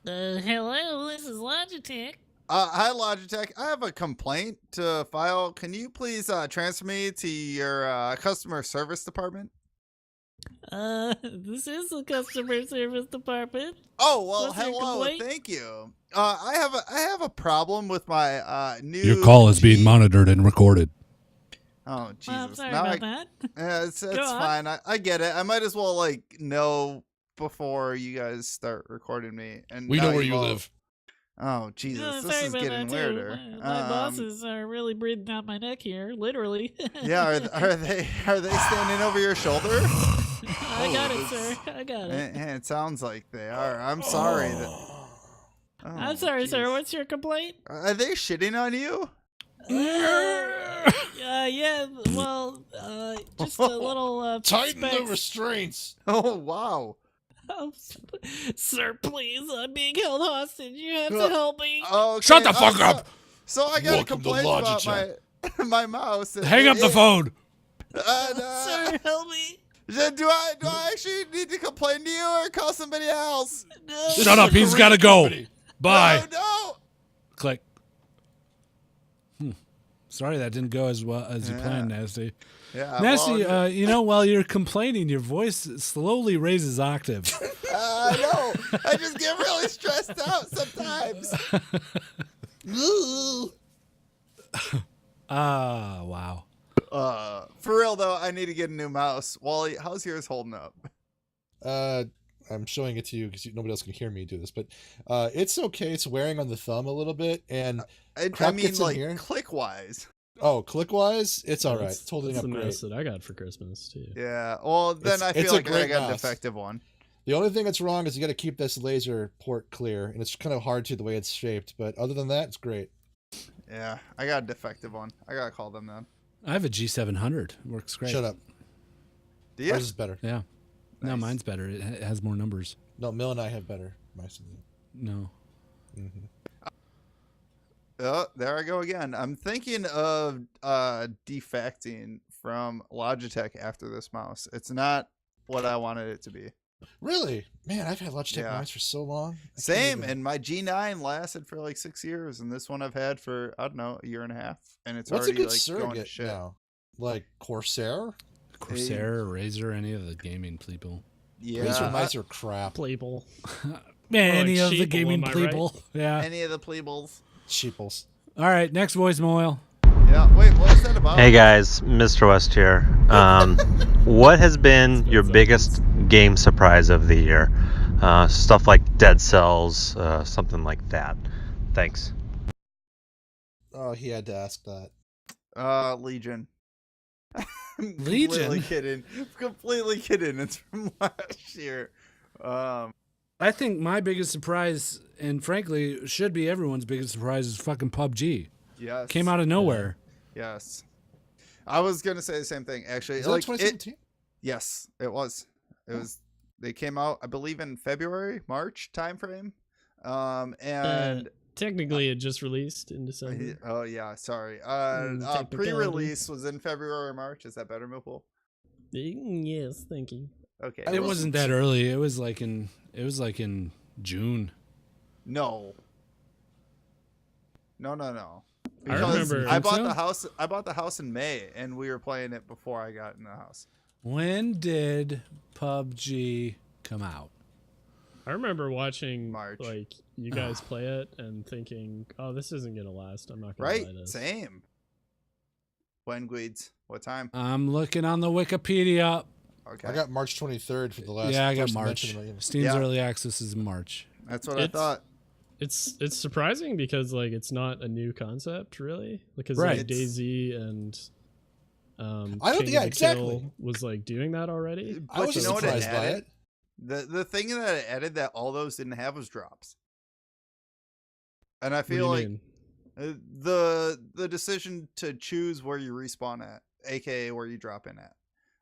[SPEAKER 5] Hello, this is Logitech.
[SPEAKER 3] Hi, Logitech. I have a complaint to file. Can you please transfer me to your customer service department?
[SPEAKER 5] This is the customer service department.
[SPEAKER 3] Oh, well,
[SPEAKER 5] What's your
[SPEAKER 3] hello.
[SPEAKER 5] complaint?
[SPEAKER 3] Thank you. I have a problem with my new.
[SPEAKER 1] Your call is being monitored and recorded.
[SPEAKER 3] Oh, Jesus.
[SPEAKER 5] I'm sorry
[SPEAKER 3] Now
[SPEAKER 5] about that.
[SPEAKER 3] Yeah, it's
[SPEAKER 5] Go on.
[SPEAKER 3] fine. I get it. I might as well like know before you guys start recording me. And
[SPEAKER 4] We
[SPEAKER 3] now
[SPEAKER 4] know where
[SPEAKER 3] you've
[SPEAKER 4] you
[SPEAKER 3] all-
[SPEAKER 4] live.
[SPEAKER 3] Oh, Jesus.
[SPEAKER 5] Oh,
[SPEAKER 3] This
[SPEAKER 5] sorry
[SPEAKER 3] is
[SPEAKER 5] about
[SPEAKER 3] getting
[SPEAKER 5] that
[SPEAKER 3] weirder.
[SPEAKER 5] too. My bosses are really breathing down my neck here, literally.
[SPEAKER 3] Yeah, are they standing over your shoulder?
[SPEAKER 5] I got it, sir. I got it.
[SPEAKER 3] It sounds like they are. I'm sorry.
[SPEAKER 5] I'm sorry, sir. What's your complaint?
[SPEAKER 3] Are they shitting on you?
[SPEAKER 5] Yeah. Well, just a little.
[SPEAKER 4] Tighten the
[SPEAKER 5] specs.
[SPEAKER 4] restraints.
[SPEAKER 3] Oh, wow.
[SPEAKER 5] Oh, sir, please. I'm being held hostage. You have to help me.
[SPEAKER 3] Okay.
[SPEAKER 1] Shut the fuck up.
[SPEAKER 3] So I got a
[SPEAKER 4] Welcome to
[SPEAKER 3] complaint about
[SPEAKER 4] Logitech.
[SPEAKER 3] my mouse.
[SPEAKER 1] Hang up the phone.
[SPEAKER 5] Sir, help me.
[SPEAKER 3] Do I actually need to complain to you or call somebody else?
[SPEAKER 5] No.
[SPEAKER 1] Shut up. He's got to go. Bye.
[SPEAKER 3] No.
[SPEAKER 1] Click. Sorry that didn't go as well as you planned, Nasty.
[SPEAKER 3] Yeah,
[SPEAKER 1] Nasty,
[SPEAKER 3] well,
[SPEAKER 1] while you're complaining, your voice slowly raises octaves.
[SPEAKER 3] I know. I just get really stressed out sometimes.
[SPEAKER 1] Wow.
[SPEAKER 3] For real though, I need to get a new mouse. Wally, how's yours holding up?
[SPEAKER 4] I'm showing it to you because nobody else can hear me do this, but it's okay. It's wearing on the thumb a little bit, and
[SPEAKER 3] I
[SPEAKER 4] crap
[SPEAKER 3] mean,
[SPEAKER 4] gets in
[SPEAKER 3] like
[SPEAKER 4] here.
[SPEAKER 3] click wise.
[SPEAKER 4] Oh, click wise, it's all right. It's holding
[SPEAKER 2] That's
[SPEAKER 4] up
[SPEAKER 2] the
[SPEAKER 4] great.
[SPEAKER 2] mouse that I got for Christmas too.
[SPEAKER 3] Yeah. Well, then I
[SPEAKER 4] It's
[SPEAKER 3] feel
[SPEAKER 4] a
[SPEAKER 3] like I
[SPEAKER 4] great
[SPEAKER 3] got a
[SPEAKER 4] mouse.
[SPEAKER 3] defective one.
[SPEAKER 4] The only thing that's wrong is you got to keep this laser port clear, and it's kind of hard to the way it's shaped. But other than that, it's great.
[SPEAKER 3] Yeah, I got a defective one. I gotta call them then.
[SPEAKER 1] I have a G700. Works great.
[SPEAKER 4] Shut up.
[SPEAKER 3] Do you?
[SPEAKER 4] Ours is better.
[SPEAKER 1] Yeah. No,
[SPEAKER 3] Nice.
[SPEAKER 1] mine's better. It has more numbers.
[SPEAKER 4] No, Mill and I have better mice than you.
[SPEAKER 1] No.
[SPEAKER 4] Mm-hmm.
[SPEAKER 3] Oh, there I go again. I'm thinking of defecting from Logitech after this mouse. It's not what I wanted it to be.
[SPEAKER 4] Really? Man, I've had Logitech
[SPEAKER 3] Yeah.
[SPEAKER 4] mice for so long. I can't
[SPEAKER 3] Same,
[SPEAKER 4] even-
[SPEAKER 3] and my G9 lasted for like 6 years, and this one I've had for I don't know a year and a half, and it's
[SPEAKER 4] What's a
[SPEAKER 3] already
[SPEAKER 4] good
[SPEAKER 3] like going to
[SPEAKER 4] surrogate
[SPEAKER 3] shit.
[SPEAKER 4] now? Like Corsair?
[SPEAKER 1] Corsair, Razer, any of the gaming people.
[SPEAKER 3] Yeah,
[SPEAKER 4] Razer mice are crap.
[SPEAKER 2] Playable.
[SPEAKER 1] Man,
[SPEAKER 2] More
[SPEAKER 1] any
[SPEAKER 2] like
[SPEAKER 1] of the
[SPEAKER 2] sheeple,
[SPEAKER 1] gaming
[SPEAKER 2] am I right?
[SPEAKER 1] people. Yeah.
[SPEAKER 3] Any of the pleebles.
[SPEAKER 4] Sheeples.
[SPEAKER 1] All right, next voicemail.
[SPEAKER 3] Yeah. Wait, what was that about?
[SPEAKER 22] Hey guys, Mr. West here. What has been your biggest game surprise of the year? Stuff like Dead Cells, something like that. Thanks.
[SPEAKER 4] Oh, he had to ask that.
[SPEAKER 3] Legion.
[SPEAKER 1] Legion?
[SPEAKER 3] Completely kidding. It's from last year.
[SPEAKER 1] I think my biggest surprise, and frankly, should be everyone's biggest surprise, is fucking PUBG.
[SPEAKER 3] Yes.
[SPEAKER 1] Came out of nowhere.
[SPEAKER 3] Yes. I was gonna say the same thing actually.
[SPEAKER 4] Is that 2017?
[SPEAKER 3] Yes, it was. It was. They came out, I believe, in February, March timeframe. And
[SPEAKER 2] Technically, it just released in December.
[SPEAKER 3] oh yeah, sorry.
[SPEAKER 2] Technicality.
[SPEAKER 3] Pre-release was in February or March. Is that better, Millpool?
[SPEAKER 2] Yes, thank you.
[SPEAKER 3] Okay.
[SPEAKER 1] It wasn't that early. It was like in June.
[SPEAKER 3] No. No.
[SPEAKER 2] I remember-
[SPEAKER 3] I
[SPEAKER 1] Think
[SPEAKER 3] bought
[SPEAKER 1] so?
[SPEAKER 3] the house. I bought the house in May, and we were playing it before I got in the house.
[SPEAKER 1] When did PUBG come out?
[SPEAKER 2] I remember watching like you guys play it and thinking, "Oh, this isn't gonna last. I'm not gonna
[SPEAKER 3] Right?
[SPEAKER 2] buy this."
[SPEAKER 3] Same. When Gweeds? What time?
[SPEAKER 1] I'm looking on the Wikipedia.
[SPEAKER 3] Okay.
[SPEAKER 4] I got March 23rd for the last.
[SPEAKER 1] Yeah, I got
[SPEAKER 4] first
[SPEAKER 1] March.
[SPEAKER 4] mention of my-
[SPEAKER 1] Steam's early access is March.
[SPEAKER 3] That's what I thought.
[SPEAKER 2] It's surprising because like it's not a new concept really, because
[SPEAKER 1] Right.
[SPEAKER 2] like DayZ and
[SPEAKER 4] I don't.
[SPEAKER 2] King
[SPEAKER 4] Yeah,
[SPEAKER 2] of the
[SPEAKER 4] exactly.
[SPEAKER 2] Kill was like doing that already.
[SPEAKER 4] I was
[SPEAKER 3] you know what it
[SPEAKER 4] surprised by
[SPEAKER 3] added?
[SPEAKER 4] it.
[SPEAKER 3] The thing that it added that all those didn't have was drops. And I
[SPEAKER 2] What do
[SPEAKER 3] feel
[SPEAKER 2] you
[SPEAKER 3] like
[SPEAKER 2] mean?
[SPEAKER 3] the decision to choose where you respawn at, aka where you drop in at,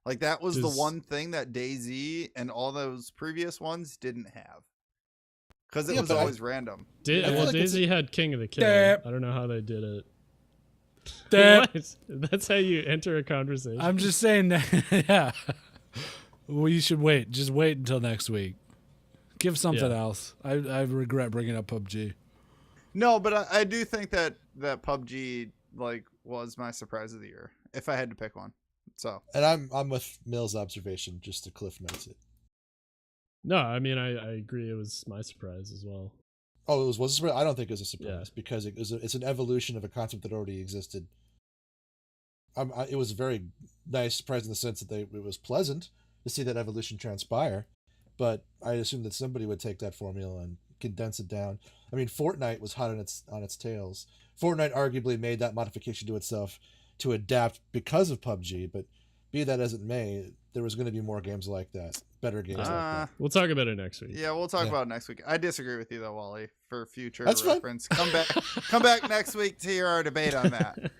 [SPEAKER 3] like that was the
[SPEAKER 2] Does-
[SPEAKER 3] one thing that DayZ and all those previous ones didn't have, because it
[SPEAKER 4] Yeah,
[SPEAKER 3] was
[SPEAKER 4] but I-
[SPEAKER 3] always random.
[SPEAKER 2] Well,
[SPEAKER 4] like it's
[SPEAKER 2] DayZ had King of the Kill.
[SPEAKER 1] Dap.
[SPEAKER 2] I don't know how they did it.
[SPEAKER 1] Dap.
[SPEAKER 2] What? That's how you enter a conversation.
[SPEAKER 1] I'm just saying that, yeah. Well, you should wait. Just wait until next week. Give something
[SPEAKER 2] Yeah.
[SPEAKER 1] else. I regret bringing up PUBG.
[SPEAKER 3] No, but I do think that PUBG like was my surprise of the year if I had to pick one. So
[SPEAKER 4] And I'm with Mill's observation, just to cliff notes it.
[SPEAKER 2] No, I mean I agree. It was my surprise as well.
[SPEAKER 4] Oh, it was a surprise. I don't think it was a surprise because it's an evolution of a concept that already existed. It was a very nice surprise in the sense that it was pleasant to see that evolution transpire, but I assumed that somebody would take that formula and condense it down. I mean, Fortnite was hot on its tails. Fortnite arguably made that modification to itself to adapt because of PUBG, but be that as it may, there was going to be more games like that, better games like that.
[SPEAKER 2] We'll talk about it next week.
[SPEAKER 3] yeah, we'll talk
[SPEAKER 4] Yeah.
[SPEAKER 3] about it next week. I disagree with you though, Wally. For future
[SPEAKER 4] That's fine.
[SPEAKER 3] reference, come back next week to hear our debate on that.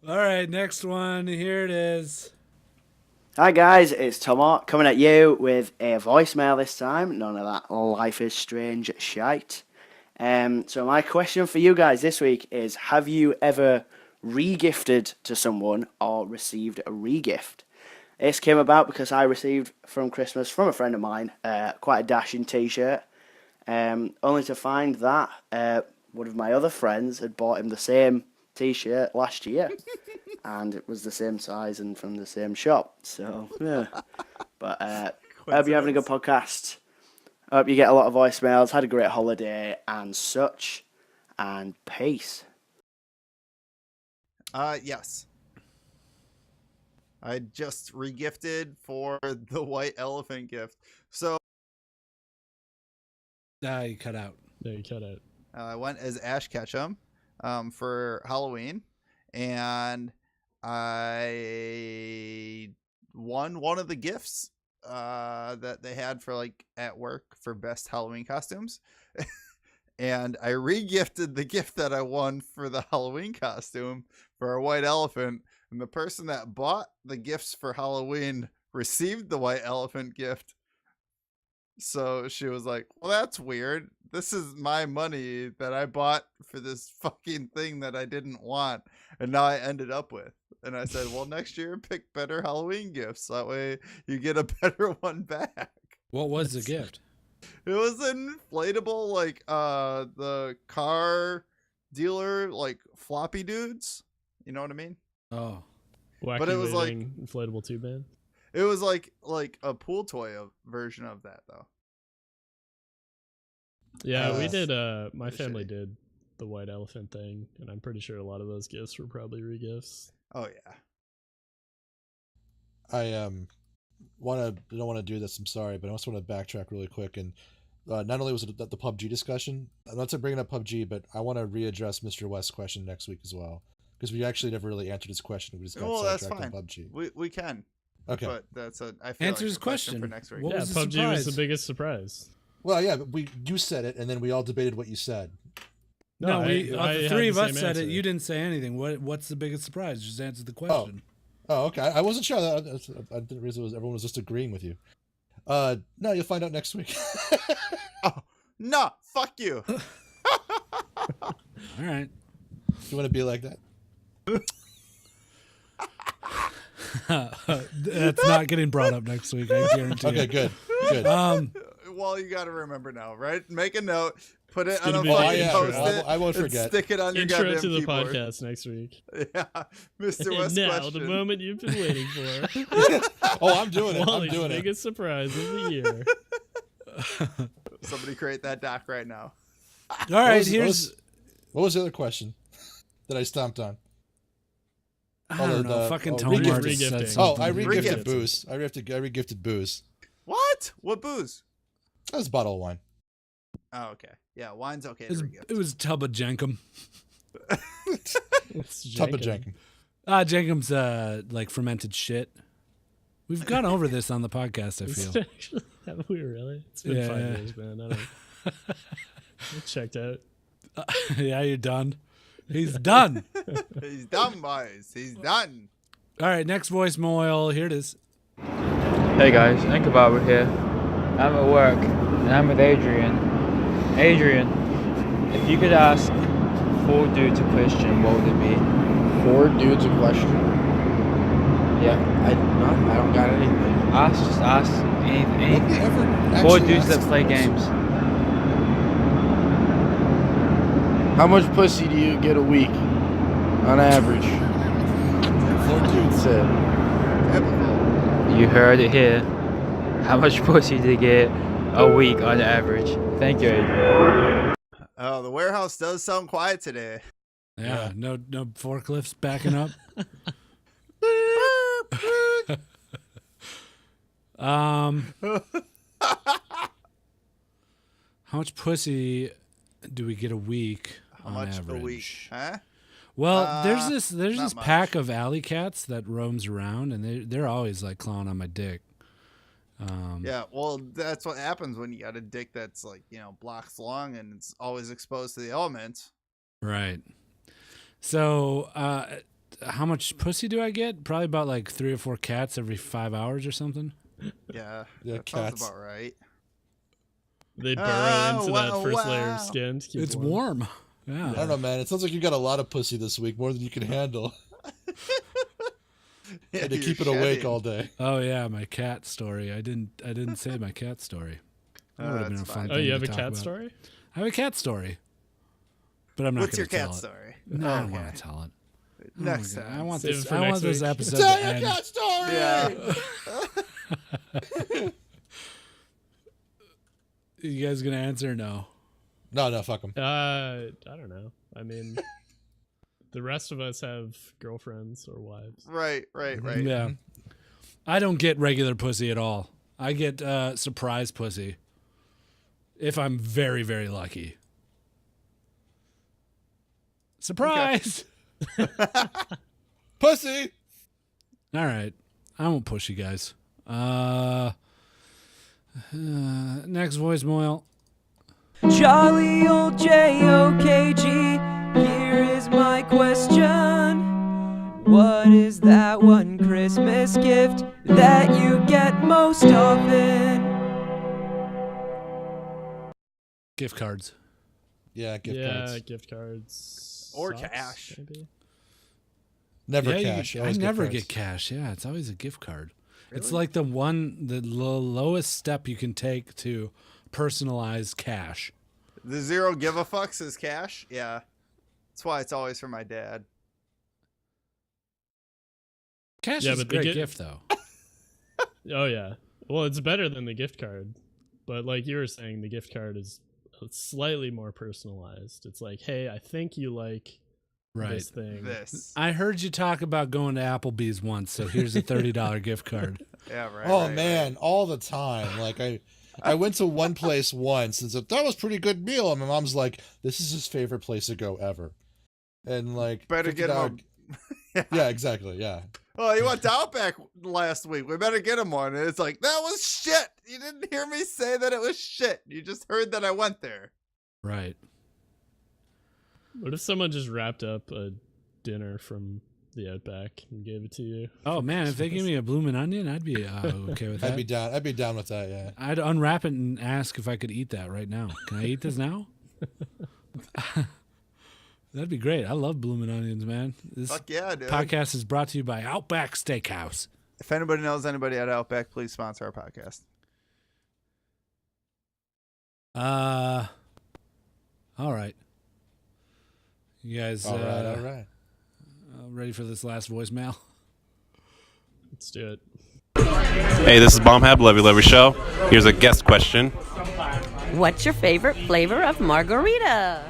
[SPEAKER 1] All right, next one. Here it is.
[SPEAKER 8] Hi guys, it's Tomo coming at you with a voicemail this time. None of that Life is Strange shite. So my question for you guys this week is: have you ever re-gifted to someone or received a re-gift? This came about because I received from Christmas from a friend of mine quite a dashing t-shirt, only to find that one of my other friends had bought him the same t-shirt last year. And it was the same size and from the same shop. So, yeah. But I hope you're having a good podcast. I hope you get a lot of voicemails. Had a great holiday and such. And peace.
[SPEAKER 3] Yes. I just regifted for the white elephant gift. So
[SPEAKER 1] You cut out.
[SPEAKER 2] No, you cut out.
[SPEAKER 3] I went as Ash Ketchum for Halloween, and I won one of the gifts that they had for like at work for best Halloween costumes. And I re-gifted the gift that I won for the Halloween costume for a white elephant. And the person that bought the gifts for Halloween received the white elephant gift. So she was like, well, that's weird. This is my money that I bought for this fucking thing that I didn't want. And now I ended up with. And I said, well, next year pick better Halloween gifts. That way you get a better one back.
[SPEAKER 1] What was the gift?
[SPEAKER 3] It was an inflatable, like the car dealer, like floppy dudes. You know what I mean?
[SPEAKER 1] Oh.
[SPEAKER 2] Wacky
[SPEAKER 3] But it was like
[SPEAKER 2] waving inflatable tube man.
[SPEAKER 3] it was like a pool toy version of that though.
[SPEAKER 2] Yeah, we did. My family did the white elephant thing, and I'm pretty sure a lot of those gifts were probably re-gifts.
[SPEAKER 3] Oh yeah.
[SPEAKER 4] I don't want to do this. I'm sorry, but I also want to backtrack really quick. And not only was it the PUBG discussion, I'm not bringing up PUBG, but I want to readdress Mr. West's question next week as well, because we actually never really answered his question. We just got
[SPEAKER 3] Well, that's
[SPEAKER 4] sidetracked
[SPEAKER 3] fine.
[SPEAKER 4] on PUBG.
[SPEAKER 3] We can.
[SPEAKER 4] Okay.
[SPEAKER 3] But that's I feel
[SPEAKER 1] Answer
[SPEAKER 3] like
[SPEAKER 1] his
[SPEAKER 3] a question for
[SPEAKER 1] question.
[SPEAKER 3] next week.
[SPEAKER 1] What
[SPEAKER 2] yeah,
[SPEAKER 1] was the
[SPEAKER 2] PUBG was
[SPEAKER 1] surprise?
[SPEAKER 2] the biggest surprise.
[SPEAKER 4] Well, yeah, but you said it, and then we all debated what you said.
[SPEAKER 1] No,
[SPEAKER 2] I
[SPEAKER 1] the
[SPEAKER 2] had
[SPEAKER 1] three of
[SPEAKER 2] the
[SPEAKER 1] us
[SPEAKER 2] same
[SPEAKER 1] said it.
[SPEAKER 2] answer.
[SPEAKER 1] You didn't say anything. What's the biggest surprise? Just answer the question.
[SPEAKER 4] Oh, okay. I wasn't sure. I didn't realize everyone was just agreeing with you. No, you'll find out next week.
[SPEAKER 3] No, fuck you.
[SPEAKER 1] All right.
[SPEAKER 4] You want to be like that?
[SPEAKER 1] That's not getting brought up next week. I guarantee.
[SPEAKER 4] Okay,
[SPEAKER 1] you.
[SPEAKER 4] good.
[SPEAKER 3] Well, you got to remember now, right? Make a note. Put it
[SPEAKER 2] It's
[SPEAKER 3] on
[SPEAKER 2] gonna
[SPEAKER 3] a
[SPEAKER 2] be the
[SPEAKER 3] fucking
[SPEAKER 2] intro.
[SPEAKER 3] post-it.
[SPEAKER 4] I won't
[SPEAKER 3] and
[SPEAKER 4] forget.
[SPEAKER 3] Stick it on your
[SPEAKER 2] Intro
[SPEAKER 3] goddamn
[SPEAKER 2] to the
[SPEAKER 3] keyboard.
[SPEAKER 2] podcast next week.
[SPEAKER 3] Yeah, Mr.
[SPEAKER 2] And
[SPEAKER 3] West
[SPEAKER 2] now,
[SPEAKER 3] question.
[SPEAKER 2] the moment you've been waiting for.
[SPEAKER 4] Oh, I'm doing it. I'm
[SPEAKER 2] Wally's
[SPEAKER 4] doing it.
[SPEAKER 2] biggest surprise of the year.
[SPEAKER 3] Somebody create that doc right now.
[SPEAKER 1] All right,
[SPEAKER 4] what was the other question that I stomped on?
[SPEAKER 1] I don't know. Fucking Tomar
[SPEAKER 2] regifting.
[SPEAKER 1] just said
[SPEAKER 4] Oh,
[SPEAKER 1] something.
[SPEAKER 4] I regifted
[SPEAKER 3] Regifting.
[SPEAKER 4] booze. I regifted booze.
[SPEAKER 3] What booze?
[SPEAKER 4] That was a bottle of wine.
[SPEAKER 3] Oh, okay. Yeah, wine's okay.
[SPEAKER 1] It was Tubba Jenkum.
[SPEAKER 4] Tubba Jenkum.
[SPEAKER 1] Jenkum's like fermented shit. We've gone over this on the podcast, I feel.
[SPEAKER 2] Have we really? It's been 5 years, man. I don't. I'm checked out.
[SPEAKER 1] Yeah, you're done. He's done.
[SPEAKER 3] He's done, boys. He's done.
[SPEAKER 1] All right, next voicemail. Here it is.
[SPEAKER 6] Hey guys, Inkabob here. I'm at work and I'm with Adrian. Adrian, if you could ask 4 dudes a question, what would it be?
[SPEAKER 7] 4 dudes a question?
[SPEAKER 6] Yeah.
[SPEAKER 7] I don't got anything.
[SPEAKER 6] Just ask anything.
[SPEAKER 4] Have you ever
[SPEAKER 6] 4
[SPEAKER 4] actually
[SPEAKER 6] dudes that
[SPEAKER 4] asked
[SPEAKER 6] play
[SPEAKER 4] us?
[SPEAKER 6] games.
[SPEAKER 7] How much pussy do you get a week, on average?
[SPEAKER 4] 4 dudes
[SPEAKER 7] said.
[SPEAKER 6] You heard it here. How much pussy do you get a week on average? Thank you, Adrian.
[SPEAKER 3] Oh, the warehouse does sound quiet today.
[SPEAKER 1] Yeah, no forklifts backing up. How much pussy do we get a week on
[SPEAKER 3] much
[SPEAKER 1] average?
[SPEAKER 3] a week? Huh?
[SPEAKER 1] Well, there's this
[SPEAKER 3] not much.
[SPEAKER 1] pack of alley cats that roams around, and they're always like clawing on my dick.
[SPEAKER 3] Yeah, well, that's what happens when you got a dick that's like, blocks long and it's always exposed to the elements.
[SPEAKER 1] Right. So, how much pussy do I get? Probably about like 3 or 4 cats every 5 hours or something.
[SPEAKER 3] Yeah,
[SPEAKER 4] Yeah,
[SPEAKER 3] that
[SPEAKER 4] cats.
[SPEAKER 3] sounds about right.
[SPEAKER 2] They burrow into that
[SPEAKER 3] wow,
[SPEAKER 2] first layer
[SPEAKER 3] wow.
[SPEAKER 2] of skin. To keep
[SPEAKER 1] It's warm. Yeah.
[SPEAKER 4] I don't know, man. It sounds like you got a lot of pussy this week, more than you can handle.
[SPEAKER 3] Yeah,
[SPEAKER 4] And to
[SPEAKER 3] you're
[SPEAKER 4] keep it awake
[SPEAKER 3] shedding.
[SPEAKER 4] all day.
[SPEAKER 1] Oh yeah, my cat story. I didn't say my cat story. That would have been a
[SPEAKER 3] that's
[SPEAKER 1] fun
[SPEAKER 3] fine.
[SPEAKER 2] Oh,
[SPEAKER 1] thing
[SPEAKER 2] you
[SPEAKER 1] to
[SPEAKER 2] have a
[SPEAKER 1] talk
[SPEAKER 2] cat
[SPEAKER 1] about.
[SPEAKER 2] story?
[SPEAKER 1] I have a cat story, but I'm not
[SPEAKER 3] What's
[SPEAKER 1] going
[SPEAKER 3] your
[SPEAKER 1] to tell
[SPEAKER 3] cat
[SPEAKER 1] it.
[SPEAKER 3] story?
[SPEAKER 1] No, I don't
[SPEAKER 3] Okay.
[SPEAKER 1] want to tell it.
[SPEAKER 3] Next
[SPEAKER 1] Oh my God.
[SPEAKER 3] time.
[SPEAKER 1] I want
[SPEAKER 2] Save
[SPEAKER 1] this.
[SPEAKER 2] it for
[SPEAKER 1] I want
[SPEAKER 2] next
[SPEAKER 1] this
[SPEAKER 2] week.
[SPEAKER 1] episode
[SPEAKER 4] Tell
[SPEAKER 1] to
[SPEAKER 4] your
[SPEAKER 1] end.
[SPEAKER 4] cat story!
[SPEAKER 3] Yeah.
[SPEAKER 1] You guys gonna answer or no?
[SPEAKER 4] No, fuck them.
[SPEAKER 2] I don't know. I mean, the rest of us have girlfriends or wives.
[SPEAKER 3] Right.
[SPEAKER 1] Yeah. I don't get regular pussy at all. I get surprise pussy. If I'm very, very lucky. Surprise!
[SPEAKER 4] Pussy!
[SPEAKER 1] All right. I won't push you guys. Next voicemail.
[SPEAKER 23] Jolly old J-O-K-G, here is my question. What is that one Christmas gift that you get most often?
[SPEAKER 1] Gift cards.
[SPEAKER 4] Yeah, gift cards.
[SPEAKER 2] Gift cards.
[SPEAKER 3] Or
[SPEAKER 2] Socks,
[SPEAKER 3] cash.
[SPEAKER 2] maybe?
[SPEAKER 4] Never
[SPEAKER 1] Yeah,
[SPEAKER 4] cash.
[SPEAKER 1] I
[SPEAKER 4] always gift
[SPEAKER 1] never
[SPEAKER 4] cards.
[SPEAKER 1] get cash. Yeah, it's always a gift card. It's
[SPEAKER 3] Really?
[SPEAKER 1] like the lowest step you can take to personalize cash.
[SPEAKER 3] The zero give a fucks is cash. Yeah. That's why it's always for my dad.
[SPEAKER 1] Cash
[SPEAKER 2] Yeah,
[SPEAKER 1] is a
[SPEAKER 2] but the
[SPEAKER 1] great gift, though.
[SPEAKER 2] Oh, yeah. Well, it's better than the gift card. But like you were saying, the gift card is slightly more personalized. It's like, hey, I think you like this thing.
[SPEAKER 1] I heard you talk about going to Applebee's once, so here's a $30 gift card.
[SPEAKER 3] Yeah, right.
[SPEAKER 4] Oh man, all the time. Like I went to one place once and said that was a pretty good meal, and my mom's like, "This is his favorite place to go ever," and like
[SPEAKER 3] Better get him
[SPEAKER 4] Yeah, exactly. Yeah.
[SPEAKER 3] Oh, you went to Outback last week. We better get him one. And it's like, that was shit. You didn't hear me say that it was shit. You just heard that I went there.
[SPEAKER 1] Right.
[SPEAKER 2] What if someone just wrapped up a dinner from the Outback and gave it to you?
[SPEAKER 1] Oh man, if they give me a bloomin' onion, I'd be okay with that.
[SPEAKER 4] I'd be down with that. Yeah.
[SPEAKER 1] I'd unwrap it and ask if I could eat that right now. Can I eat this now? That'd be great. I love bloomin' onions, man. This
[SPEAKER 3] Fuck yeah, dude.
[SPEAKER 1] podcast is brought to you by Outback Steakhouse.
[SPEAKER 3] If anybody knows anybody at Outback, please sponsor our podcast.
[SPEAKER 1] All right. You guys
[SPEAKER 4] All right.
[SPEAKER 1] Ready for this last voicemail?
[SPEAKER 2] Let's do it.
[SPEAKER 9] Hey, this is Bombhab, Levy Show. Here's a guest question.
[SPEAKER 10] What's your favorite flavor of margarita?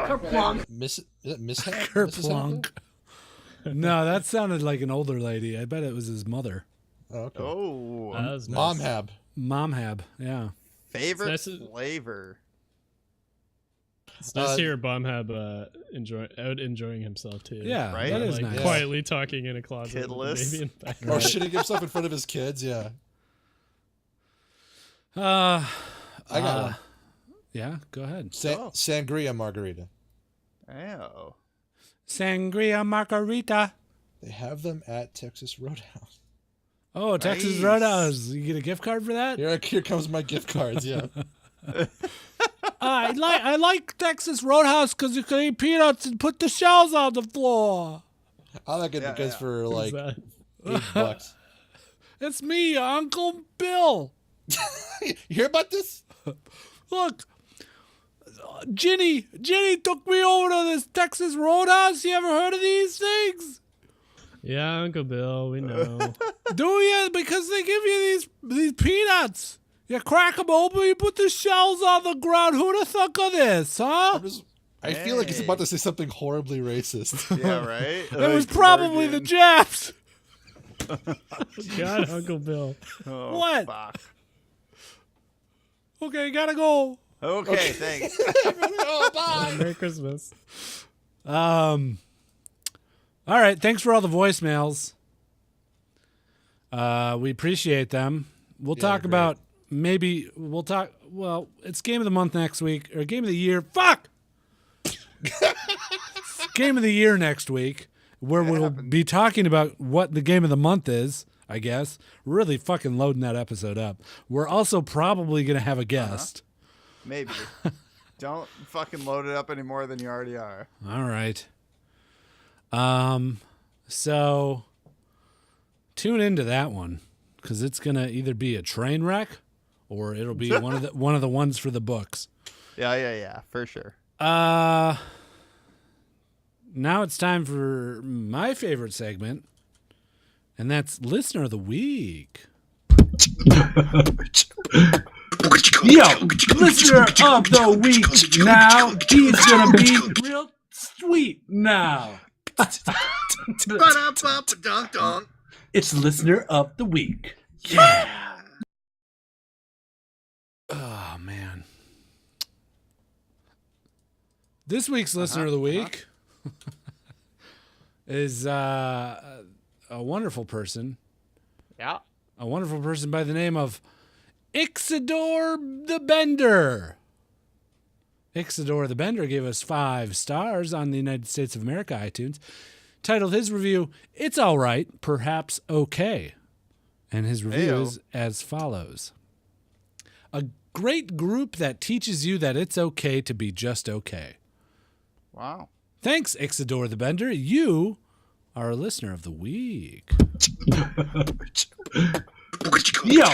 [SPEAKER 4] Kerplunk. Is it Mishap?
[SPEAKER 1] Kerplunk. No, that sounded like an older lady. I bet it was his mother.
[SPEAKER 4] Oh, okay.
[SPEAKER 3] Oh,
[SPEAKER 2] That was nice.
[SPEAKER 1] Momhab, yeah.
[SPEAKER 3] favorite
[SPEAKER 2] It's nice
[SPEAKER 3] flavor.
[SPEAKER 2] It's nice to hear Bombhab enjoying himself too.
[SPEAKER 1] Yeah,
[SPEAKER 3] right?
[SPEAKER 1] that is
[SPEAKER 2] like
[SPEAKER 1] nice.
[SPEAKER 2] quietly talking in a closet. with a
[SPEAKER 3] Kidless.
[SPEAKER 2] baby in the
[SPEAKER 4] Or
[SPEAKER 2] background.
[SPEAKER 4] shitting himself in front of his kids, yeah.
[SPEAKER 1] I
[SPEAKER 4] got one.
[SPEAKER 1] Yeah, go ahead.
[SPEAKER 4] Sangria margarita.
[SPEAKER 3] Oh.
[SPEAKER 1] Sangria margarita.
[SPEAKER 4] They have them at Texas Roadhouse.
[SPEAKER 1] Oh, Texas
[SPEAKER 3] Nice.
[SPEAKER 1] Roadhouse. You get a gift card for that?
[SPEAKER 4] Here comes my gift cards, yeah.
[SPEAKER 1] I like Texas Roadhouse because you can eat peanuts and put the shells on the floor.
[SPEAKER 4] I like it because for like
[SPEAKER 2] that?
[SPEAKER 4] $8.
[SPEAKER 1] It's me, Uncle Bill.
[SPEAKER 4] You hear about this?
[SPEAKER 1] Look, Ginny took me over to this Texas Roadhouse. You ever heard of these things?
[SPEAKER 2] Yeah, Uncle Bill, we know.
[SPEAKER 1] Do you? Because they give you these peanuts. You crack them open, you put the shells on the ground. Who'd have thunk of this, huh?
[SPEAKER 4] I feel like he's about to say something horribly racist.
[SPEAKER 3] Yeah, right?
[SPEAKER 1] It was probably the Japs.
[SPEAKER 2] God, Uncle Bill.
[SPEAKER 3] Oh,
[SPEAKER 1] What?
[SPEAKER 3] Fuck.
[SPEAKER 1] Okay, gotta go.
[SPEAKER 3] Okay, thanks.
[SPEAKER 4] Bye.
[SPEAKER 2] Merry Christmas.
[SPEAKER 1] All right, thanks for all the voicemails. We appreciate them. We'll talk about it's Game of the Month next week, or Game of the Year. Fuck! Game of the Year next week, where we'll be talking about what the Game of the Month is, I guess. Really fucking loading that episode up. We're also probably going to have a guest.
[SPEAKER 3] Maybe. Don't fucking load it up any more than you already are.
[SPEAKER 1] All right. So tune into that one, because it's gonna either be a train wreck or it'll be one of the ones for the books.
[SPEAKER 3] Yeah, for sure.
[SPEAKER 1] Now it's time for my favorite segment, and that's Listener of the Week.
[SPEAKER 11] Yo, listener of the week now. He's gonna be real sweet now. It's listener of the week. Yeah.
[SPEAKER 1] Oh man. This week's Listener of the Week is a wonderful person.
[SPEAKER 3] Yeah.
[SPEAKER 1] A wonderful person by the name of IxidorTheBender. IxidorTheBender gave us 5 stars on the United States of America iTunes, titled his review, "It's All Right, Perhaps Okay." And his review is as follows. A great group that teaches you that it's okay to be just okay.
[SPEAKER 3] Wow.
[SPEAKER 1] Thanks, IxidorTheBender. You are a listener of the week.
[SPEAKER 11] Yo,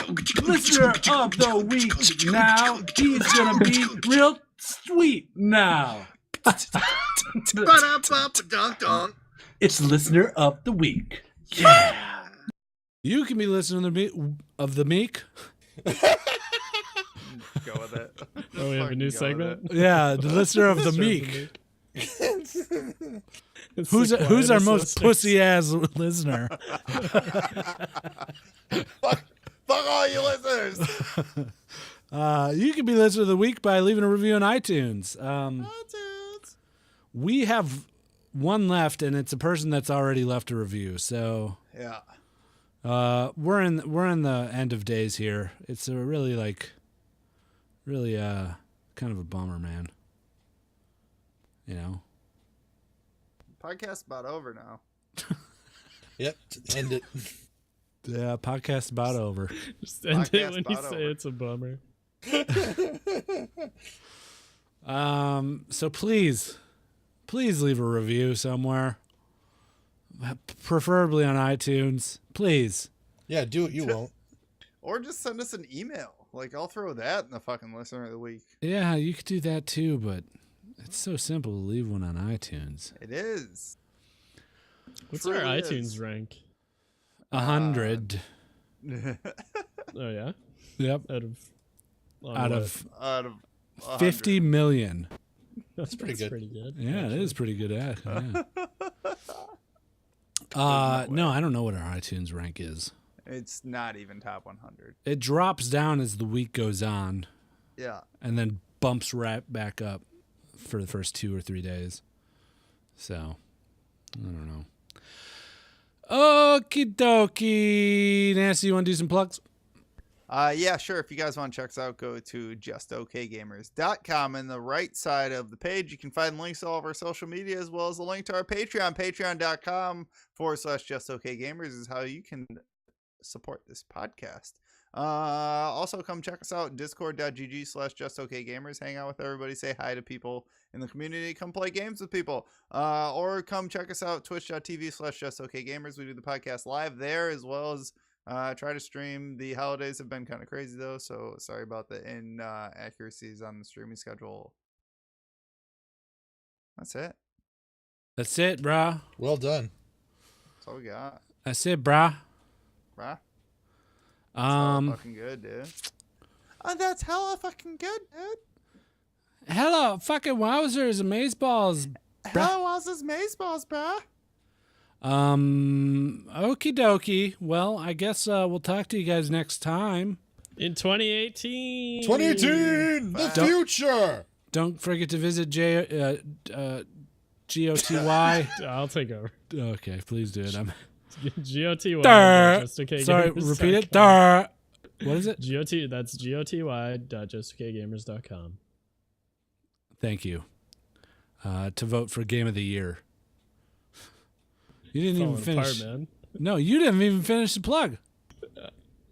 [SPEAKER 11] listener of the week now. He's gonna be real sweet now. It's listener of the week. Yeah.
[SPEAKER 1] You can be listening of the meek.
[SPEAKER 3] Go with it.
[SPEAKER 2] Oh, we have a new segment?
[SPEAKER 1] Yeah, the listener of the meek. Who's our most pussy ass listener?
[SPEAKER 3] Fuck all you listeners.
[SPEAKER 1] You can be listener of the week by leaving a review on iTunes. We have one left, and it's a person that's already left a review. So
[SPEAKER 3] yeah,
[SPEAKER 1] we're in the end of days here. It's a really kind of a bummer, man. You know.
[SPEAKER 3] Podcast's about over now.
[SPEAKER 4] Yep, end it.
[SPEAKER 1] Yeah, podcast about over.
[SPEAKER 2] Just end it when you say it's a bummer.
[SPEAKER 1] So please leave a review somewhere, preferably on iTunes. Please.
[SPEAKER 4] Yeah, do it. You won't.
[SPEAKER 3] Or just send us an email. Like, I'll throw that in the fucking listener of the week.
[SPEAKER 1] Yeah, you could do that too, but it's so simple to leave one on iTunes.
[SPEAKER 3] It is.
[SPEAKER 2] What's our iTunes rank?
[SPEAKER 1] 100.
[SPEAKER 2] Oh yeah.
[SPEAKER 1] Yep.
[SPEAKER 2] Out
[SPEAKER 3] of
[SPEAKER 1] 50 million.
[SPEAKER 2] That's
[SPEAKER 4] pretty good.
[SPEAKER 2] Pretty good.
[SPEAKER 1] Yeah,
[SPEAKER 2] actually.
[SPEAKER 1] it is pretty good. Yeah. No, I don't know what our iTunes rank is.
[SPEAKER 3] It's not even top 100.
[SPEAKER 1] It drops down as the week goes on.
[SPEAKER 3] Yeah.
[SPEAKER 1] And then bumps right back up for the first 2 or 3 days. So, I don't know. Okie dokie. Nancy, you want to do some plugs?
[SPEAKER 3] Yeah, sure. If you guys want to check us out, go to justokgamers.com. In the right side of the page, you can find links to all of our social media as well as a link to our Patreon. Patreon.com/justokgamers is how you can support this podcast. Also, come check us out, discord.gg/justokgamers. Hang out with everybody, say hi to people in the community, come play games with people. Or come check us out, twitch.tv/justokgamers. We do the podcast live there as well as try to stream. The holidays have been kind of crazy though, so sorry about the inaccuracies on the streaming schedule. That's it.
[SPEAKER 1] That's it, brah.
[SPEAKER 4] Well done.
[SPEAKER 3] That's all we got.
[SPEAKER 1] That's it, brah.
[SPEAKER 3] Bruh. That's hella
[SPEAKER 1] Um,
[SPEAKER 3] fucking good, dude. Oh, that's hella fucking good, dude.
[SPEAKER 1] hello, fucking wowzers, amazeballs.
[SPEAKER 3] Hello, wowzers, amazeballs, bruh.
[SPEAKER 1] Okie dokie. Well, I guess we'll talk to you guys next time.
[SPEAKER 2] In 2018.
[SPEAKER 4] 2018, the future.
[SPEAKER 1] Don't forget to visit GOTY.
[SPEAKER 2] I'll take over.
[SPEAKER 1] Okay, please do it.
[SPEAKER 2] GOTY. Just okay.
[SPEAKER 1] Sorry, repeat it. What is it?
[SPEAKER 2] GOT. That's GOTY.justokgamers.com.
[SPEAKER 1] Thank you. To vote for Game of the Year. You didn't even finish.
[SPEAKER 2] Apart, man.
[SPEAKER 1] No, you didn't even finish the plug.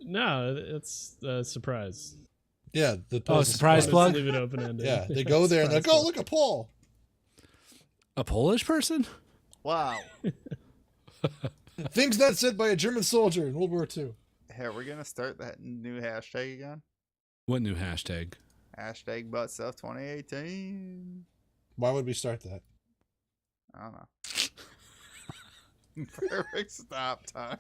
[SPEAKER 2] No, it's a surprise.
[SPEAKER 4] Yeah,
[SPEAKER 1] surprise plug.
[SPEAKER 2] Leave it open ended.
[SPEAKER 4] Yeah, they go there and they're like, "Oh, look, a poll."
[SPEAKER 1] A Polish person?
[SPEAKER 3] Wow.
[SPEAKER 4] Things not said by a German soldier in World War II.
[SPEAKER 3] Hey, we're gonna start that new hashtag again.
[SPEAKER 1] What new hashtag?
[SPEAKER 3] Hashtag butt stuff 2018.
[SPEAKER 4] Why would we start that?
[SPEAKER 3] I don't know. Perfect stop time.